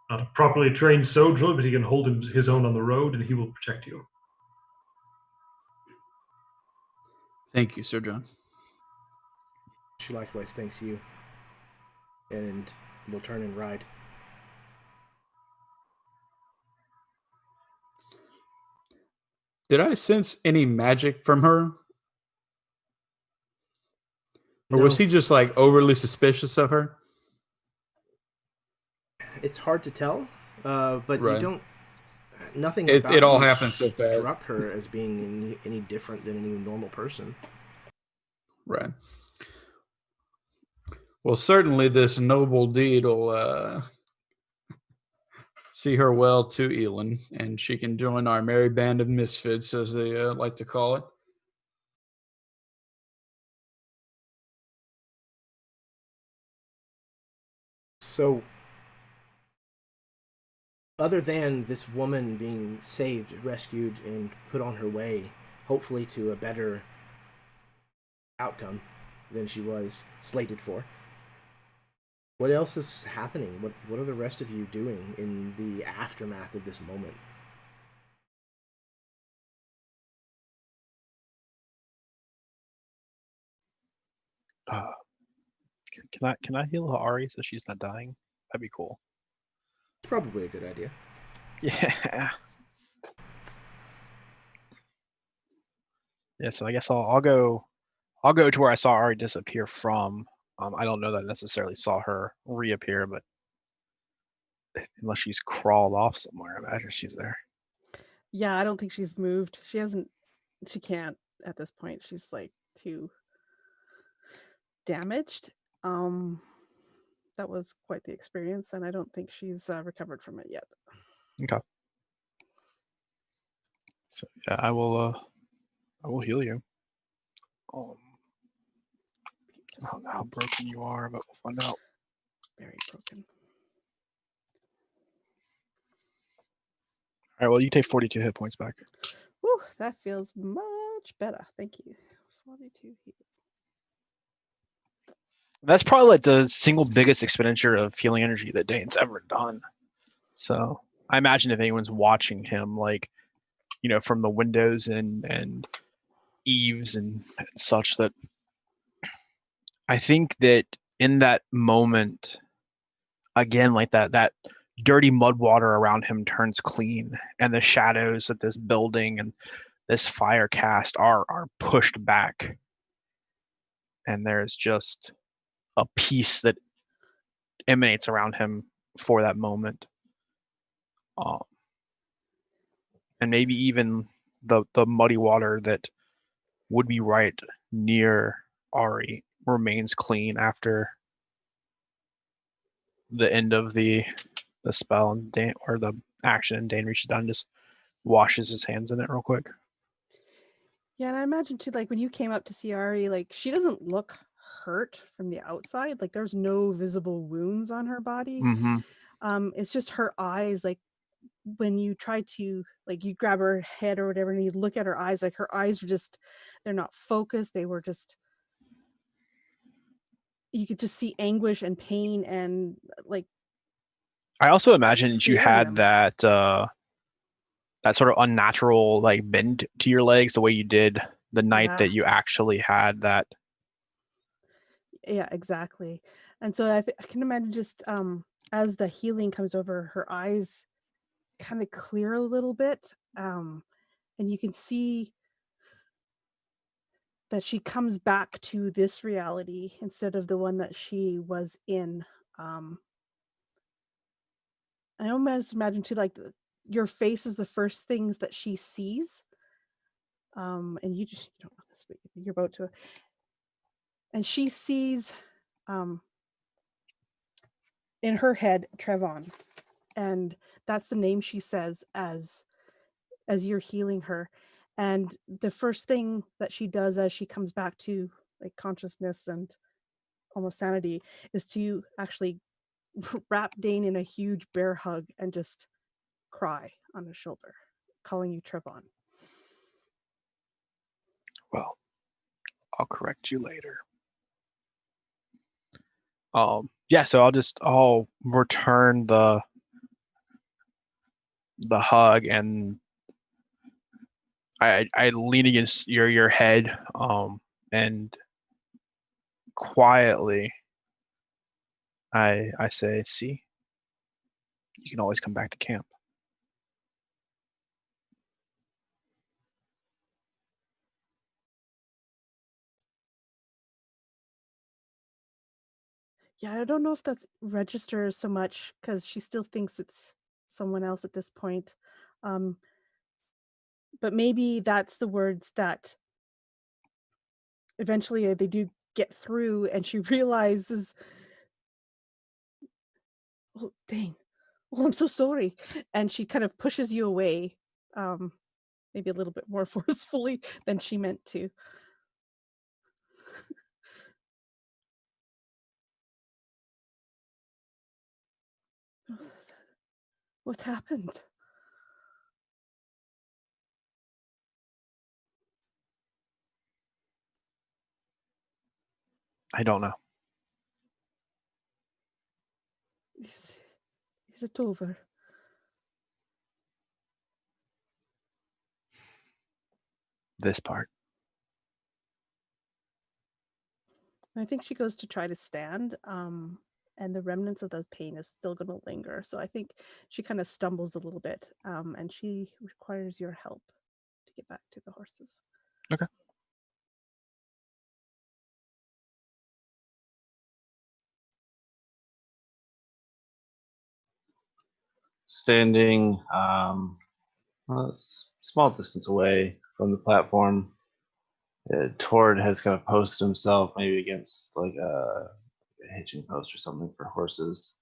not a properly trained soldier, but he can hold his own on the road, and he will protect you. Thank you, Sir John. She likewise thanks you, and will turn and ride. Did I sense any magic from her? Or No. was he just like overly suspicious of her? It's hard to tell, but Right. you don't. Nothing. It all you happens so fast. Struck her as being any different than any normal person. Right. Well, certainly this noble deed will see her well to Elin, and she can join our merry band of misfits, as they like to call it. So, other than this woman being saved, rescued, and put on her way, hopefully to a better outcome than she was slated for, what else is happening? What are the rest of you doing in the aftermath of this moment? Can I heal Ari so she's not dying? That'd be cool. It's probably a good idea. Yeah. Yeah. So I guess I'll go to where I saw Ari disappear from. I don't know that I necessarily saw her reappear, but unless she's crawled off somewhere, I imagine she's there. Yeah, I don't think she's moved. She can't at this point. She's like too damaged. That was quite the experience, and I don't think she's recovered from it yet. Okay. So yeah, I will heal you. I don't know how broken you are, but we'll find out. Very broken. All right, well, you take 42 hit points back. Whew, that feels much better. Thank you. 42 here. That's probably like the single biggest expenditure of healing energy that Dane's ever done. So I imagine if anyone's watching him, like, you know, from the windows and eaves and such, that I think that in that moment, again, like that dirty mud water around him turns clean, and the shadows of this building and this fire cast are pushed back, and there's just a peace that emanates around him for that moment. And maybe even the muddy water that would be right near Ari remains clean after the end of the spell, and Dane, or the action, and Dane reaches down and just washes his hands in it real quick. Yeah, and I imagine too, like when you came up to see Ari, like she doesn't look hurt from the outside. Like there's no visible wounds on her body. Mm-hmm. It's just her eyes. Like when you try to, like, you grab her head or whatever, and you look at her eyes, like her eyes are just, they're not focused. They were just, you could just see anguish and pain, and like. I also imagined you fear in had them. that sort of unnatural like bend to your legs, the way you did the night Yeah. that you actually had that. Yeah, exactly. And so I can imagine just as the healing comes over, her eyes kind of clear a little bit, and you can see that she comes back to this reality instead of the one that she was in. I almost imagine too, like your face is the first things that she sees, and you don't know this, but you're about to, and she sees in her head Trevon, and that's the name she says as you're healing her. And the first thing that she does as she comes back to like consciousness and almost sanity is to actually wrap Dane in a huge bear hug and just cry on his shoulder, calling you Trevon. Well, I'll correct you later. Yeah, so I'll return the hug, and I lean against your head, and quietly I say, see, you can always come back to camp. Yeah, I don't know if that registers so much because she still thinks it's someone else at this point. But maybe that's the words that eventually they do get through, and she realizes, oh, Dane, oh, I'm so sorry. And she kind of pushes you away, maybe a little bit more forcefully than she meant to. What happened? I don't know. Is it over? This part. I think she goes to try to stand, and the remnants of the pain is still going to linger. So I think she kind of stumbles a little bit, and she requires your help to get back to the horses. Okay. Standing a small distance away from the platform, Tord has kind of posted himself maybe against like a hitching post or something for horses.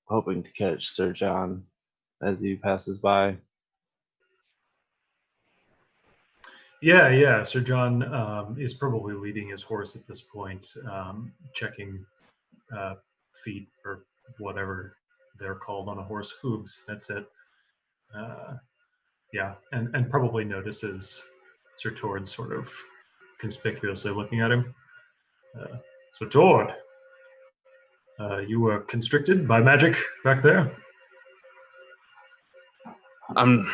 hoping to catch Sir John as he passes by. Yeah. Sir John is probably leading his horse at this point, checking feet or whatever they're called on a horse. Hooves, that's it. Yeah, and probably notices Sir Tord sort of conspicuously looking at him. So Tord, you were constricted by magic back there? I'm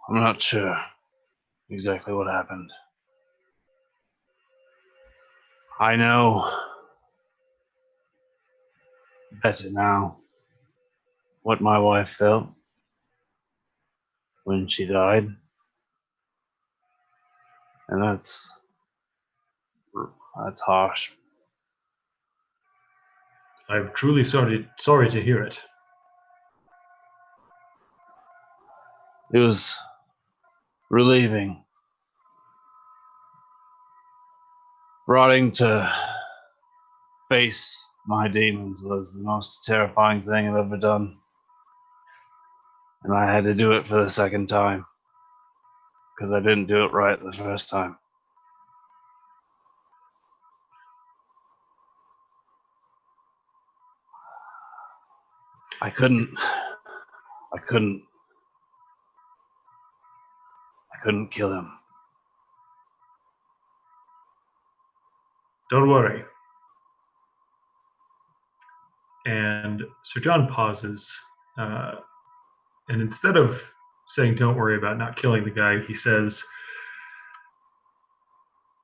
not sure exactly what happened. I know better now what my wife felt when she died. And that's harsh. I'm truly sorry to hear it. It was relieving. Rotting to face my demons was the most terrifying thing I've ever done. And I had to do it for the second time. Because I didn't do it right the first time. I couldn't kill him. Don't worry. And Sir John pauses, and instead of saying, don't worry about not killing the guy, he says,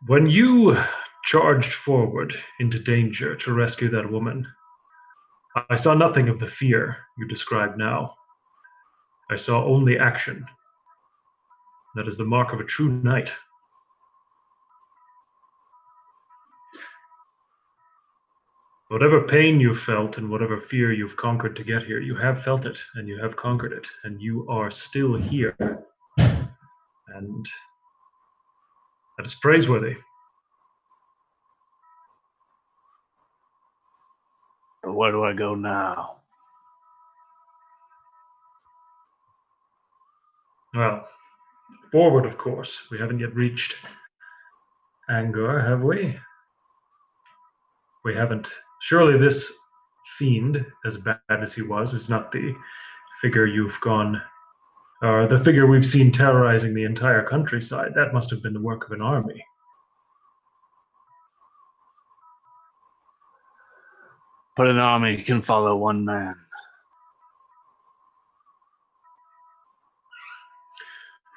when you charged forward into danger to rescue that woman, I saw nothing of the fear you describe now. I saw only action. That is the mark of a true knight. Whatever pain you've felt and whatever fear you've conquered to get here, you have felt it and you have conquered it, and you are still here. And that is praiseworthy. But where do I go now? Well, forward, of course. We haven't yet reached Angor, have we? We haven't. Surely this fiend, as bad as he was, is not the figure you've gone, or the figure we've seen terrorizing the entire countryside. That must have been the work of an army. But an army can follow one man.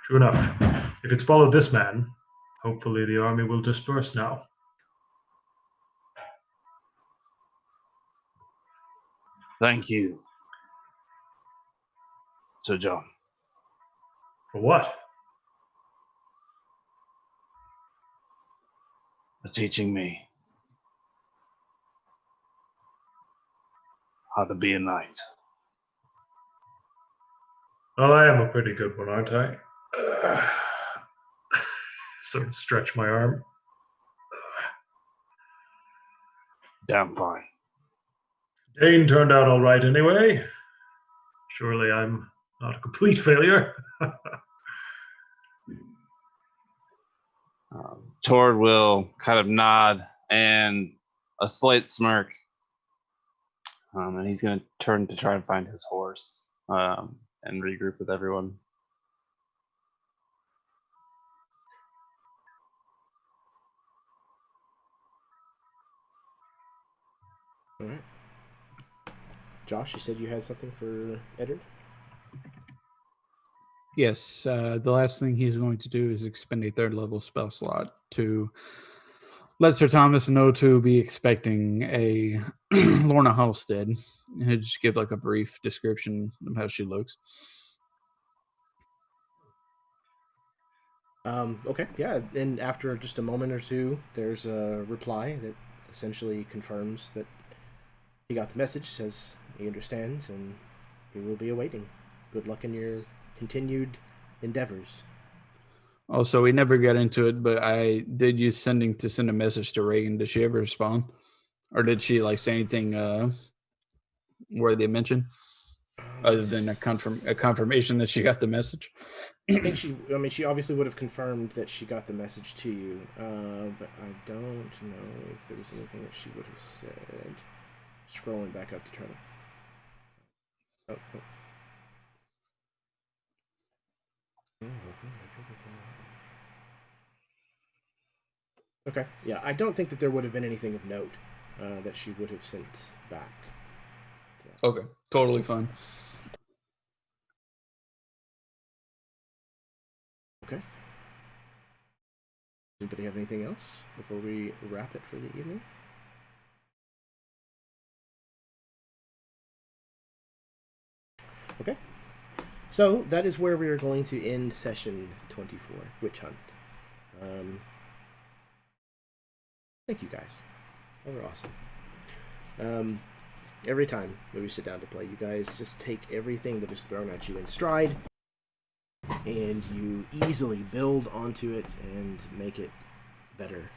True enough. If it's followed this man, hopefully the army will disperse now. Thank you, Sir John. For what? For teaching me how to be a knight. Well, I am a pretty good one, aren't I? Sort of stretch my arm. Damn fine. Dane turned out all right anyway. Surely I'm not a complete failure. Tord will kind of nod and a slight smirk. And he's going to turn to try and find his horse and regroup with everyone. All right. Josh, you said you had something for Eddard? Yes, the last thing he's going to do is expend a third level spell slot to let Sir Thomas know to be expecting a Lorna Halstead. He'll just give like a brief description of how she looks. Okay, yeah, and after just a moment or two, there's a reply that essentially confirms that he got the message, says he understands, and he will be awaiting. Good luck in your continued endeavors. Also, we never got into it, but I did use send a message to Reagan. Did she ever respond? Or did she like say anything where they mention, other than a confirmation that she got the message? I think she obviously would have confirmed that she got the message to you, but I don't know if there was anything that she would have said. Scrolling back up to try to. Okay, yeah, I don't think that there would have been anything of note that she would have sent back. Yeah. Okay, totally fine. Okay. Anybody have anything else before we wrap it for the evening? Okay. So that is where we are going to end session 24, Witch Hunt. Thank you guys. They were awesome. Every time that we sit down to play, you guys just take everything that is thrown at you in stride, and you easily build onto it and make it better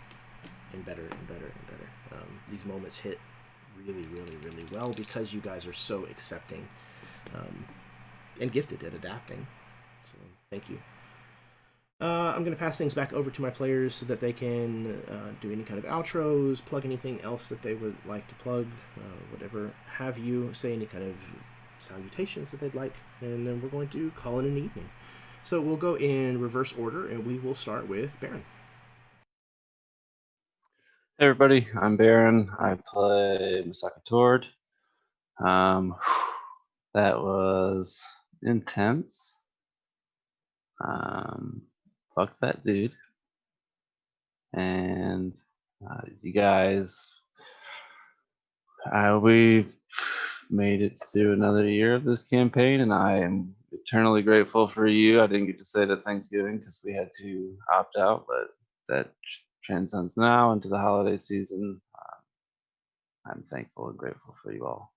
and better and better and better. These moments hit really, really, really well because you guys are so accepting and gifted at adapting. So thank you. I'm going to pass things back over to my players so that they can do any kind of outros, plug anything else that they would like to plug, whatever have you, say any kind of salutations that they'd like, and then we're going to call it an evening. So we'll go in reverse order, and we will start with Baron. Hey everybody, I'm Baron. I play Masaka Tord. That was intense. Fuck that dude. And you guys, we've made it through another year of this campaign, and I am eternally grateful for you. I didn't get to say it at Thanksgiving because we had to opt out, but that transcends now into the holiday season. I'm thankful and grateful for you all.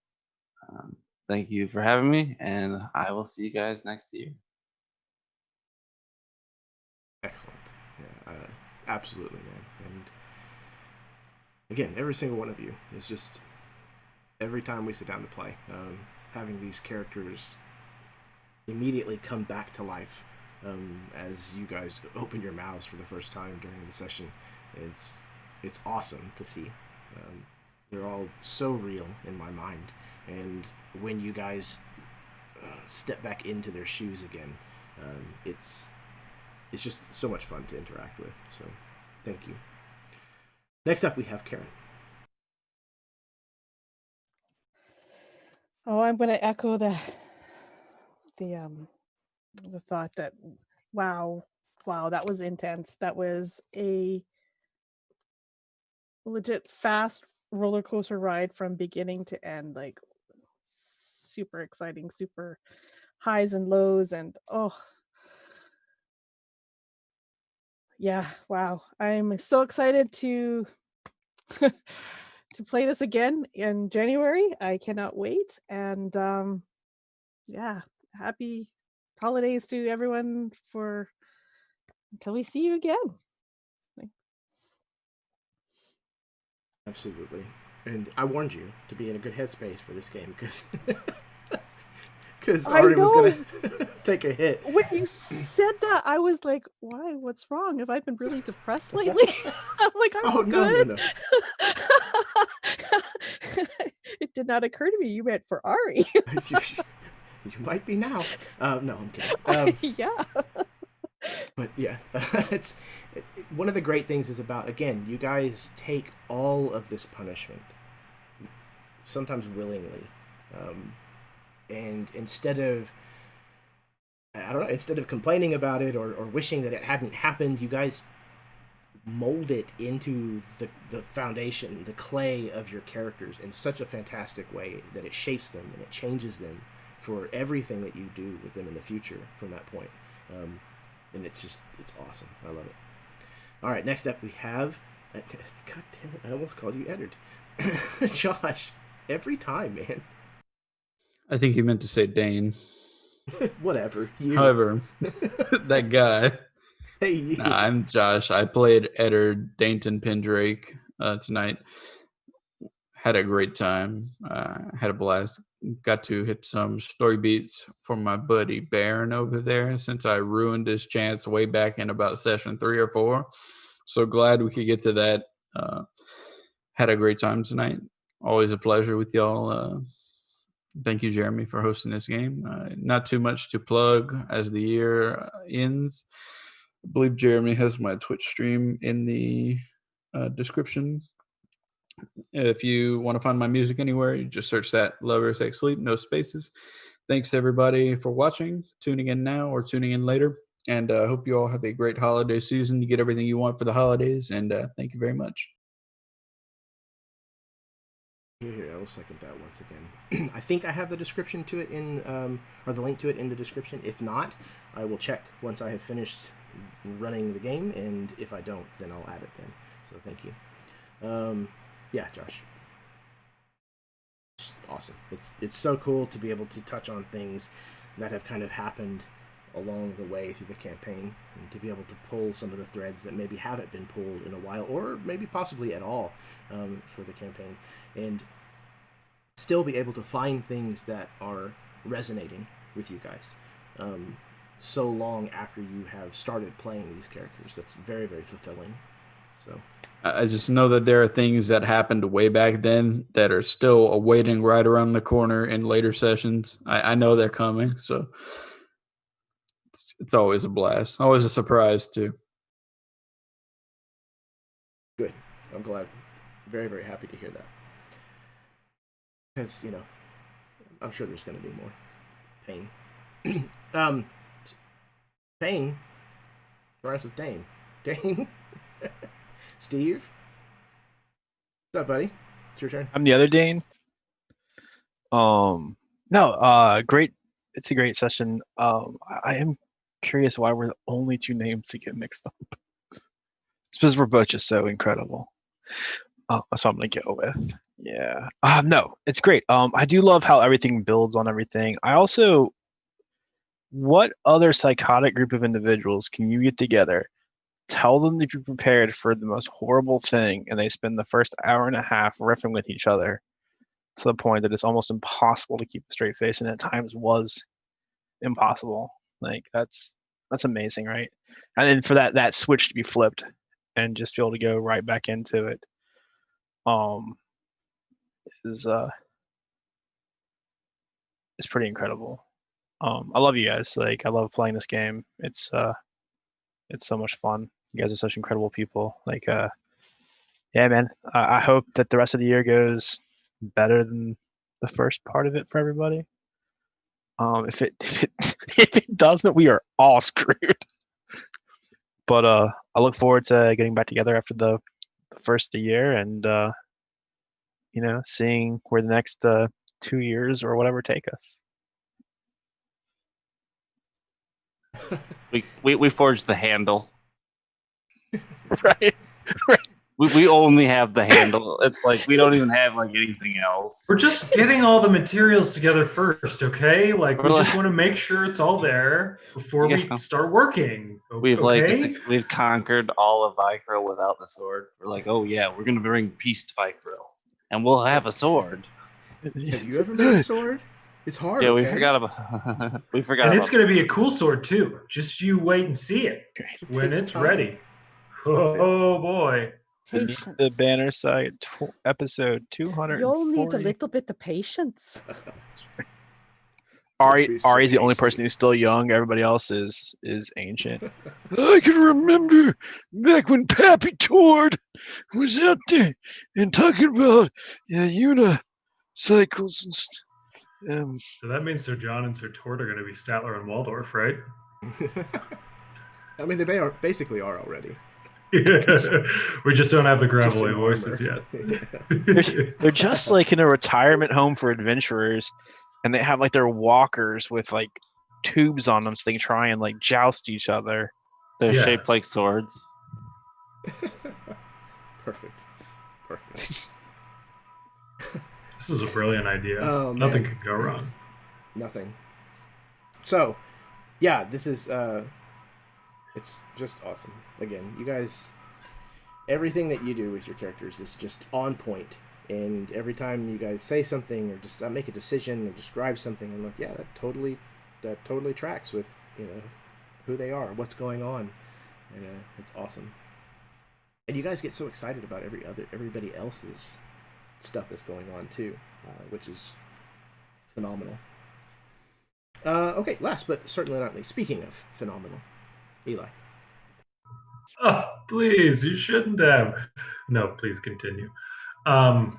Thank you for having me, and I will see you guys next year. Excellent. Yeah, absolutely, man. And again, every single one of you is just, every time we sit down to play, having these characters immediately come back to life as you guys open your mouths for the first time during the session. It's awesome to see. They're all so real in my mind, and when you guys step back into their shoes again, it's just so much fun to interact with. So thank you. Next up we have Karen. Oh, I'm going to echo the thought that wow, that was intense. That was a legit fast roller coaster ride from beginning to end, like super exciting, super highs and lows, and yeah, wow. I'm so excited to to play this again in January. I cannot wait. And yeah, happy holidays to everyone until we see you again. Absolutely. And I warned you to be in a good headspace for this game because Ari was going to take a hit. When you said that, I was like, why? What's wrong? Have I been really depressed lately? I'm like, I'm good. No. It did not occur to me you meant for Ari. You might be now. No, I'm kidding. Yeah. But yeah, it's one of the great things is about, again, you guys take all of this punishment, sometimes willingly, and instead of complaining about it or wishing that it hadn't happened, you guys mold it into the foundation, the clay of your characters in such a fantastic way that it shapes them and it changes them for everything that you do with them in the future from that point. And it's awesome. I love it. All right, next up we have, God damn it, I almost called you Eddard. Josh, every time, man. I think he meant to say Dane. Whatever. However, that guy. Hey, you. Nah, I'm Josh. I played Eddard Dainton Pendrake tonight. Had a great time. Had a blast got to hit some story beats for my buddy Baron over there since I ruined his chance way back in about session 3 or 4. So glad we could get to that. Had a great time tonight. Always a pleasure with y'all. Thank you, Jeremy, for hosting this game. Not too much to plug as the year ends. I believe Jeremy has my Twitch stream in the description. If you want to find my music anywhere, you just search that Lovers Take Sleep, no spaces. Thanks to everybody for watching, tuning in now or tuning in later. And I hope you all have a great holiday season. You get everything you want for the holidays. And thank you very much. Here, I will second that once again. I think I have the description to it in, or the link to it in the description. If not, I will check once I have finished running the game, and if I don't, then I'll add it then. So thank you. Yeah, Josh. It's awesome. It's so cool to be able to touch on things that have kind of happened along the way through the campaign, and to be able to pull some of the threads that maybe haven't been pulled in a while, or maybe possibly at all, for the campaign, and still be able to find things that are resonating with you guys so long after you have started playing these characters. That's very, very fulfilling. So I just know that there are things that happened way back then that are still awaiting right around the corner in later sessions. I know they're coming, so it's always a blast. Always a surprise, too. Good. I'm glad. Very, very happy to hear that. Because, I'm sure there's going to be more pain. Pain rhymes with Dane. Dane? Steve? What's up, buddy? It's your turn. I'm the other Dane. Great. It's a great session. I am curious why we're the only two names to get mixed up. It's because we're both just so incredible. That's what I'm gonna go with. Yeah. No, it's great. I do love how everything builds on everything. I also, what other psychotic group of individuals can you get together, tell them to be prepared for the most horrible thing, and they spend the first hour and a half riffing with each other to the point that it's almost impossible to keep a straight face, and at times was impossible. Like that's amazing, right? And then for that switch to be flipped and just be able to go right back into it is pretty incredible. I love you guys. Like, I love playing this game. It's so much fun. You guys are such incredible people. Like, yeah, man. I hope that the rest of the year goes better than the first part of it for everybody. If it doesn't, we are all screwed. But I look forward to getting back together after the first of the year and seeing where the next 2 years or whatever take us. We forged the handle. Right. We only have the handle. It's like we don't even have like anything else. We're just getting all the materials together first, okay? Like we just want to make sure it's all there before we start working. We've conquered all of Vykaril without the sword. We're like, oh yeah, we're gonna bring peace to Vykaril, and we'll have a sword. Have you ever made a sword? It's hard. Yeah, okay? we forgot about. And it's gonna be a cool sword too. Just you wait and see it when it's ready. Oh boy. The banner site, episode 200. You'll need a little bit of patience. Ari's the only person who's still young. Everybody else is ancient. I can remember back when Pappy Tord was out there and talking about unicycles and stuff. So that means Sir John and Sir Tord are going to be Statler and Waldorf, right? I mean, they basically are already. We just don't have the gravelly voices yet. They're just like in a retirement home for adventurers, and they have like their walkers with like tubes on them so they can try and like joust each other. They're shaped like swords. Perfect. This is a brilliant idea. Oh, nothing could go wrong. Nothing. So, yeah, this is it's just awesome. Again, you guys, everything that you do with your characters is just on point, And every time you guys say something or just make a decision or describe something, I'm like, yeah, that totally tracks with, who they are, what's going on. And it's awesome. And you guys get so excited about everybody else's stuff that's going on too, which is phenomenal. Okay, last but certainly not least, speaking of phenomenal, Eli. Oh, please, you shouldn't have. No, please continue. I'm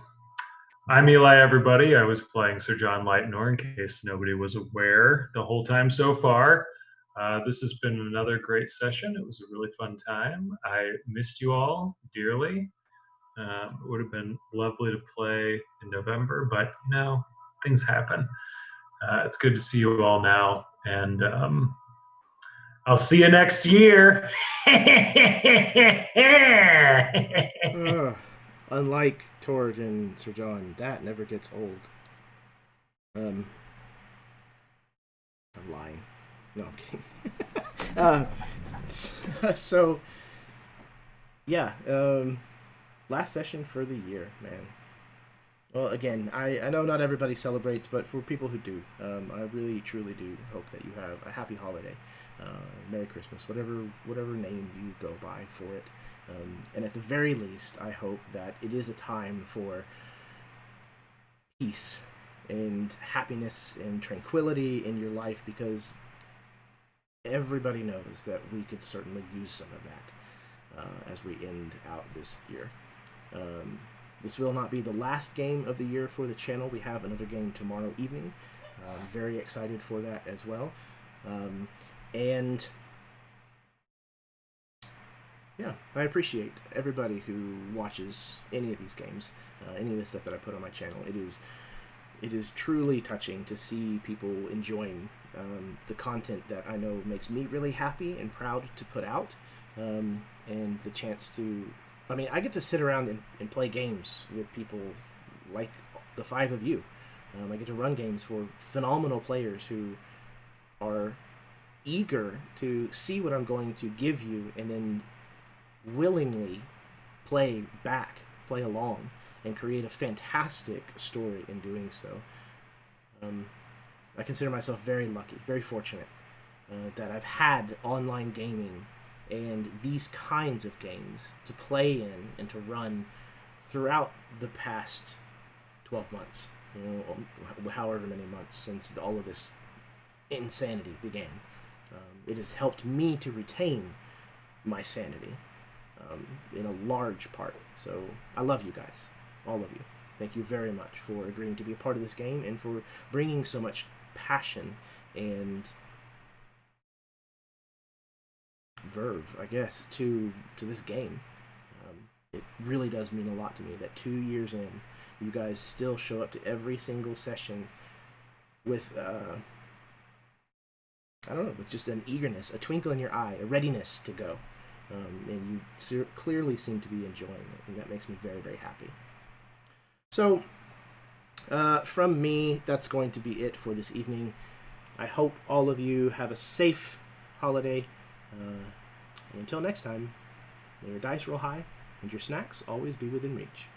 Eli, everybody. I was playing Sir John Lightnor, in case nobody was aware the whole time so far. This has been another great session. It was a really fun time. I missed you all dearly. It would have been lovely to play in November, but things happen. It's good to see you all now, and I'll see you next year. Unlike Tord and Sir John, that never gets old. I'm lying. No, I'm kidding. So, yeah, last session for the year, man. Well, again, I know not everybody celebrates, but for people who do, I really, truly do hope that you have a happy holiday. Merry Christmas, whatever name you go by for it. And at the very least, I hope that it is a time for peace and happiness and tranquility in your life, because everybody knows that we could certainly use some of that as we end out this year. This will not be the last game of the year for the channel. We have another game tomorrow evening. I'm very excited for that as well. And yeah, I appreciate everybody who watches any of these games, any of the stuff that I put on my channel. It is truly touching to see people enjoying the content that I know makes me really happy and proud to put out, and the chance to, I get to sit around and play games with people like the five of you. I get to run games for phenomenal players who are eager to see what I'm going to give you and then willingly play along, and create a fantastic story in doing so. I consider myself very lucky, very fortunate that I've had online gaming and these kinds of games to play in and to run throughout the past 12 months, however many months since all of this insanity began. It has helped me to retain my sanity in a large part. So I love you guys, all of you. Thank you very much for agreeing to be a part of this game and for bringing so much passion and verve, I guess, to this game. It really does mean a lot to me that 2 years in, you guys still show up to every single session with with just an eagerness, a twinkle in your eye, a readiness to go. And you clearly seem to be enjoying it, and that makes me very, very happy. So, from me, that's going to be it for this evening. I hope all of you have a safe holiday. And until next time, may your dice roll high, and your snacks always be within reach.